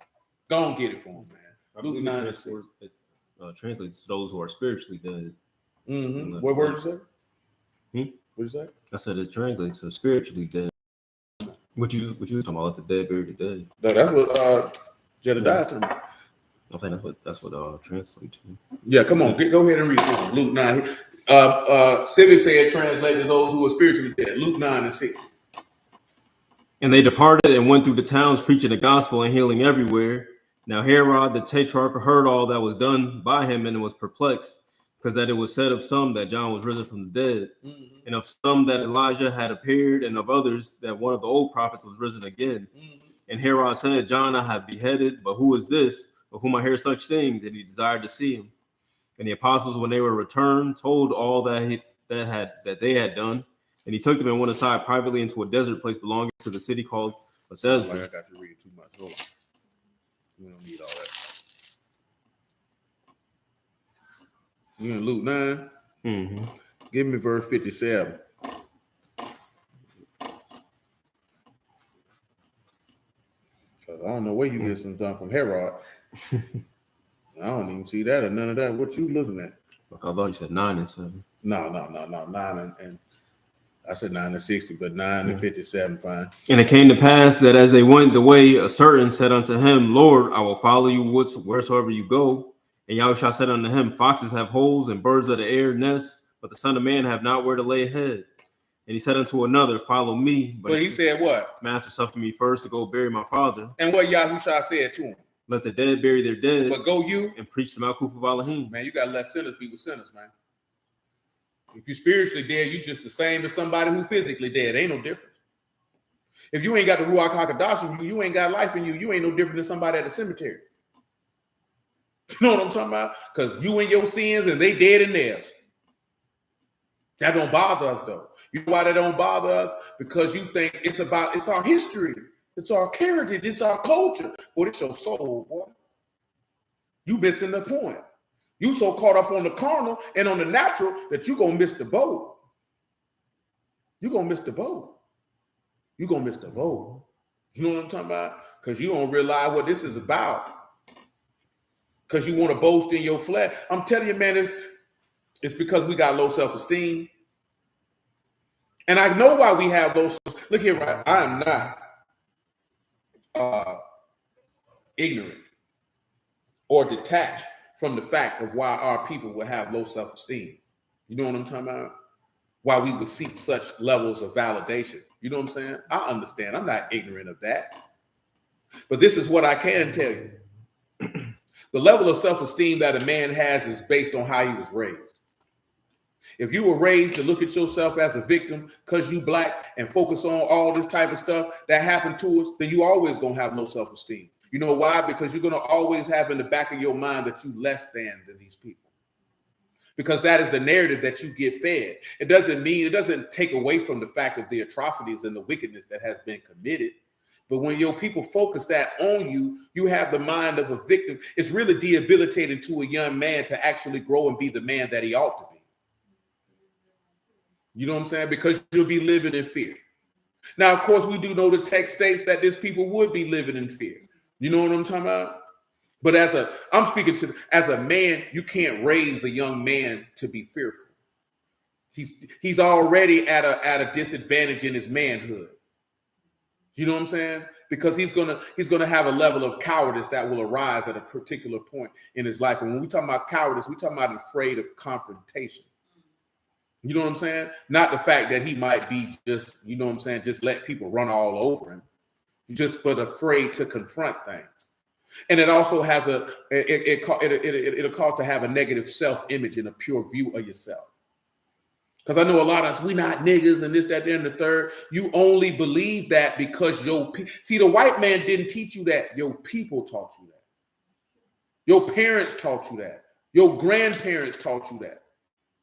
Go on get it for him, man. Luke 9 is 6. Translates to those who are spiritually dead. Mm-hmm. What word you say? What you say? I said it translates to spiritually dead. What you talking about? Let the dead bury the dead. No, that's what Jedediah told me. I think that's what translates to. Yeah, come on, go ahead and read it. Luke 9. Civic said translated to those who are spiritually dead. Luke 9 and 6. And they departed and went through the towns preaching the gospel and healing everywhere. Now Herod the Tetrarch heard all that was done by him and was perplexed, because that it was said of some that John was risen from the dead, and of some that Elijah had appeared, and of others that one of the old prophets was risen again. And Herod said, John I have beheaded, but who is this of whom I hear such things? And he desired to see him. And the apostles, when they were returned, told all that they had done. And he took them and went aside privately into a desert place belonging to the city called Bethesda. Like I got you reading too much. Hold on. We don't need all that. You in Luke 9? Give me verse 57. I don't know where you get some done from Herod. I don't even see that or none of that. What you looking at? I thought you said 9 and 7. No. 9 and I said 9 and 60, but 9 and 57, fine. And it came to pass that as they went the way, a certain said unto him, Lord, I will follow you wheresoever you go. And Yahushua said unto him, foxes have holes and birds of the air nests, but the Son of Man have not where to lay a head. And he said unto another, follow me. But he said what? Master, suffer me first to go bury my father. And what Yahushua said to him? Let the dead bury their dead. But go you and preach the Malkuf of Elohim. Man, you got to let sinners be with sinners, man. If you're spiritually dead, you just the same as somebody who physically dead. Ain't no difference. If you ain't got the Ruach HaKodesh in you, you ain't got life in you, you ain't no different than somebody at the cemetery. You know what I'm talking about? Because you in your sins and they dead in theirs. That don't bother us, though. You know why that don't bother us? Because you think it's our history. It's our heritage. It's our culture. Boy, it's your soul, boy. You missing the point. You so caught up on the carnal and on the natural that you going to miss the boat. You're going to miss the boat. You're going to miss the boat. You know what I'm talking about? Because you don't realize what this is about. Because you want to boast in your flesh. I'm telling you, man, it's because we got low self-esteem. And I know why we have low self-esteem. Look here, right? I am not ignorant or detached from the fact of why our people will have low self-esteem. You know what I'm talking about? Why we would seek such levels of validation. You know what I'm saying? I understand. I'm not ignorant of that. But this is what I can tell you. The level of self-esteem that a man has is based on how he was raised. If you were raised to look at yourself as a victim because you black and focus on all this type of stuff that happened to us, then you always gonna have low self-esteem. You know why? Because you're gonna always have in the back of your mind that you less than these people. Because that is the narrative that you get fed. It doesn't take away from the fact of the atrocities and the wickedness that has been committed. But when your people focus that on you, you have the mind of a victim. It's really debilitating to a young man to actually grow and be the man that he ought to be. You know what I'm saying? Because you'll be living in fear. Now, of course, we do know the text states that these people would be living in fear. You know what I'm talking about? But as a man, you can't raise a young man to be fearful. He's already at a disadvantage in his manhood. You know what I'm saying? Because he's gonna have a level of cowardice that will arise at a particular point in his life. And when we talk about cowardice, we talk about afraid of confrontation. You know what I'm saying? Not the fact that he might be just, you know what I'm saying, just let people run all over him, but afraid to confront things. And it also has it'll cause to have a negative self-image and a pure view of yourself. Because I know a lot of us, we not niggas and this, that, and the third. You only believe that because see, the white man didn't teach you that. Your people taught you that. Your parents taught you that. Your grandparents taught you that.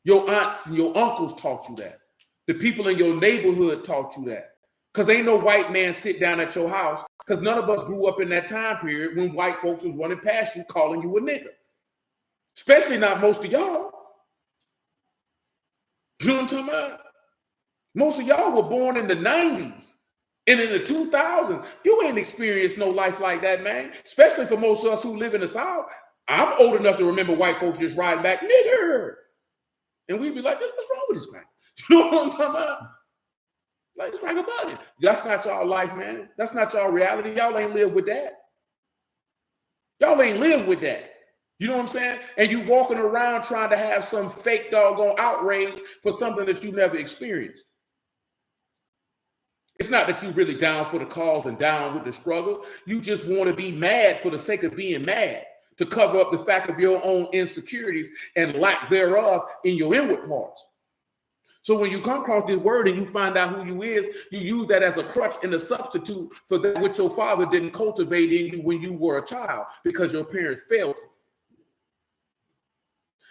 Your aunts and your uncles taught you that. The people in your neighborhood taught you that. Because ain't no white man sit down at your house. Because none of us grew up in that time period when white folks was running past you calling you a nigga. Especially not most of y'all. You know what I'm talking about? Most of y'all were born in the 90s and in the 2000s. You ain't experienced no life like that, man. Especially for most of us who live in the South. I'm old enough to remember white folks just riding back, nigger. And we'd be like, what's wrong with this guy? You know what I'm talking about? Like, it's crack about it. That's not y'all life, man. That's not y'all reality. Y'all ain't live with that. Y'all ain't live with that. You know what I'm saying? And you walking around trying to have some fake doggone outrage for something that you never experienced. It's not that you really down for the cause and down with the struggle. You just want to be mad for the sake of being mad, to cover up the fact of your own insecurities and lack thereof in your inward parts. So when you come across this word and you find out who you is, you use that as a crutch and a substitute for that which your father didn't cultivate in you when you were a child because your parents failed you.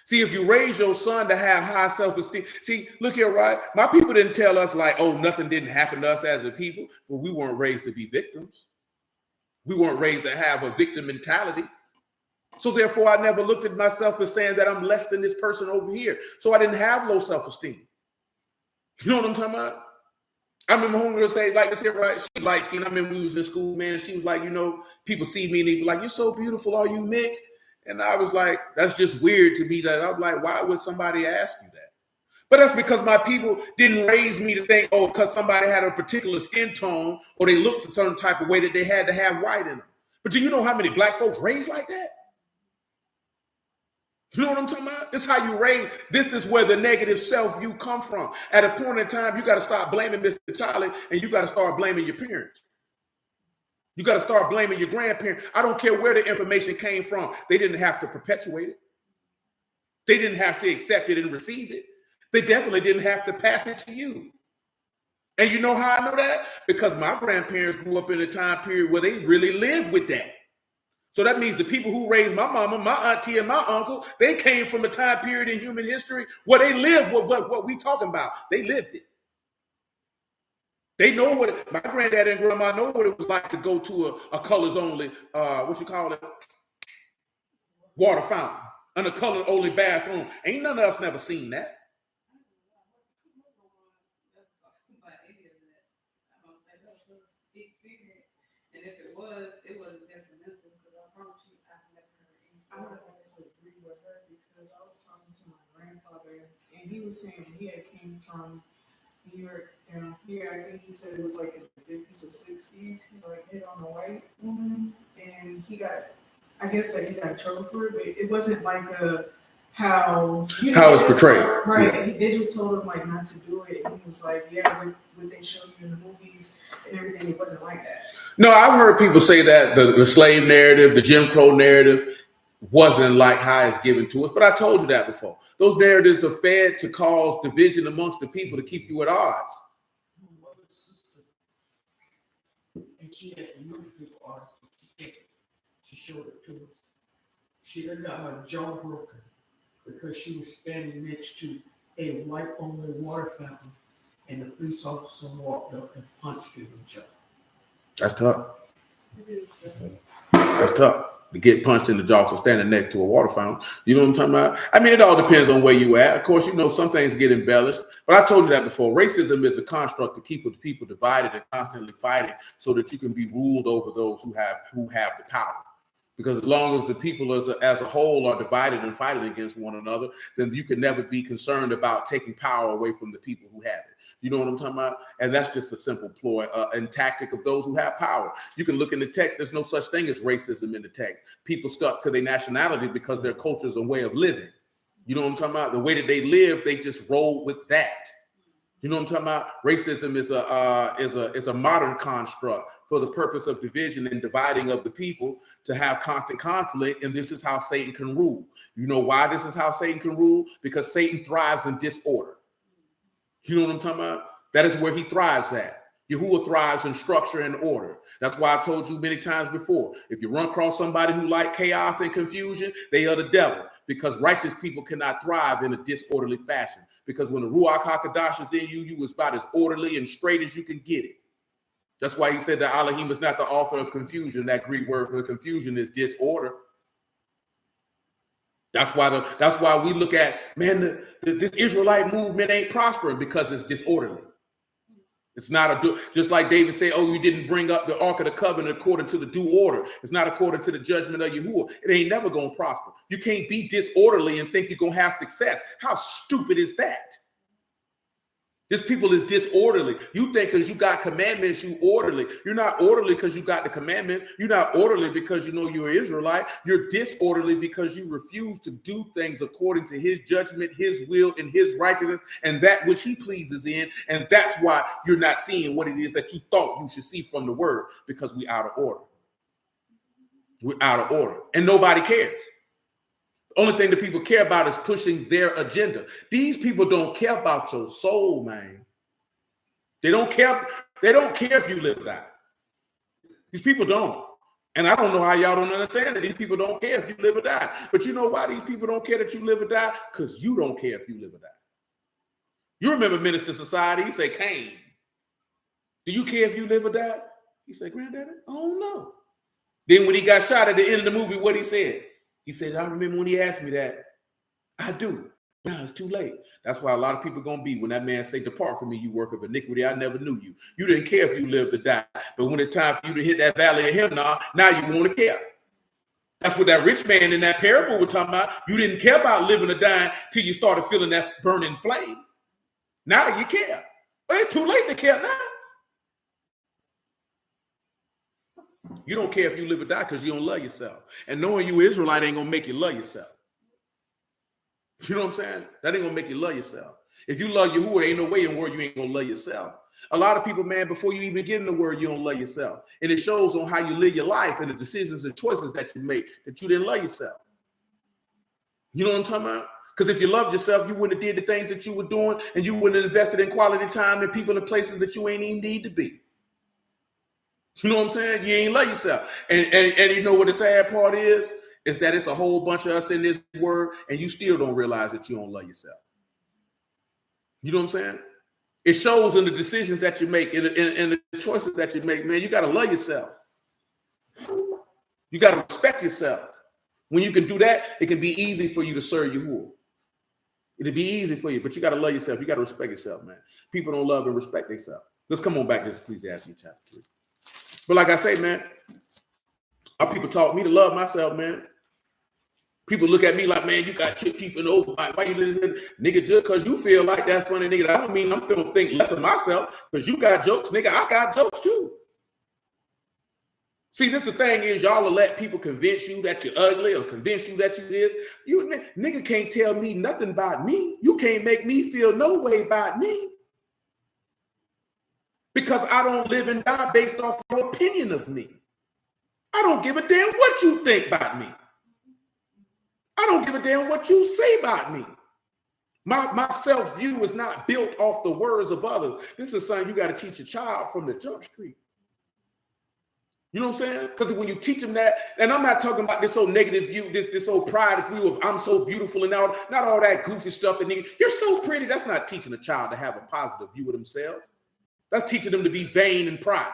See, if you raise your son to have high self-esteem, see, look here, right? My people didn't tell us like, oh, nothing didn't happen to us as a people, but we weren't raised to be victims. We weren't raised to have a victim mentality. So therefore, I never looked at myself as saying that I'm less than this person over here. So I didn't have low self-esteem. You know what I'm talking about? I remember homegirl say, like this here, right? She light skin. I remember we was in school, man. She was like, you know, people see me and they be like, you're so beautiful. Are you mixed? And I was like, that's just weird to me. That I was like, why would somebody ask you that? But that's because my people didn't raise me to think, oh, because somebody had a particular skin tone or they looked a certain type of way that they had to have white in them. But do you know how many black folks raised like that? You know what I'm talking about? This is how you raise. This is where the negative self-view come from. At a point in time, you got to stop blaming Mr. Charlie and you got to start blaming your parents. You got to start blaming your grandparents. I don't care where the information came from. They didn't have to perpetuate it. They didn't have to accept it and receive it. They definitely didn't have to pass it to you. And you know how I know that? Because my grandparents grew up in a time period where they really lived with that. So that means the people who raised my mama, my auntie, and my uncle, they came from a time period in human history where they lived what we talking about. They lived it. They know my granddad and grandma know what it was like to go to a colors only, water fountain and a color only bathroom. Ain't none of us never seen that. And if it wasn't detrimental because I promise you, I've never heard anything. I would always agree with her because I was talking to my grandfather and he was saying he had came from New York down here. I think he said it was like in the 50s or 60s. He like hit on a white woman and I guess that he got in trouble for it, but it wasn't like how it's portrayed. Right. Yeah. They just told him like not to do it. And he was like, yeah, what they showed you in the movies and everything, it wasn't like that. No, I've heard people say that the slave narrative, the Jim Crow narrative wasn't like how it's given to us. But I told you that before. Those narratives are fed to cause division amongst the people to keep you at odds. And she had the newspaper article she showed it to us. She had got her jaw broken because she was standing next to a white-only water fountain, and the police officer walked up and punched her in the jaw. That's tough. That's tough to get punched in the jaw for standing next to a water fountain. You know what I'm talking about? I mean, it all depends on where you at. Of course, you know, some things get embellished, but I told you that before. Racism is a construct to keep the people divided and constantly fighting so that you can be ruled over those who have the power. Because as long as the people as a whole are divided and fighting against one another, then you can never be concerned about taking power away from the people who have it. You know what I'm talking about? And that's just a simple ploy and tactic of those who have power. You can look in the text. There's no such thing as racism in the text. People stuck to their nationality because their culture is a way of living. You know what I'm talking about? The way that they live, they just roll with that. You know what I'm talking about? Racism is a modern construct for the purpose of division and dividing of the people to have constant conflict. And this is how Satan can rule. You know why this is how Satan can rule? Because Satan thrives in disorder. You know what I'm talking about? That is where he thrives at. Yahuwah thrives in structure and order. That's why I told you many times before, if you run across somebody who like chaos and confusion, they are the devil, because righteous people cannot thrive in a disorderly fashion. Because when the Ruach HaKadosh is in you, you is about as orderly and straight as you can get it. That's why he said that Elohim is not the author of confusion. That Greek word for confusion is disorder. That's why we look at, man, this Israelite movement ain't prospering because it's disorderly. It's not just like David said, oh, you didn't bring up the Ark of the Covenant according to the due order. It's not according to the judgment of Yahuwah. It ain't never going to prosper. You can't be disorderly and think you're going to have success. How stupid is that? This people is disorderly. You think because you got commandments, you orderly. You're not orderly because you got the commandments. You're not orderly because you know you're an Israelite. You're disorderly because you refuse to do things according to his judgment, his will, and his righteousness, and that which he pleases in. And that's why you're not seeing what it is that you thought you should see from the word, because we're out of order. We're out of order. And nobody cares. Only thing that people care about is pushing their agenda. These people don't care about your soul, man. They don't care. They don't care if you live or die. These people don't. And I don't know how y'all don't understand that these people don't care if you live or die. But you know why these people don't care that you live or die? Because you don't care if you live or die. You remember Minister Society? He said, Cain, do you care if you live or die? He said, Granddaddy, I don't know. Then when he got shot at the end of the movie, what he said? He said, I remember when he asked me that. I do. Now it's too late. That's why a lot of people are going to be when that man say, depart from me, you work of iniquity. I never knew you. You didn't care if you lived or died. But when it's time for you to hit that valley of him, now you want to care. That's what that rich man in that parable was talking about. You didn't care about living or dying till you started feeling that burning flame. Now you care. Well, it's too late to care now. You don't care if you live or die because you don't love yourself. And knowing you Israelite ain't going to make you love yourself. You know what I'm saying? That ain't going to make you love yourself. If you love Yahuwah, ain't no way in the world you ain't going to love yourself. A lot of people, man, before you even get in the word, you don't love yourself. And it shows on how you live your life and the decisions and choices that you make, that you didn't love yourself. You know what I'm talking about? Because if you loved yourself, you wouldn't have did the things that you were doing, and you wouldn't have invested in quality time and people in places that you ain't even need to be. You know what I'm saying? You ain't love yourself. And you know what the sad part is that it's a whole bunch of us in this word, and you still don't realize that you don't love yourself. You know what I'm saying? It shows in the decisions that you make, in the choices that you make, man. You got to love yourself. You got to respect yourself. When you can do that, it can be easy for you to serve Yahuwah. It'll be easy for you, but you got to love yourself. You got to respect yourself, man. People don't love and respect themselves. Let's come on back to this Ecclesiastes chapter 3. But like I say, man, our people taught me to love myself, man. People look at me like, man, you got chip teeth and over. Why you listen, nigga? Just because you feel like that funny, nigga, I don't mean I'm gonna think less of myself because you got jokes, nigga. I got jokes too. See, this the thing is, y'all will let people convince you that you're ugly or convince you that you this. You nigga can't tell me nothing about me. You can't make me feel no way about me. Because I don't live and die based off your opinion of me. I don't give a damn what you think about me. I don't give a damn what you say about me. My self-view is not built off the words of others. This is something you got to teach a child from the jump street. You know what I'm saying? Because when you teach them that, and I'm not talking about this old negative view, this old pride view of I'm so beautiful and all, not all that goofy stuff that you're so pretty. That's not teaching a child to have a positive view of themselves. That's teaching them to be vain and proud.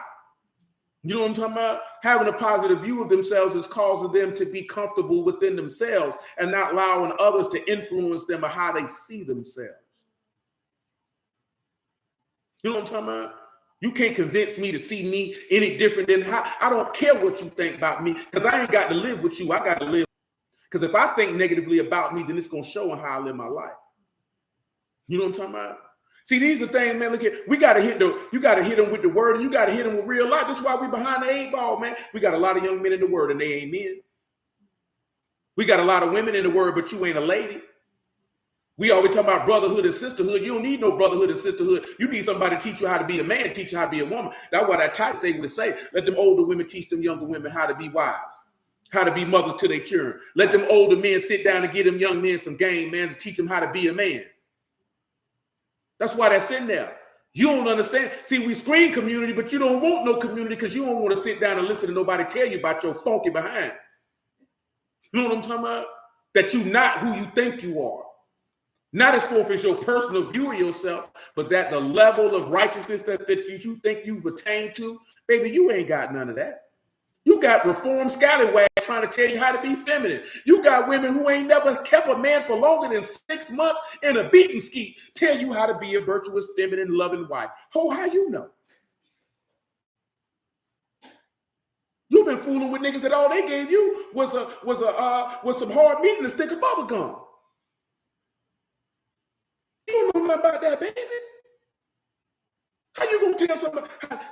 You know what I'm talking about? Having a positive view of themselves is causing them to be comfortable within themselves and not allowing others to influence them or how they see themselves. You know what I'm talking about? You can't convince me to see me any different than how. I don't care what you think about me because I ain't got to live with you. I got to live. Because if I think negatively about me, then it's going to show in how I live my life. You know what I'm talking about? See, these are things, man. Look at, you got to hit them with the word, and you got to hit them with real life. That's why we behind the 8 ball, man. We got a lot of young men in the word, and they ain't men. We got a lot of women in the word, but you ain't a lady. We always talk about brotherhood and sisterhood. You don't need no brotherhood and sisterhood. You need somebody to teach you how to be a man, teach you how to be a woman. That's why that title say what it say. Let them older women teach them younger women how to be wives, how to be mothers to their children. Let them older men sit down and give them young men some game, man, to teach them how to be a man. That's why that's in there. You don't understand. See, we scream community, but you don't want no community because you don't want to sit down and listen to nobody tell you about your funky behind. You know what I'm talking about? That you're not who you think you are. Not as far as your personal view of yourself, but that the level of righteousness that you think you've attained to, baby, you ain't got none of that. You got reformed scallywags trying to tell you how to be feminine. You got women who ain't never kept a man for longer than 6 months in a beating skeet tell you how to be a virtuous, feminine, loving wife. Oh, how you know? You've been fooling with niggas that all they gave you was some hard meat and a stick of bubble gum. You don't know nothing about that, baby. How you gonna tell somebody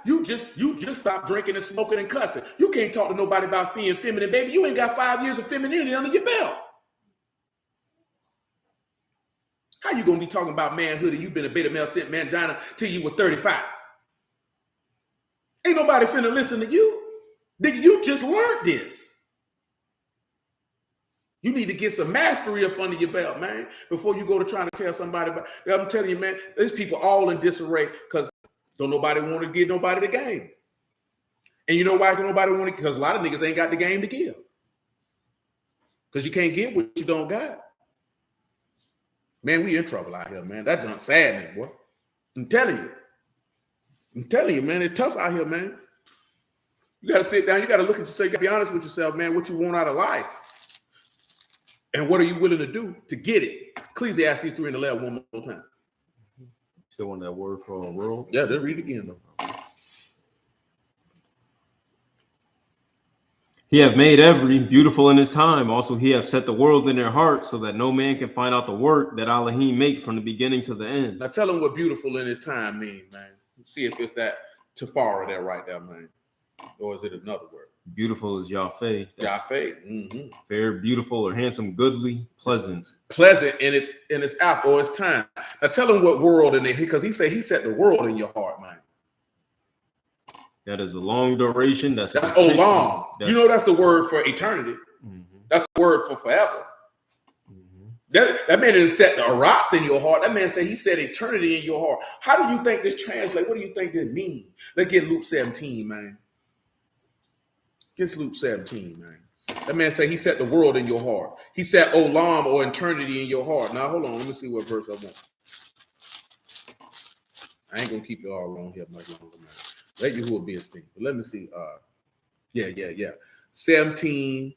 you just stopped drinking and smoking and cussing? You can't talk to nobody about being feminine, baby. You ain't got 5 years of femininity under your belt. How you gonna be talking about manhood and you've been a beta male sent mangina till you were 35? Ain't nobody finna listen to you. Nigga, you just learned this. You need to get some mastery up under your belt, man, before you go to trying to tell somebody about. I'm telling you, man, there's people all in disarray because don't nobody want to give nobody the game. And you know why can nobody want to? Because a lot of niggas ain't got the game to give. Because you can't give what you don't got. Man, we in trouble out here, man. That junk sad, man, boy. I'm telling you, man, it's tough out here, man. You got to sit down. You got to look at yourself. You got to be honest with yourself, man, what you want out of life. And what are you willing to do to get it? Ecclesiastes 3:11 one more time. Still want that word for a world? Yeah, they'll read it again, though. He have made every beautiful in his time. Also, he have set the world in their heart so that no man can find out the work that Elohim make from the beginning to the end. Now tell him what beautiful in his time means, man. See if it's that Tafara there right there, man. Or is it another word? Beautiful is Yahweh. Yahweh. Mm-hmm. Fair, beautiful, or handsome, goodly, pleasant. Pleasant in its app or its time. Now tell him what world in it, because he said he set the world in your heart, man. That is a long duration. That's olam. You know that's the word for eternity. Mm-hmm. That's the word for forever. Mm-hmm. That man didn't set the arats in your heart. That man said he set eternity in your heart. How do you think this translates? What do you think that means? Let's get Luke 17, man. Get Luke 17, man. That man said he set the world in your heart. He set olam or eternity in your heart. Now, hold on. Let me see what verse I want. I ain't going to keep you all wrong here much longer, man. Let Yahuwah be his thing. But let me see. Yeah. 17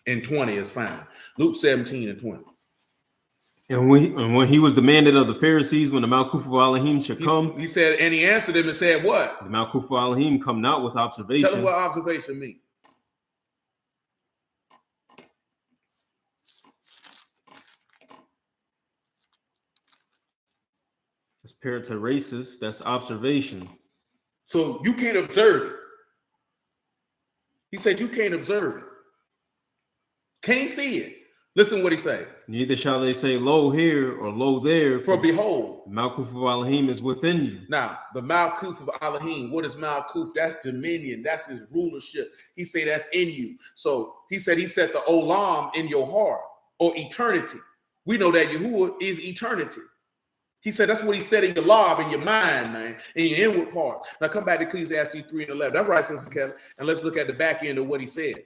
and 20 is fine. Luke 17 and 20. And when he was demanded of the Pharisees when the Malkuth of Elohim should come, he said, and he answered them and said, what? The Malkuth of Elohim come not with observation. Tell him what observation means. It's pt3. That's observation. So you can't observe it. He said you can't observe it. Can't see it. Listen what he said. Neither shall they say, lo here or lo there. For behold, the Malkuth of Elohim is within you. Now, the Malkuth of Elohim, what is Malkuth? That's dominion. That's his rulership. He said that's in you. So he said he set the olam in your heart. or eternity. We know that Yahuwah is eternity. He said that's what he said in your lob, in your mind, man, in your inward part. Now come back to Ecclesiastes 3 and 11. That's right, Sister Kelly. And let's look at the back end of what he said.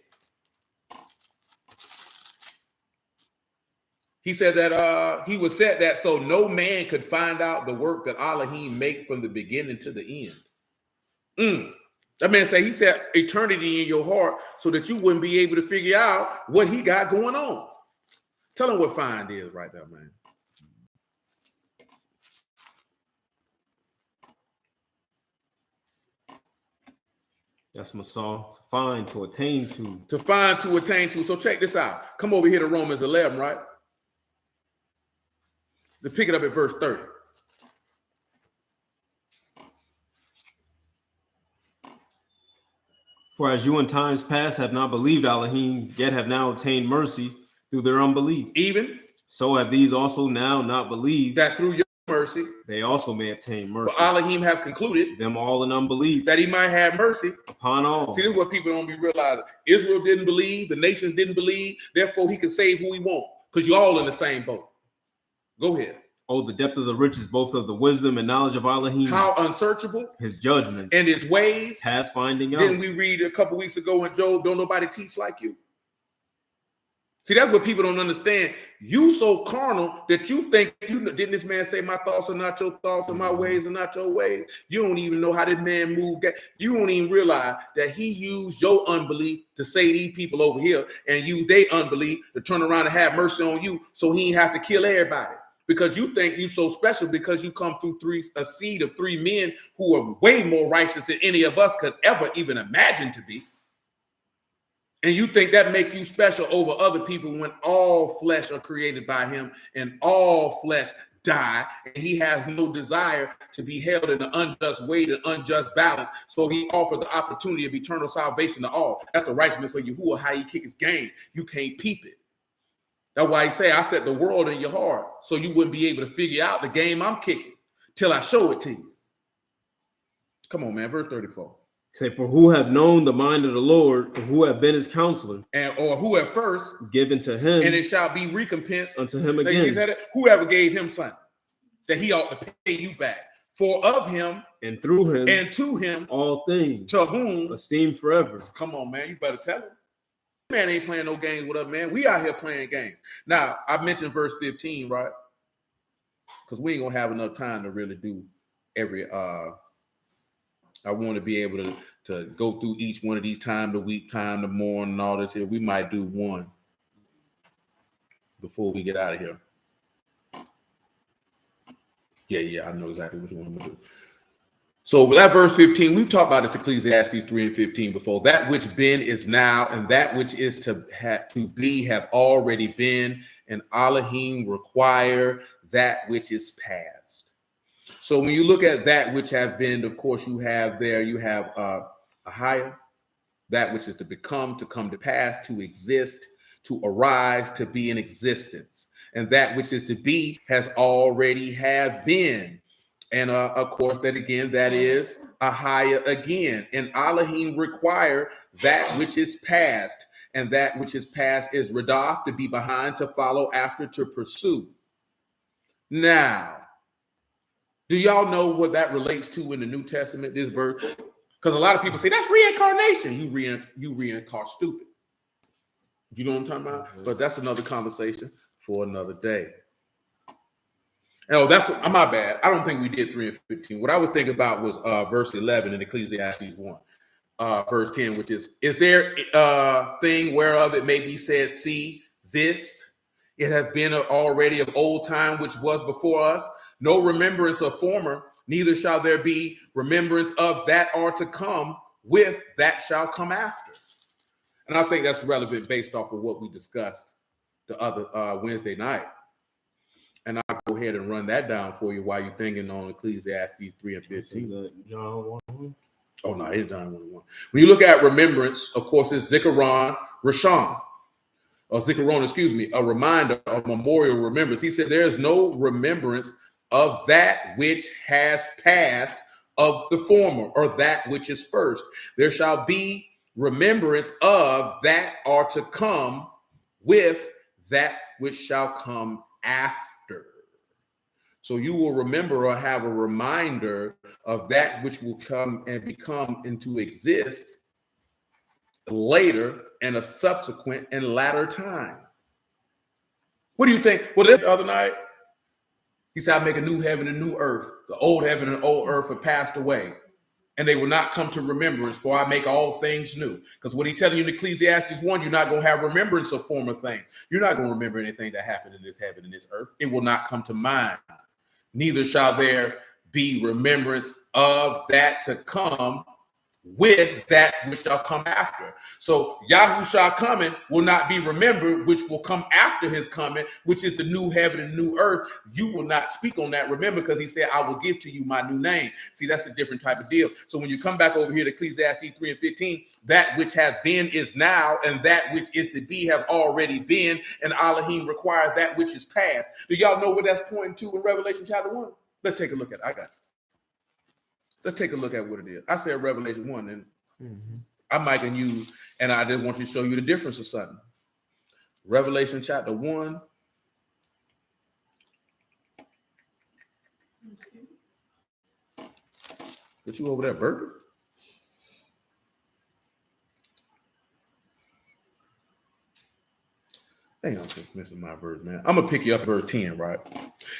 He said that he was said that so no man could find out the work that Elohim make from the beginning to the end. That man said, he said eternity in your heart so that you wouldn't be able to figure out what he got going on. Tell him what find is right there, man. That's Masal. To find, to attain to. To find, to attain to. So check this out. Come over here to Romans 11, right? To pick it up at verse 30. For as you in times past have not believed Elohim, yet have now obtained mercy through their unbelief. Even so have these also now not believed, that through your mercy they also may obtain mercy. For Elohim have concluded them all in unbelief, that he might have mercy upon all. See, this is what people don't be realizing. Israel didn't believe, the nations didn't believe, therefore he can save who he wants, because you're all in the same boat. Go ahead. Oh, the depth of the riches, both of the wisdom and knowledge of Elohim. How unsearchable his judgments and his ways. Past finding out. Didn't we read a couple weeks ago in Job, don't nobody teach like you? See, that's what people don't understand. You so carnal that you think, didn't this man say my thoughts are not your thoughts and my ways are not your ways? You don't even know how this man moved. You don't even realize that he used your unbelief to say these people over here and use their unbelief to turn around and have mercy on you so he ain't have to kill everybody. Because you think you so special because you come through a seed of three men who are way more righteous than any of us could ever even imagine to be. And you think that make you special over other people when all flesh are created by him and all flesh die. And he has no desire to be held in an unjust way, an unjust balance. So he offered the opportunity of eternal salvation to all. That's the righteousness of Yahuwah, how he kick his game. You can't peep it. That's why he say, I set the world in your heart so you wouldn't be able to figure out the game I'm kicking till I show it to you. Come on, man. Verse 34. Say, for who have known the mind of the Lord, and who have been his counselor, or who at first given to him, and it shall be recompensed unto him again. Whoever gave him something that he ought to pay you back. For of him and through him and to him all things, to whom esteemed forever. Come on, man. You better tell him. Man ain't playing no games with us, man. We out here playing games. Now, I mentioned verse 15, right? Because we ain't gonna have enough time to really do every I want to be able to go through each one of these time the week, time the morning, and all this here. We might do one before we get out of here. Yeah, I know exactly which one I'm gonna do. So with that verse 15, we've talked about this Ecclesiastes 3 and 15 before. That which been is now, and that which is to be have already been, and Elohim require that which is past. So when you look at that which have been, of course, you have a higher, that which is to become, to come to pass, to exist, to arise, to be in existence. And that which is to be has already have been. And of course, that again, that is a higher again. And Elohim require that which is past. And that which is past is radaf, to be behind, to follow after, to pursue. Now, do y'all know what that relates to in the New Testament, this verse? Because a lot of people say that's reincarnation. You reincarnate stupid. You know what I'm talking about? But that's another conversation for another day. Oh, that's my bad. I don't think we did 3 and 15. What I was thinking about was verse 11 in Ecclesiastes 1, verse 10, which is there a thing whereof it may be said, see this, it hath been already of old time, which was before us, no remembrance of former, neither shall there be remembrance of that are to come with that shall come after. And I think that's relevant based off of what we discussed the other Wednesday night. And I'll go ahead and run that down for you while you're thinking on Ecclesiastes 3 and 15. John 1. Oh, no, it's John 1. When you look at remembrance, of course, it's Zikaron Rashon. Or Zikaron, excuse me, a reminder, a memorial remembrance. He said there is no remembrance of that which has passed of the former, or that which is first. There shall be remembrance of that are to come with that which shall come after. So you will remember or have a reminder of that which will come and become into exist later in a subsequent and latter time. What do you think? Well, the other night, he said, I make a new heaven and new earth. The old heaven and old earth have passed away, and they will not come to remembrance, for I make all things new. Because what he's telling you in Ecclesiastes 1, you're not going to have remembrance of former things. You're not going to remember anything that happened in this heaven and this earth. It will not come to mind. Neither shall there be remembrance of that to come with that which shall come after. So Yahushua coming will not be remembered, which will come after his coming, which is the new heaven and new earth. You will not speak on that, remember, because he said, I will give to you my new name. See, that's a different type of deal. So when you come back over here to Ecclesiastes 3 and 15, that which has been is now, and that which is to be have already been, and Elohim requires that which is past. Do y'all know what that's pointing to in Revelation chapter 1? Let's take a look at it. I got it. Let's take a look at what it is. I said Revelation 1, and I'm micing you, and I just want to show you the difference of something. Revelation chapter 1. What you over there, burger? Dang, I'm missing my verse, man. I'm going to pick you up verse 10, right?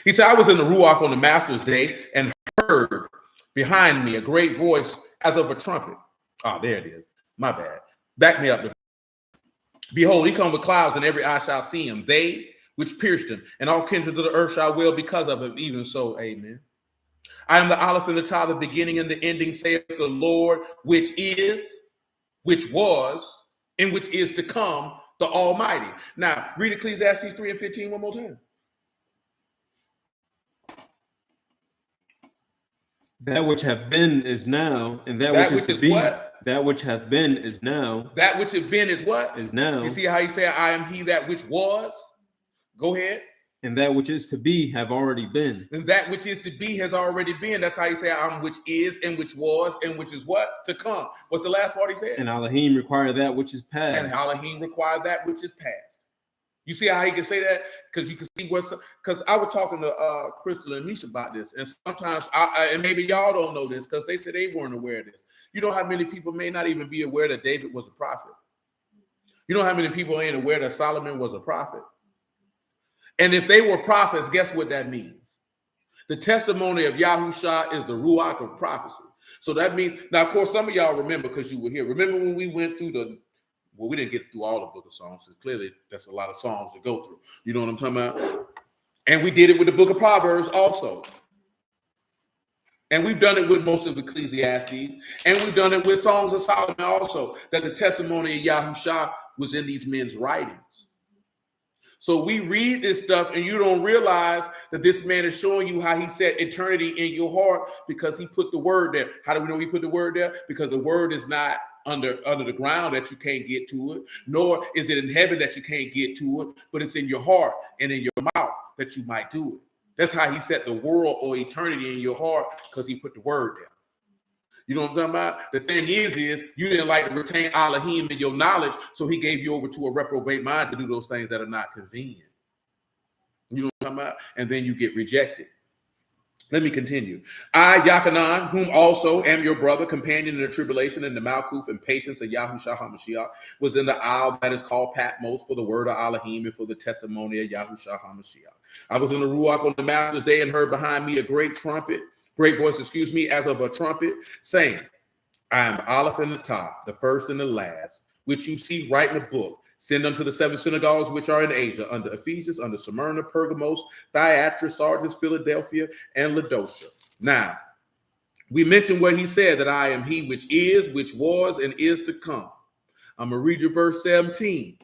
He said, I was in the Ruach on the Master's day and heard behind me a great voice as of a trumpet. Oh, there it is. My bad. Back me up. Behold, he comes with clouds, and every eye shall see him. They which pierced him, and all kindreds of the earth shall wail because of him. Even so, amen. I am the Aleph and the Tav, the beginning and the ending, saith the Lord, which is, which was, and which is to come, the Almighty. Now, read Ecclesiastes 3 and 15 one more time. That which have been is now, and that which is to be. What? That which hath been is now. That which have been is what? Is now. You see how he said, I am he that which was? Go ahead. And that which is to be have already been. And that which is to be has already been. That's how you say, I'm which is, and which was, and which is what? To come. What's the last part he said? And Elohim require that which is past. And Elohim require that which is past. You see how he can say that? Because you can see what's, because I was talking to Crystal and Misha about this, and sometimes, and maybe y'all don't know this, because they said they weren't aware of this. You know how many people may not even be aware that David was a prophet? You know how many people ain't aware that Solomon was a prophet? And if they were prophets, guess what that means? The testimony of Yahusha is the Ruach of prophecy. So that means, now, of course, some of y'all remember because you were here. Remember when we went through well, we didn't get through all the book of Psalms, because clearly that's a lot of Psalms to go through. You know what I'm talking about? And we did it with the book of Proverbs also. And we've done it with most of Ecclesiastes. And we've done it with Songs of Solomon also, that the testimony of Yahusha was in these men's writings. So we read this stuff and you don't realize that this man is showing you how he set eternity in your heart because he put the word there. How do we know he put the word there? Because the word is not under the ground that you can't get to it, nor is it in heaven that you can't get to it, but it's in your heart and in your mouth that you might do it. That's how he set the world or eternity in your heart, because he put the word there. You know what I'm talking about? The thing is you didn't like to retain Elohim in your knowledge, so he gave you over to a reprobate mind to do those things that are not convenient. You know what I'm talking about? And then you get rejected. Let me continue. I, Yachanan, whom also am your brother, companion in the tribulation and the Malkuth and patience of Yahushua HaMashiach, was in the isle that is called Patmos for the word of Elohim and for the testimony of Yahushua HaMashiach. I was in the Ruach on the Master's day and heard behind me a great voice, as of a trumpet, saying, I am the Aleph and the Tav, the first and the last, which you see right in the book. Send unto the 7 synagogues which are in Asia, under Ephesus, under Smyrna, Pergamos, Thyatira, Sardis, Philadelphia, and Laodicea. Now, we mentioned what he said, that I am he which is, which was, and is to come. I'm going to read you verse 17.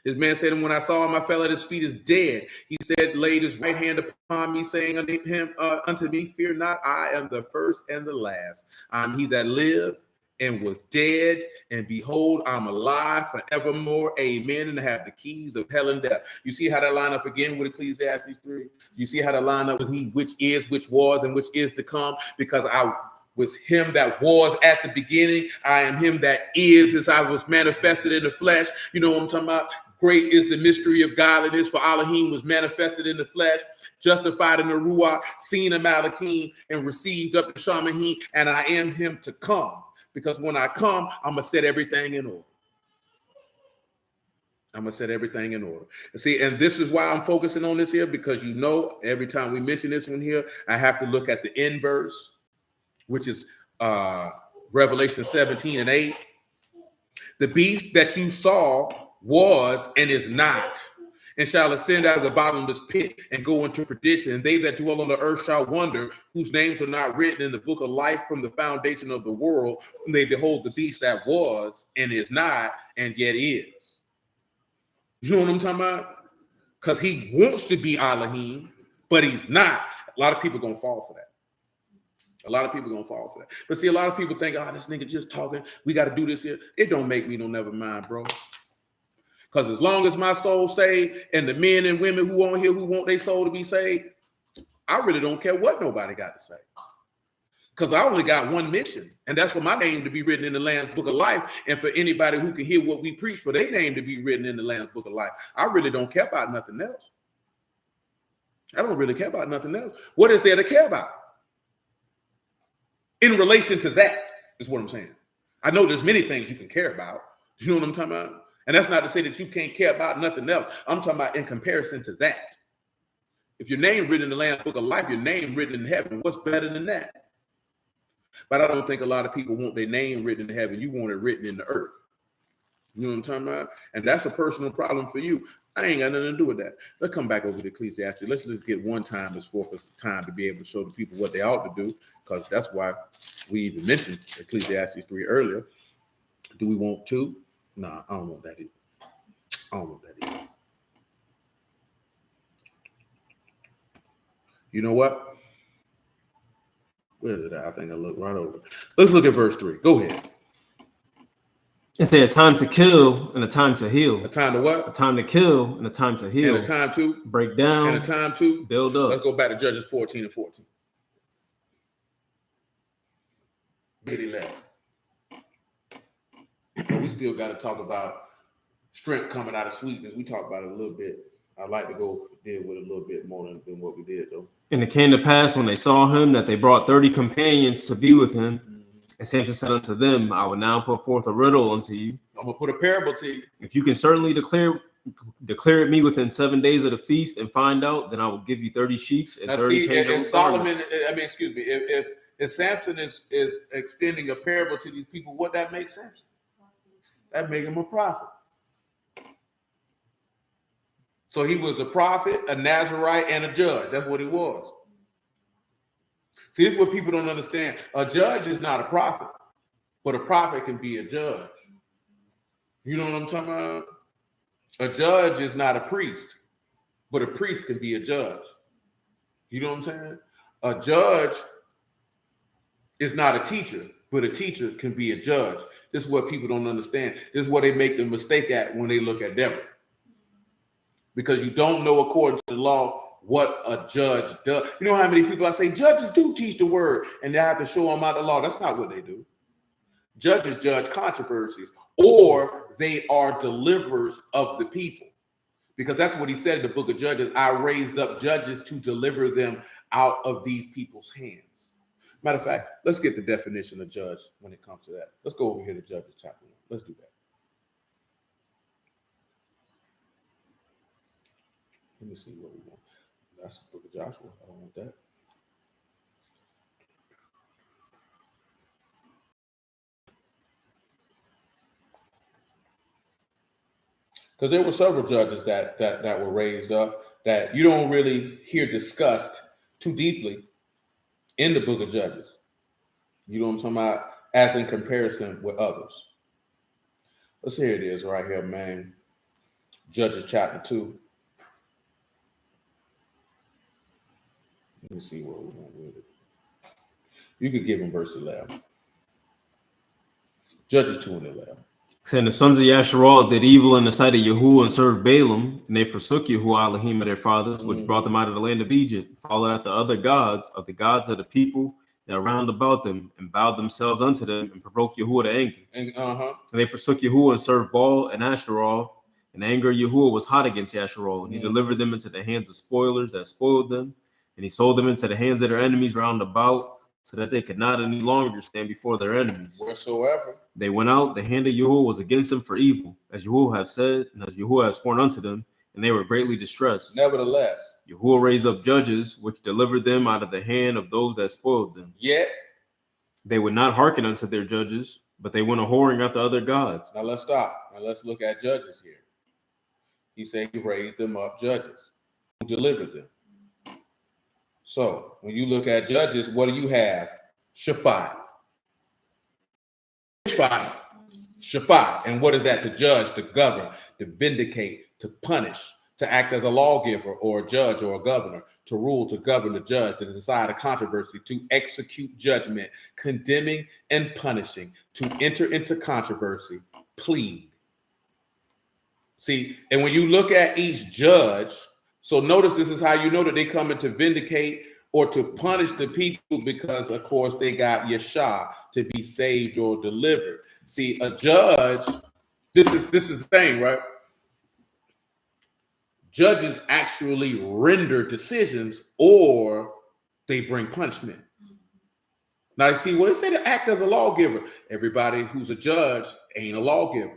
This man said, and when I saw him, I fell at his feet as dead. He said, laid his right hand upon me, saying unto me, fear not, I am the first and the last. I am he that lived and was dead, and behold, I'm alive forevermore. Amen. And I have the keys of hell and death. You see how that line up again with Ecclesiastes 3? You see how that line up with he which is, which was, and which is to come? Because I was him that was at the beginning. I am him that is, as I was manifested in the flesh. You know what I'm talking about? Great is the mystery of godliness, for Elohim was manifested in the flesh, justified in the Ruach, seen in Malachim, and received up to Shamahim, and I am him to come. Because when I come, I'm going to set everything in order. I'm going to set everything in order. See, and this is why I'm focusing on this here, because you know, every time we mention this one here, I have to look at the end verse, which is Revelation 17:8. The beast that you saw was and is not, and shall ascend out of the bottomless pit and go into perdition. And they that dwell on the earth shall wonder, whose names are not written in the book of life from the foundation of the world, when they behold the beast that was and is not and yet is. You know what I'm talking about? Because he wants to be Elohim, but he's not. A lot of people gonna fall for that. A lot of people gonna fall for that. But see, a lot of people think, oh, this nigga just talking. We got to do this here. It don't make me no never mind, bro. Because as long as my soul saved, and the men and women who on here who want their soul to be saved, I really don't care what nobody got to say. Because I only got one mission, and that's for my name to be written in the Lamb's Book of Life, and for anybody who can hear what we preach, for their name to be written in the Lamb's Book of Life. I really don't care about nothing else. I don't really care about nothing else. What is there to care about? In relation to that is what I'm saying. I know there's many things you can care about. You know what I'm talking about? And that's not to say that you can't care about nothing else. I'm talking about in comparison to that. If your name written in the Lamb's Book of Life, your name written in heaven, what's better than that? But I don't think a lot of people want their name written in heaven. You want it written in the earth. You know what I'm talking about? And that's a personal problem for you. I ain't got nothing to do with that. Let's come back over to Ecclesiastes. Let's get one time as forth as time to be able to show the people what they ought to do, because that's why we even mentioned Ecclesiastes 3 earlier. Do we want two? Nah, I don't want that either. I don't want that either. You know what? Where is it at? I think I looked right over. Let's look at verse 3. Go ahead. It's a time to kill and a time to heal. A time to what? A time to kill and a time to heal. And a time to break down. And a time to build up. Let's go back to Judges 14 and 14. 11. But we still got to talk about strength coming out of sweetness. We talked about it a little bit. I'd like to go deal with it a little bit more than what we did, though. And it came to pass when they saw him that they brought 30 companions to be with him. And Samson said unto them, I will now put forth a riddle unto you. I'm going to put a parable to you. If you can certainly declare it me within 7 days of the feast and find out, then I will give you 30 sheets and 30 changeable and Solomon, garments. If Samson is extending a parable to these people, what that makes Samson? That make him a prophet. So he was a prophet, a Nazarite, and a judge. That's what he was. See, this is what people don't understand. A judge is not a prophet, but a prophet can be a judge. You know what I'm talking about? A judge is not a priest, but a priest can be a judge. You know what I'm saying? A judge is not a teacher, but a teacher can be a judge. This is what people don't understand. This is what they make the mistake at when they look at Deborah. Because you don't know according to the law what a judge does. You know how many people I say judges do teach the word and they have to show them out the law. That's not what they do. Judges judge controversies, or they are deliverers of the people. Because that's what he said in the book of Judges. I raised up judges to deliver them out of these people's hands. Matter of fact, let's get the definition of judge when it comes to that. Let's go over here to Judges chapter 1. Let's do that. Let me see what we want. That's the book of Joshua. I don't want that. Because there were several judges that were raised up that you don't really hear discussed too deeply in the book of Judges. You know what I'm talking about? As in comparison with others. Let's see, here it is right here, man. Judges chapter 2. Let me see what we want with it. You could give him verse 11. Judges 2 and 11. Saying the sons of Yashar'al did evil in the sight of Yahuwah and served Balaam, and they forsook Yahuwah Elohim of their fathers, which brought them out of the land of Egypt, followed after other gods of the people that are round about them, and bowed themselves unto them, and provoked Yahuwah to anger. And they forsook Yahuwah and served Baal and Ashtaroth, And the anger of Yahuwah was hot against Yashar'al, and he delivered them into the hands of spoilers that spoiled them, and he sold them into the hands of their enemies round about, so that they could not any longer stand before their enemies. Wheresoever They went out, the hand of Yahuwah was against them for evil, as Yahuwah has said, and as Yahuwah has sworn unto them, and they were greatly distressed. nevertheless, Yahuwah raised up judges, which delivered them out of the hand of those that spoiled them. yet. They would not hearken unto their judges, but they went a whoring after other gods. Now let's stop. Now let's look at judges here. He said he raised them up judges who delivered them. So when you look at judges, what do you have? Shaphat. Shaphat. And what is that? To judge, to govern, to vindicate, to punish, to act as a lawgiver or a judge or a governor, to rule, to govern, to judge, to decide a controversy, to execute judgment, condemning and punishing, to enter into controversy, plead. See, and when you look at each judge, so notice this is how you know that they come in to vindicate or to punish the people, because of course they got Yashar to be saved or delivered. See, a judge, this is the thing, right? Judges actually render decisions or they bring punishment. Now, you see, what it said to act as a lawgiver. Everybody who's a judge ain't a lawgiver.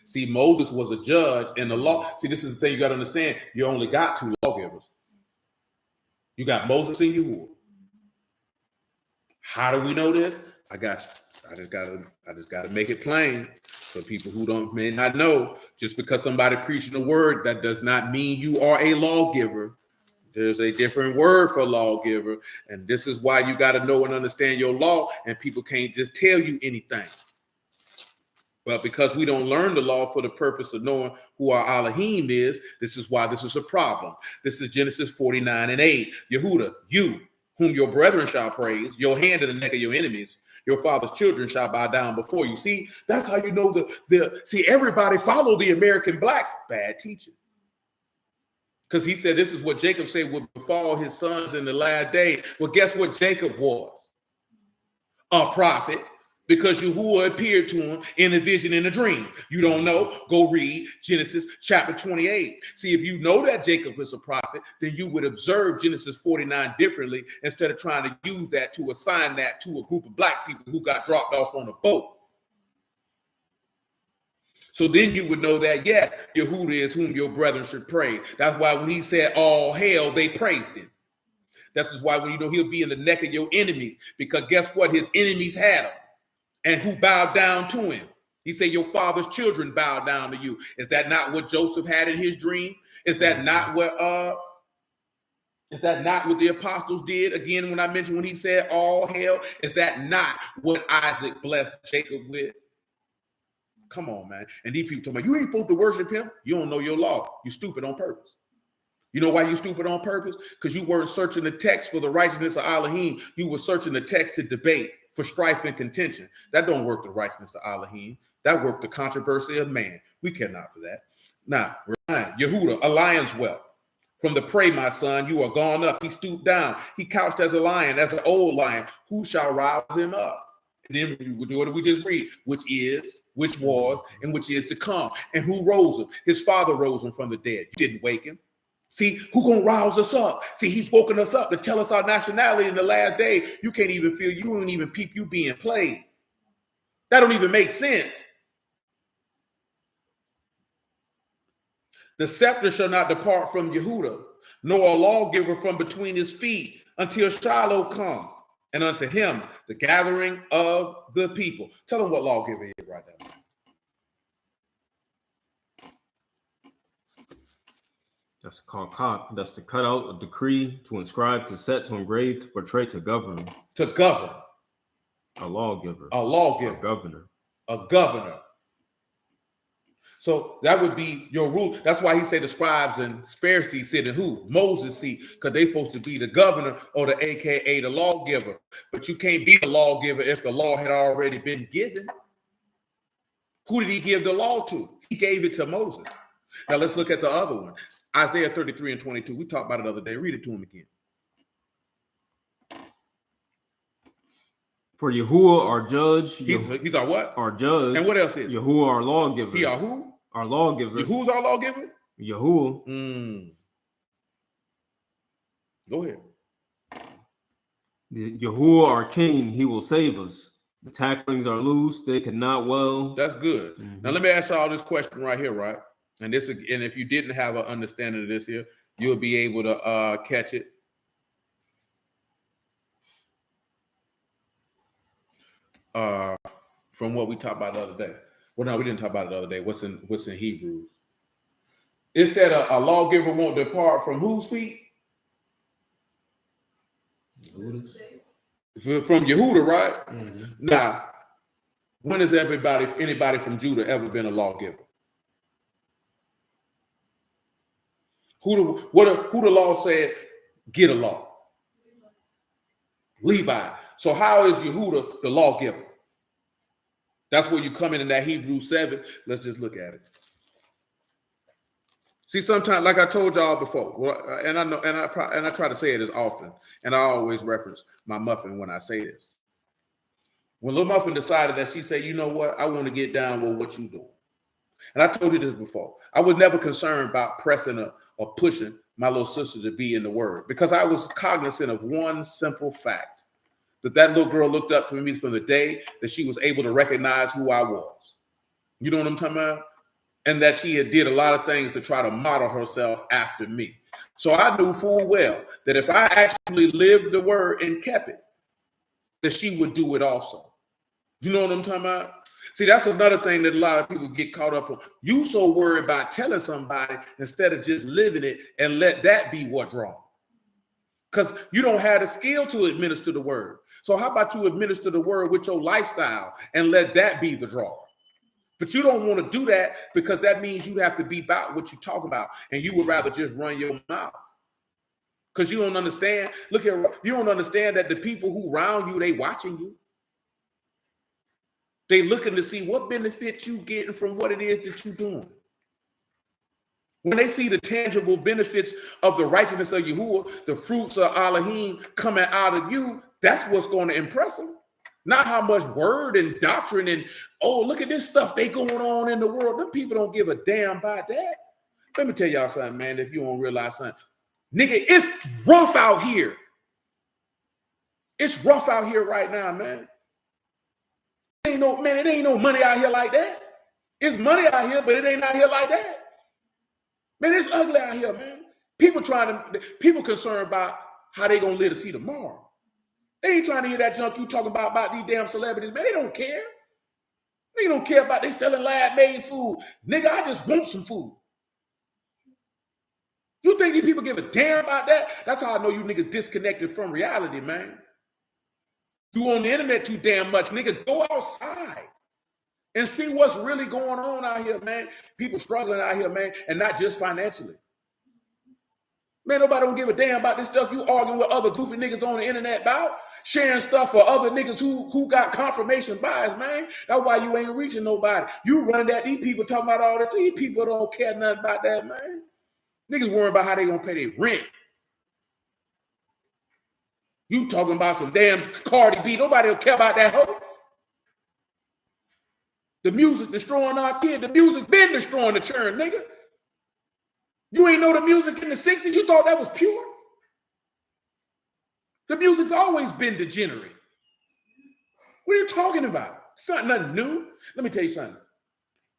See, Moses was a judge, and the law. See, this is the thing you got to understand. You only got two lawgivers. You got Moses and Yahuwah. How do we know this? I just gotta make it plain for people who may not know. Just because somebody preaching a word, that does not mean you are a lawgiver. There's a different word for lawgiver, and this is why you got to know and understand your law. And people can't just tell you anything. But because we don't learn the law for the purpose of knowing who our Elohim is, this is why this is a problem. This is Genesis 49:8. Yehuda, you, whom your brethren shall praise, your hand in the neck of your enemies, your father's children shall bow down before you. See, that's how you know see, everybody follow the American blacks. Bad teaching. Because he said this is what Jacob said would befall his sons in the last day. Well, guess what Jacob was? A prophet. Because Yahuwah appeared to him in a vision, in a dream. You don't know? Go read Genesis chapter 28. See, if you know that Jacob was a prophet, then you would observe Genesis 49 differently instead of trying to use that to assign that to a group of black people who got dropped off on a boat. So then you would know that, yes, Yahuwah is whom your brethren should praise. That's why when he said all hail, they praised him. This is why when you know he'll be in the neck of your enemies, because guess what? His enemies had him. And who bowed down to him? He said, your father's children bowed down to you. Is that not what Joseph had in his dream? Is that not what the apostles did? Again, when I mentioned when he said all hail, is that not what Isaac blessed Jacob with? Come on, man. And these people talking about, you ain't supposed to worship him. You don't know your law. You stupid on purpose. You know why you stupid on purpose? Because you weren't searching the text for the righteousness of Elohim. You were searching the text to debate, for strife and contention. That don't work the righteousness of Elohim. That worked the controversy of man. We care not for that. Now, Yehuda, a lion's whelp. From the prey, my son, you are gone up. He stooped down. He couched as a lion, as an old lion. Who shall rouse him up? And then what do we just read? Which is, which was, and which is to come. And who rose him? His father rose him from the dead. You didn't wake him. See, who gonna rouse us up? See, he's woken us up to tell us our nationality in the last day. You can't even feel, you don't even peep you being played. That don't even make sense. The scepter shall not depart from Yehuda, nor a lawgiver from between his feet, until Shiloh come, and unto him the gathering of the people. Tell them what lawgiver is right now. That's called cock. That's to cut out, a decree, to inscribe, to set, to engrave, to portray, to govern. To govern. A lawgiver. A lawgiver. A governor. A governor. So that would be your rule. That's why he said the scribes and Pharisees sit in who? Moses' seat, because they're supposed to be the governor or the AKA the lawgiver. But you can't be the lawgiver if the law had already been given. Who did he give the law to? He gave it to Moses. Now let's look at the other one. Isaiah 33:22. We talked about it the other day. Read it to him again. For Yahuwah, our judge. He's our what? Our judge. And what else is? Yahuwah, our lawgiver. He are who? our lawgiver. Who's our lawgiver? Yahuwah. Go ahead. Yahuwah, our king, he will save us. The tacklings are loose; they cannot well. That's good. Now let me ask y'all this question right here, right? And if you didn't have an understanding of this here, you'll be able to catch it. From what we talked about the other day. Well, no, we didn't talk about it the other day. What's in Hebrews? It said a lawgiver won't depart from whose feet? From Yehuda, right? Now, when has anybody from Judah ever been a lawgiver? Who the law said get a law? Levi. So how is Yehuda the lawgiver? That's where you come in that Hebrews 7. Let's just look at it. See, sometimes, like I told y'all before, and I know, and I try to say it as often, and I always reference my muffin when I say this. When Lil Muffin decided that she said, you know what, I want to get down with what you doing. And I told you this before. I was never concerned about pressing or pushing my little sister to be in the word, because I was cognizant of one simple fact, that little girl looked up to me from the day that she was able to recognize who I was. You know what I'm talking about? And that she had did a lot of things to try to model herself after me. So I knew full well that if I actually lived the word and kept it, that she would do it also. You know what I'm talking about? See, that's another thing that a lot of people get caught up on. You so worried about telling somebody instead of just living it and let that be what's wrong. Because you don't have the skill to administer the word. So how about you administer the word with your lifestyle and let that be the draw? But you don't want to do that, because that means you have to be about what you talk about, and you would rather just run your mouth. Because you don't understand. Look here, you don't understand that the people who around you, they watching you. They looking to see what benefit you getting from what it is that you're doing. When they see the tangible benefits of the righteousness of Yahuwah, the fruits of Elohim coming out of you, that's what's going to impress them. Not how much word and doctrine and, oh, look at this stuff they going on in the world. Them people don't give a damn about that. Let me tell y'all something, man, if you don't realize something. Nigga, it's rough out here. It's rough out here right now, man. It ain't no money out here like that. It's money out here, but it ain't out here like that. Man, it's ugly out here, man. People concerned about how they gonna live to see tomorrow. They ain't trying to hear that junk you talking about these damn celebrities, man. They don't care. They don't care about they selling lab-made food. Nigga, I just want some food. You think these people give a damn about that? That's how I know you niggas disconnected from reality, man. You on the internet too damn much, nigga. Go outside and see what's really going on out here, man. People struggling out here, man, and not just financially. Man, nobody don't give a damn about this stuff you arguing with other goofy niggas on the internet about. Sharing stuff for other niggas who got confirmation bias, man. That's why you ain't reaching nobody. You running that, these people talking about all this. These people don't care nothing about that, man. Niggas worrying about how they gonna pay their rent. You talking about some damn Cardi B. Nobody will care about that hoe. The music destroying our kids. The music been destroying the churn, nigga. You ain't know the music in the 60s? You thought that was pure? The music's always been degenerate. What are you talking about? It's not nothing new. Let me tell you something.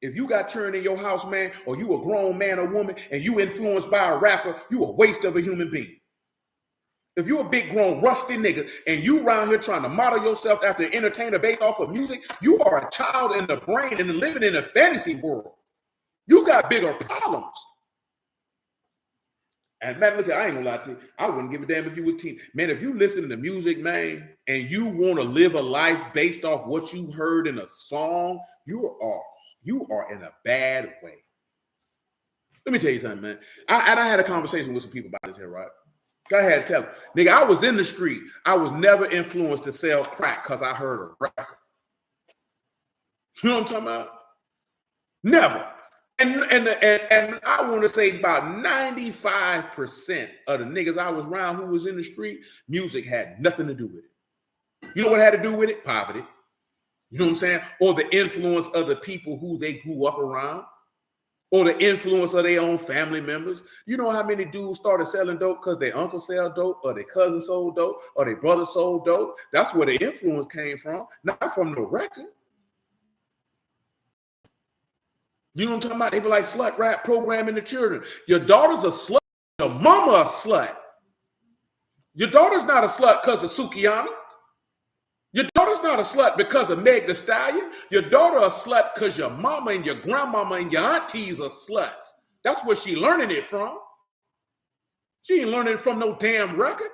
If you got churn in your house, man, or you a grown man or woman, and you influenced by a rapper, you a waste of a human being. If you a big grown rusty nigga and you around here trying to model yourself after an entertainer based off of music, you are a child in the brain and living in a fantasy world. You got bigger problems. And man, look, I ain't gonna lie to you. I wouldn't give a damn if you was teen. Man, if you listen to music, man, and you want to live a life based off what you heard in a song, you are in a bad way. Let me tell you something, man. I had a conversation with some people about this here, right? Go ahead, tell them. Nigga, I was in the street. I was never influenced to sell crack because I heard a record. You know what I'm talking about? Never. And I want to say about 95% of the niggas I was around who was in the street, music had nothing to do with it. You know what had to do with it? Poverty. You know what I'm saying? Or the influence of the people who they grew up around. or the influence of their own family members. You know how many dudes started selling dope because their uncle sold dope, or their cousin sold dope, or their brother sold dope? That's where the influence came from, not from the record. You know what I'm talking about? They be like slut rap programming the children. Your daughter's a slut. Your mama a slut. Your daughter's not a slut because of Sukiyana. Your daughter's not a slut because of Meg Thee Stallion. Your daughter a slut because your mama and your grandmama and your aunties are sluts. That's where she learning it from. She ain't learning it from no damn record.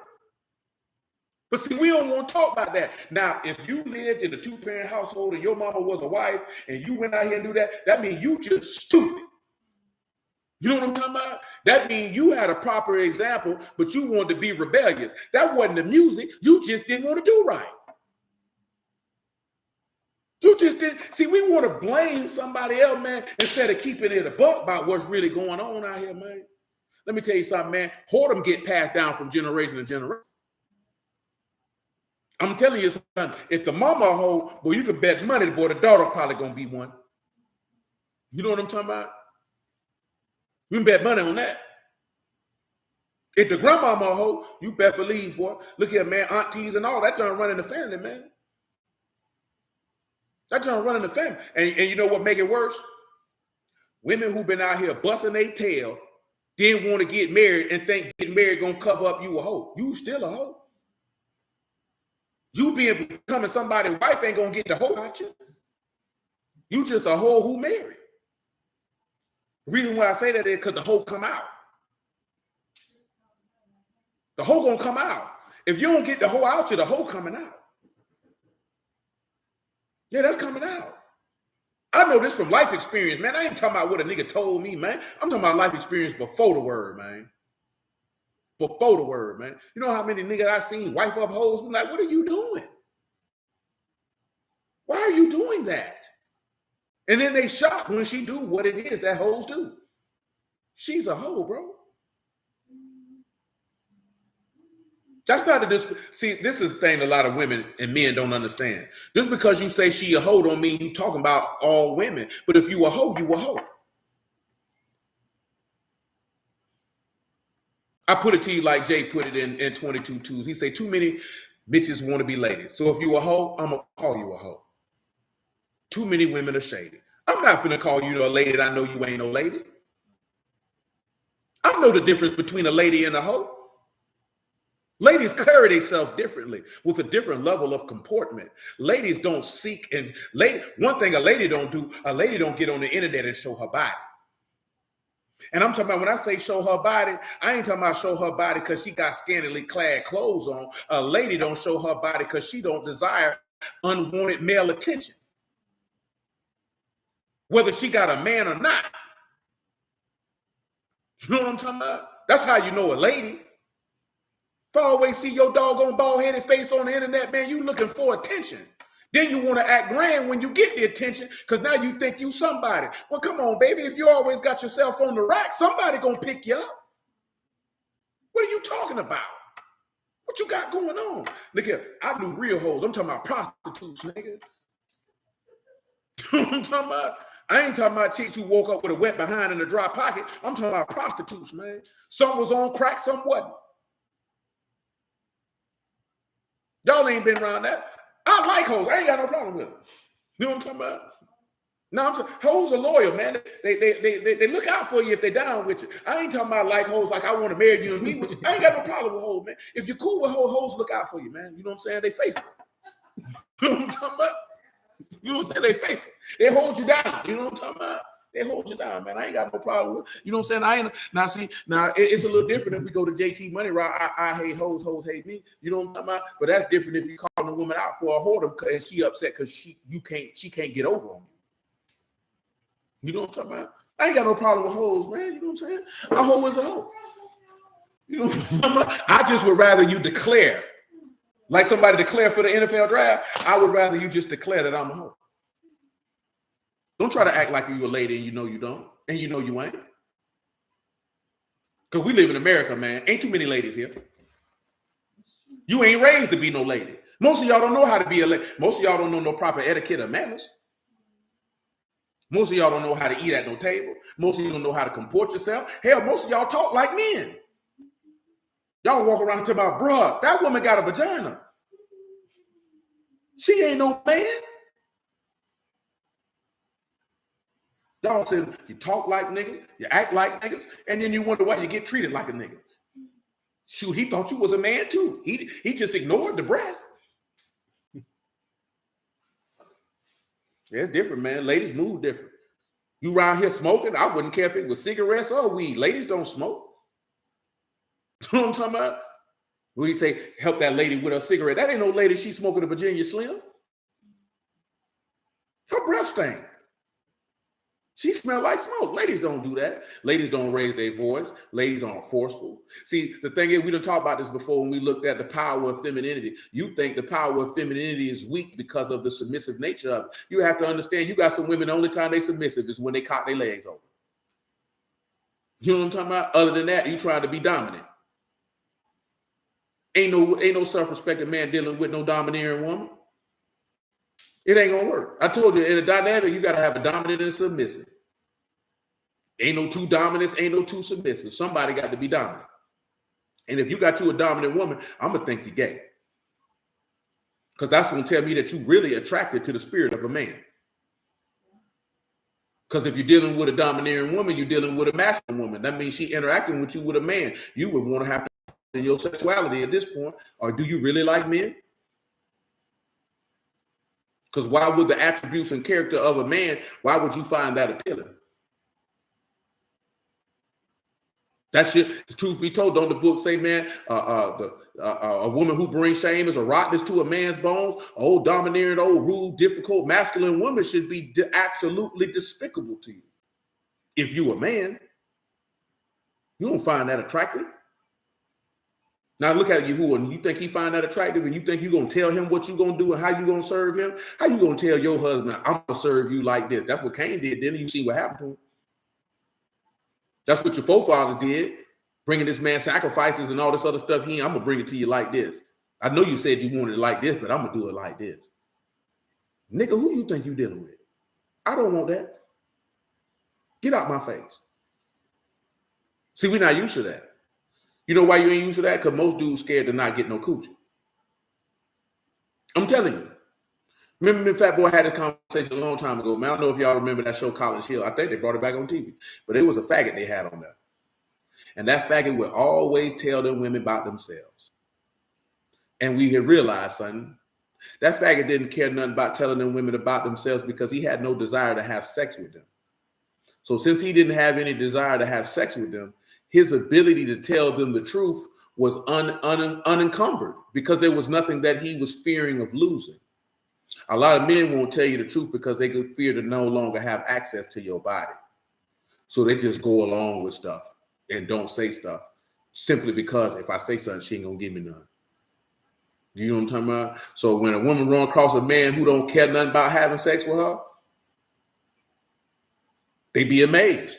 But see, we don't want to talk about that. Now, if you lived in a two-parent household and your mama was a wife and you went out here and do that, that means you just stupid. You know what I'm talking about? That means you had a proper example, but you wanted to be rebellious. That wasn't the music. You just didn't want to do right. You just didn't. See, we want to blame somebody else, man, instead of keeping it a buck about what's really going on out here, man. Let me tell you something, man. Whoredom get passed down from generation to generation. I'm telling you something. If the mama a hoe, boy, you can bet money, boy, the daughter probably gonna be one. You know what I'm talking about? You can bet money on that. If the grandmama a hoe, you bet believe, boy. Look here, man, aunties and all that trying to run in the family, man. That trying to run in the family. And you know what make it worse? Women who've been out here busting their tail didn't want to get married and think getting married gonna cover up you a hoe. You still a hoe. You becoming somebody's wife ain't gonna get the hoe out you. You just a hoe who married. The reason why I say that is because the hoe come out. The hoe gonna come out. If you don't get the hoe out you, the hoe coming out. Yeah, that's coming out. I know this from life experience, man. I ain't talking about what a nigga told me, man. I'm talking about life experience before the word, man. Before the word, man. You know how many niggas I seen wife up hoes? I'm like, what are you doing? Why are you doing that? And then they shocked when she do what it is that hoes do. She's a hoe, bro. That's not a see, this is the thing a lot of women and men don't understand. Just because you say she a hoe don't mean you talking about all women. But if you a hoe, you a hoe. I put it to you like Jay put it in 22 Twos. He say too many bitches want to be ladies. So if you a hoe, I'm gonna call you a hoe. Too many women are shady. I'm not finna call you a lady that I know you ain't no lady. I know the difference between a lady and a hoe. Ladies carry themselves differently with a different level of comportment. Ladies don't seek and one thing a lady don't do, a lady don't get on the internet and show her body. And I'm talking about when I say show her body, I ain't talking about show her body because she got scantily clad clothes on. A lady don't show her body because she don't desire unwanted male attention. Whether she got a man or not. You know what I'm talking about? That's how you know a lady. If I always see your doggone bald-headed face on the internet, man, you looking for attention. Then you want to act grand when you get the attention because now you think you somebody. Well, come on, baby. If you always got yourself on the rack, somebody going to pick you up. What are you talking about? What you got going on? Look here, I do real hoes. I'm talking about prostitutes, nigga. You know what I'm talking about? I ain't talking about chicks who woke up with a wet behind and a dry pocket. I'm talking about prostitutes, man. Some was on crack, some wasn't. Y'all ain't been around that. I like hoes. I ain't got no problem with them. You know what I'm talking about? No, I'm saying hoes are loyal, man. They look out for you if they down with you. I ain't talking about like hoes like I want to marry you and be with you. I ain't got no problem with hoes, man. If you're cool with hoes look out for you, man. You know what I'm saying? They faithful. You know what I'm talking about? You know what I'm saying? They faithful. They hold you down. You know what I'm talking about? They hold you down, man. I ain't got no problem with it. You know what I'm saying? It's a little different if we go to JT Money Route. I hate hoes hate me. You know what I'm talking about? But that's different if you call a woman out for a whoredom and she upset because she can't get over on you. You know what I'm talking about? I ain't got no problem with hoes, man. You know what I'm saying? A hoe is a hoe. You know what I'm talking about? I just would rather you declare. Like somebody declare for the NFL draft, I would rather you just declare that I'm a hoe. Don't try to act like you're a lady and you know you don't, and you know you ain't. Because we live in America, man. Ain't too many ladies here. You ain't raised to be no lady. Most of y'all don't know how to be a lady. Most of y'all don't know no proper etiquette or manners. Most of y'all don't know how to eat at no table. Most of you don't know how to comport yourself. Hell, most of y'all talk like men. Y'all walk around to my bruh, that woman got a vagina. She ain't no man. Y'all say you talk like niggas, you act like niggas, and then you wonder why you get treated like a nigga. Shoot, he thought you was a man too. He just ignored the breast. Yeah, it's different, man. Ladies move different. You around here smoking, I wouldn't care if it was cigarettes or weed. Ladies don't smoke. You know what I'm talking about? When you say help that lady with her cigarette, that ain't no lady, she's smoking a Virginia Slim. Her breath stank. She smell like smoke. Ladies don't do that. Ladies don't raise their voice. Ladies aren't forceful. See, the thing is, we done talked about this before when we looked at the power of femininity. You think the power of femininity is weak because of the submissive nature of it. You have to understand, you got some women, the only time they submissive is when they cock their legs over. You know what I'm talking about? Other than that, you trying to be dominant. Ain't no self-respecting man dealing with no domineering woman. It ain't gonna work. I told you, in a dynamic, you gotta have a dominant and a submissive. Ain't no two dominants, ain't no two submissive. Somebody got to be dominant. And if you got you a dominant woman, I'm gonna think you're gay. Because that's gonna tell me that you're really attracted to the spirit of a man. Because if you're dealing with a domineering woman, you're dealing with a masculine woman. That means she interacting with you with a man. You would want to have to in your sexuality at this point, or do you really like men? Because why would the attributes and character of a man, why would you find that appealing? That shit, the truth be told, don't the book say, man, a woman who brings shame is a rottenness to a man's bones? Old domineering, old rude, difficult, masculine woman should be absolutely despicable to you. If you a man, you don't find that attractive. Now look at you, and you think he find that attractive, and you think you're gonna tell him what you're gonna do and how you gonna serve him? How you gonna tell your husband, I'm gonna serve you like this? That's what Cain did. Then you see what happened to him. That's what your forefathers did, bringing this man sacrifices and all this other stuff. I'm gonna bring it to you like this. I know you said you wanted it like this, but I'm gonna do it like this. Nigga, who you think you dealing with? I don't want that. Get out my face. See, we're not used to that. You know why you ain't used to that? Because most dudes scared to not get no coochie. I'm telling you. Remember, Fat Boy had a conversation a long time ago. Man, I don't know if y'all remember that show, College Hill. I think they brought it back on TV. But it was a faggot they had on there. And that faggot would always tell them women about themselves. And we had realized, son, that faggot didn't care nothing about telling them women about themselves because he had no desire to have sex with them. So since he didn't have any desire to have sex with them, his ability to tell them the truth was unencumbered because there was nothing that he was fearing of losing. A lot of men won't tell you the truth because they could fear to no longer have access to your body. So they just go along with stuff and don't say stuff simply because if I say something, she ain't gonna give me none. You know what I'm talking about? So when a woman run across a man who don't care nothing about having sex with her, they be amazed.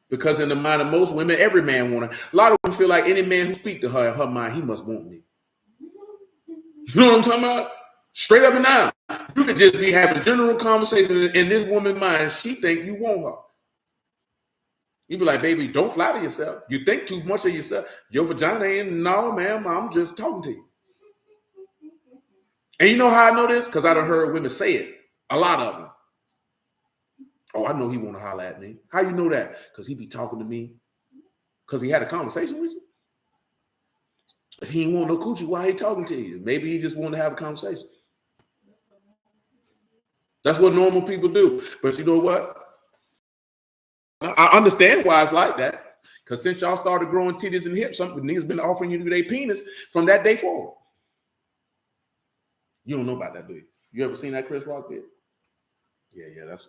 Because in the mind of most women, every man want to. A lot of women feel like any man who speak to her in her mind, he must want me. You know what I'm talking about? Straight up and down. You could just be having general conversation in this woman's mind. She think you want her. You be like, baby, don't flatter yourself. You think too much of yourself. Your vagina ain't, no, ma'am, I'm just talking to you. And you know how I know this? Because I done heard women say it. A lot of them. Oh, I know he want to holler at me. How you know that? Because he be talking to me. Because he had a conversation with you. If he ain't want no coochie, why he talking to you? Maybe he just want to have a conversation. That's what normal people do. But you know what? I understand why it's like that. Because since y'all started growing titties and hips, some niggas been offering you their penis from that day forward. You don't know about that, do you? You ever seen that Chris Rock bit? Yeah, that's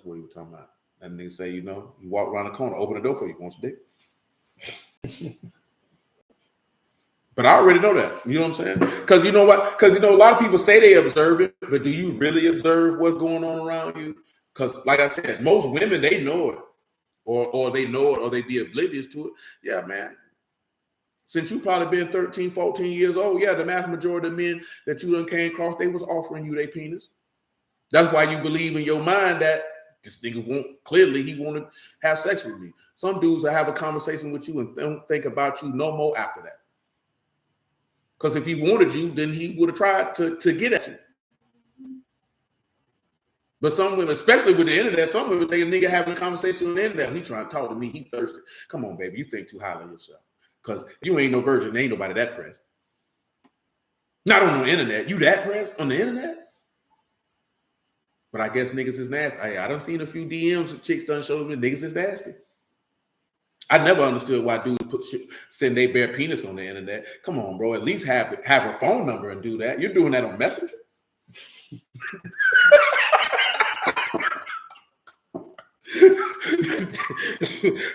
what he was talking about. That nigga say, you know, you walk around the corner, open the door for you, want some dick. But I already know that. You know what I'm saying? Because you know what? Because you know, a lot of people say they observe it, but do you really observe what's going on around you? Because, like I said, most women, they know it, or they know it, or they be oblivious to it. Yeah, man. Since you probably been 13, 14 years old, yeah, the vast majority of men that you done came across, they was offering you their penis. That's why you believe in your mind that this nigga he want to have sex with me. Some dudes will have a conversation with you and don't think about you no more after that. Because if he wanted you, then he would have tried to get at you. But some women, especially with the internet, some women think a nigga having a conversation on the internet. He trying to talk to me. He thirsty. Come on, baby. You think too highly of yourself. Because you ain't no virgin. Ain't nobody that pressed. Not on the internet. You that pressed on the internet? But I guess niggas is nasty. I done seen a few DMs of chicks done showed me niggas is nasty. I never understood why dudes send their bare penis on the internet. Come on, bro. At least have a phone number and do that. You're doing that on Messenger?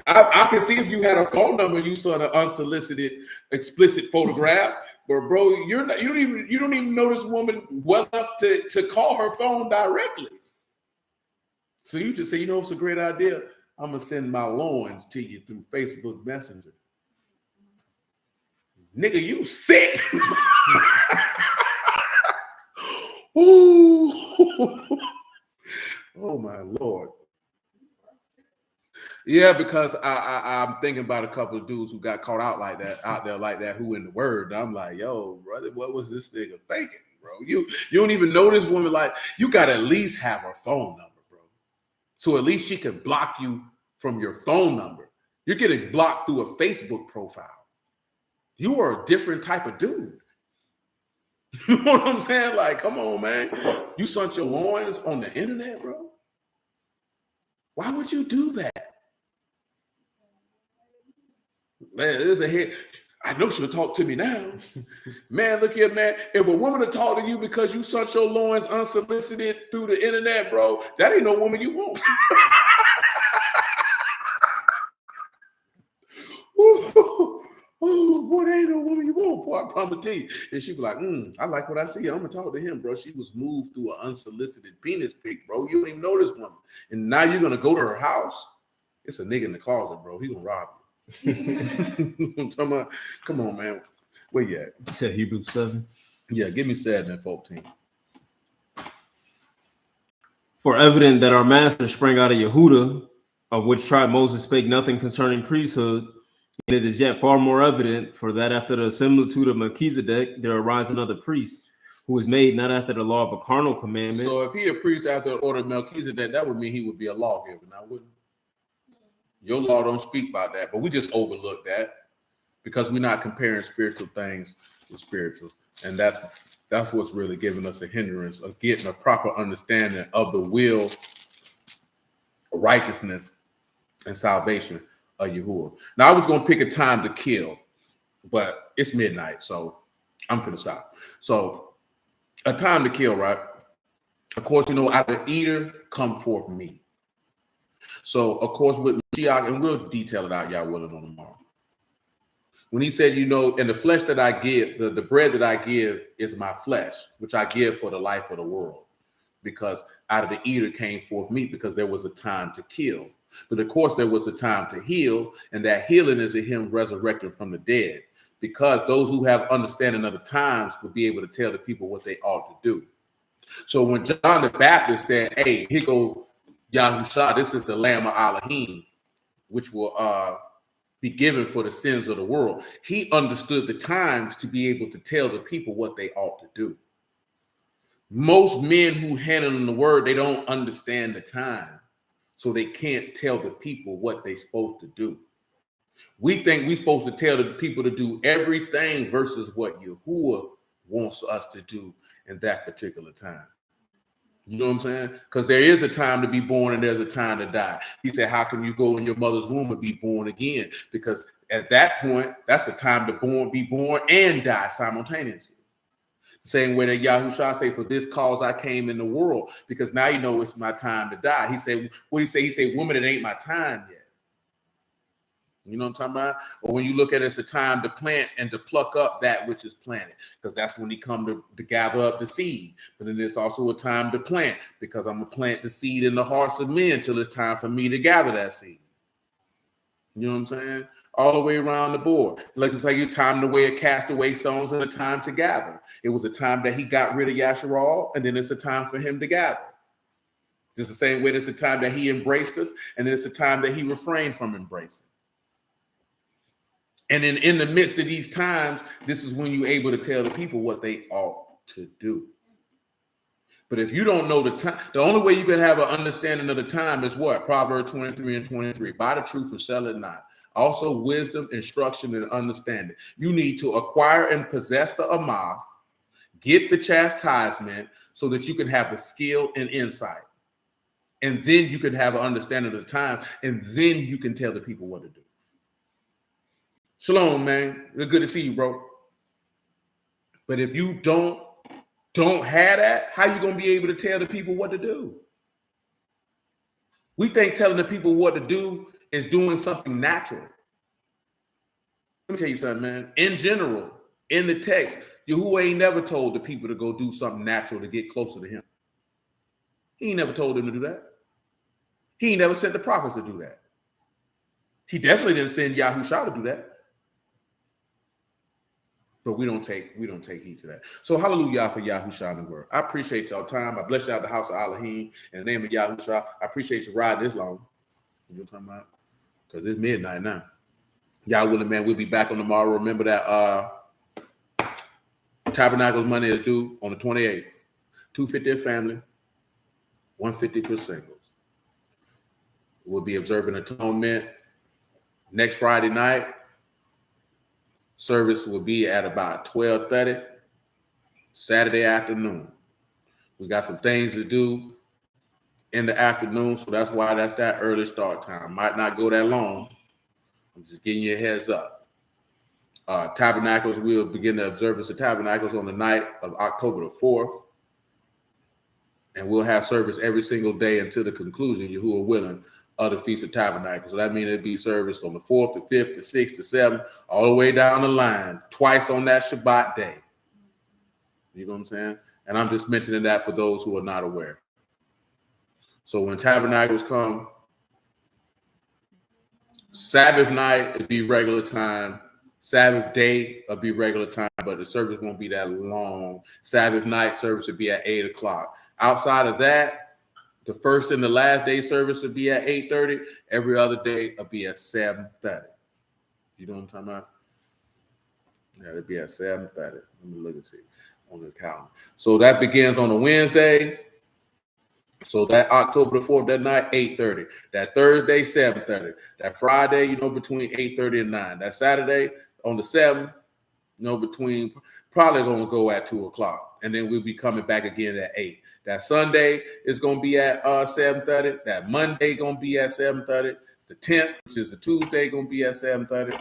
I can see if you had a phone number, you saw an unsolicited, explicit photograph. But bro, you don't even know this woman well enough to call her phone directly. So you just say, you know, it's a great idea. I'm gonna send my loins to you through Facebook Messenger. Nigga, you sick. Ooh. Oh my Lord. Yeah, because I'm thinking about a couple of dudes who got caught out there like that, who in the word. I'm like, yo, brother, what was this nigga thinking, bro? You don't even know this woman. Like, you gotta at least have her phone number, bro. So at least she can block you from your phone number. You're getting blocked through a Facebook profile. You are a different type of dude. You know what I'm saying? Like, come on, man. You sent your loins on the internet, bro? Why would you do that? Man, there's a head. I know she'll talk to me now. Man, look here, man. If a woman will talk to you because you sent your loins unsolicited through the internet, bro, that ain't no woman you want. Oh, boy, that ain't no woman you want, boy, I promise you. And she be like, I like what I see. I'm gonna talk to him, bro. She was moved through an unsolicited penis pic, bro. You don't even know this woman. And now you're gonna go to her house. It's a nigga in the closet, bro. He gonna rob you. I'm talking about, come on, man. Where you at? You said Hebrews 7. Yeah, give me 7 and 14. For evident that our master sprang out of Yehuda, of which tribe Moses spake nothing concerning priesthood, and it is yet far more evident, for that after the similitude of Melchizedek, there arise another priest, who is made not after the law of a carnal commandment. So if he a priest after the order of Melchizedek, that would mean he would be a lawgiver, now wouldn't he? Your law don't speak about that, but we just overlook that because we're not comparing spiritual things with spiritual. And that's what's really giving us a hindrance of getting a proper understanding of the will, righteousness, and salvation of Yahuwah. Now, I was going to pick a time to kill, but it's midnight, so I'm going to stop. So a time to kill, right? Of course, you know, out of Eder come forth meat. So, of course, with Mashiach, and we'll detail it out, y'all willing, on tomorrow. When he said, you know, and the flesh that I give, the bread that I give is my flesh, which I give for the life of the world. Because out of the Eder came forth meat, because there was a time to kill. But of course, there was a time to heal, and that healing is in him resurrecting from the dead. Because those who have understanding of the times would be able to tell the people what they ought to do. So when John the Baptist said, hey, here go Yahushua, this is the Lamb of Elohim, which will be given for the sins of the world. He understood the times to be able to tell the people what they ought to do. Most men who handle in the word, they don't understand the time, so they can't tell the people what they're supposed to do. We think we're supposed to tell the people to do everything versus what Yahuwah wants us to do in that particular time. You know what I'm saying? Because there is a time to be born and there's a time to die. He said, how can you go in your mother's womb and be born again? Because at that point, that's a time to be born and die simultaneously. Same way that Yahushua say, for this cause I came in the world, because now you know it's my time to die. He said, what he say? He said, woman, it ain't my time yet. You know what I'm talking about? Or when you look at it, it's a time to plant and to pluck up that which is planted, because that's when he come to gather up the seed. But then it's also a time to plant, because I'm going to plant the seed in the hearts of men till it's time for me to gather that seed. You know what I'm saying? All the way around the board. Like it's like your time to cast away stones and a time to gather. It was a time that he got rid of Yashar'al, and then it's a time for him to gather. Just the same way there's a time that he embraced us, and then it's a time that he refrained from embracing. And then in the midst of these times, this is when you're able to tell the people what they ought to do. But if you don't know the time, the only way you can have an understanding of the time is what? Proverbs 23 and 23. Buy the truth and sell it not. Also wisdom, instruction, and understanding. You need to acquire and possess the amah, get the chastisement so that you can have the skill and insight. And then you can have an understanding of the time, and then you can tell the people what to do. Shalom, man. It's good to see you, bro. But if you don't have that, how you going to be able to tell the people what to do? We think telling the people what to do is doing something natural. Let me tell you something, man. In general, in the text, Yahuwah ain't never told the people to go do something natural to get closer to him. He ain't never told them to do that. He ain't never sent the prophets to do that. He definitely didn't send Yahushua to do that. But we don't take heed to that. So hallelujah for Yahushua in the word. I appreciate y'all time. I bless y'all at the house of Elohim in the name of Yahushua. I appreciate you riding this long. You know what I'm talking about? Because it's midnight now. Y'all willing, man, we'll be back on tomorrow. Remember that Tabernacle's money is due on the 28th. $250 a family, $150 per singles. We'll be observing atonement next Friday night. Service will be at about 12:30 Saturday afternoon. We got some things to do in the afternoon, so that's why that's that early start time. Might not go that long. I'm just giving you a heads up. Tabernacles, we'll begin the observance of Tabernacles on the night of October the 4th. And we'll have service every single day until the conclusion, Yahuwah willing, of the Feast of Tabernacles. So that means it'll be service on the 4th, the 5th, the 6th, the 7th, all the way down the line, twice on that Shabbat day. You know what I'm saying? And I'm just mentioning that for those who are not aware. So when Tabernacles come, Sabbath night, it'll be regular time. Sabbath day, it'll be regular time, but the service won't be that long. Sabbath night service will be at 8 o'clock. Outside of that, the first and the last day service will be at 8:30. Every other day will be at 7:30. You know what I'm talking about? Yeah, it'll be at 7:30. Let me look and see on the calendar. So that begins on a Wednesday. So that October the 4th, that night, 8:30. That Thursday, 7:30. That Friday, between 8:30 and 9. That Saturday on the 7th, between probably going to go at 2 o'clock. And then we'll be coming back again at 8. That Sunday is going to be at 7:30. That Monday going to be at 7:30. The 10th, which is a Tuesday, going to be at 7:30.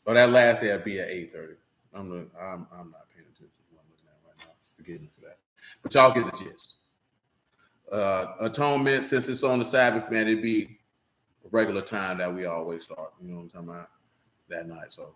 Or that last day will be at 8:30. I'm not paying attention to what I'm looking at right now. Forgive me for that. But y'all get the gist. Atonement, since it's on the Sabbath, man, it'd be a regular time that we always start. You know what I'm talking about? That night. So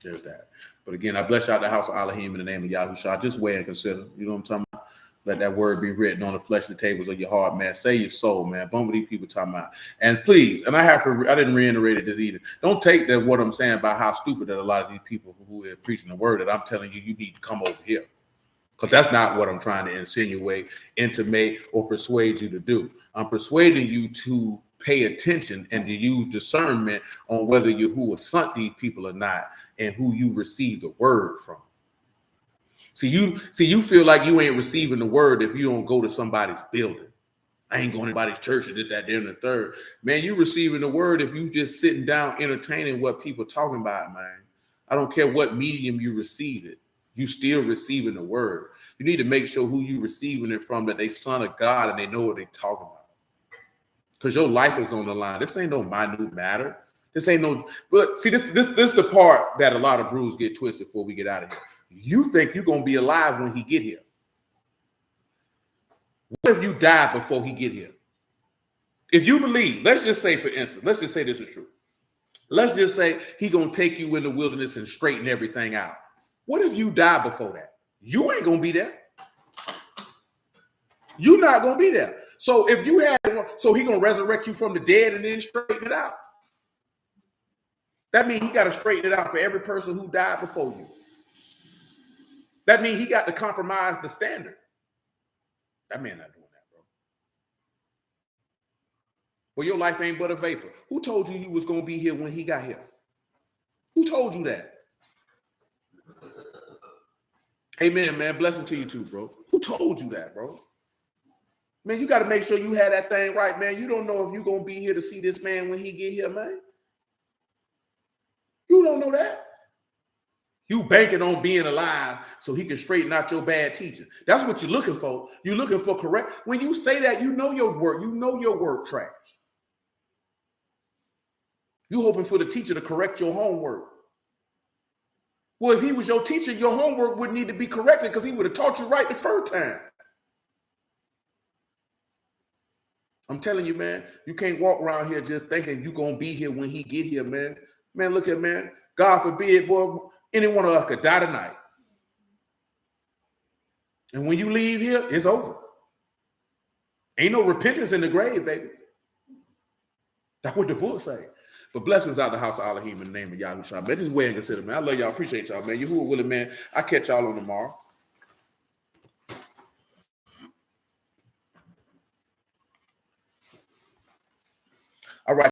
there's that. But again, I bless y'all at the house of Elohim in the name of Yahushua. Just weigh and consider. You know what I'm talking about? Let that word be written on the fleshly tables of your heart, man. Say your soul, man. Bum with these people talking about. And please, and I didn't reiterate it this either. Don't take that what I'm saying about how stupid that a lot of these people who are preaching the word that I'm telling you, you need to come over here. Because that's not what I'm trying to insinuate, intimate, or persuade you to do. I'm persuading you to pay attention and to use discernment on whether Yahuwah sent these people or not, and who you receive the word from. See, you feel like you ain't receiving the word if you don't go to somebody's building. I ain't going to anybody's church or this, that, there, and the third. Man, you receiving the word if you just sitting down entertaining what people talking about, man. I don't care what medium you receive it. You still receiving the word. You need to make sure who you receiving it from, that they son of God and they know what they talking about. Because your life is on the line. This ain't no minute matter. This ain't no, but see, this is the part that a lot of brews get twisted before we get out of here. You think you're going to be alive when he get here. What if you die before he get here? If you believe, let's just say, for instance, let's just say this is true. Let's just say he going to take you in the wilderness and straighten everything out. What if you die before that? You ain't going to be there. You're not going to be there. So if you had, so he going to resurrect you from the dead and then straighten it out. That means he got to straighten it out for every person who died before you. That means he got to compromise the standard. That man not doing that, bro. Well, your life ain't but a vapor. Who told you was going to be here when he got here? Who told you that? Amen, man. Blessing to you too, bro. Who told you that, bro? Man, you got to make sure you had that thing right, man. You don't know if you're going to be here to see this man when he get here, man. You don't know that. You banking on being alive so he can straighten out your bad teaching. That's what you're looking for. You're looking for correct. When you say that, you know your work. You know your work trash. You hoping for the teacher to correct your homework. Well, if he was your teacher, your homework wouldn't need to be corrected because he would have taught you right the first time. I'm telling you, man, you can't walk around here just thinking you're going to be here when he get here, man. Man, look at, man, God forbid, boy, any one of us could die tonight. And when you leave here, it's over. Ain't no repentance in the grave, baby. That's what the book say. But blessings out the house of Elohim in the name of Yahusha. Man, just wait and consider, man. I love y'all. Appreciate y'all, man. Yahuwah willing, man. I'll catch y'all on tomorrow.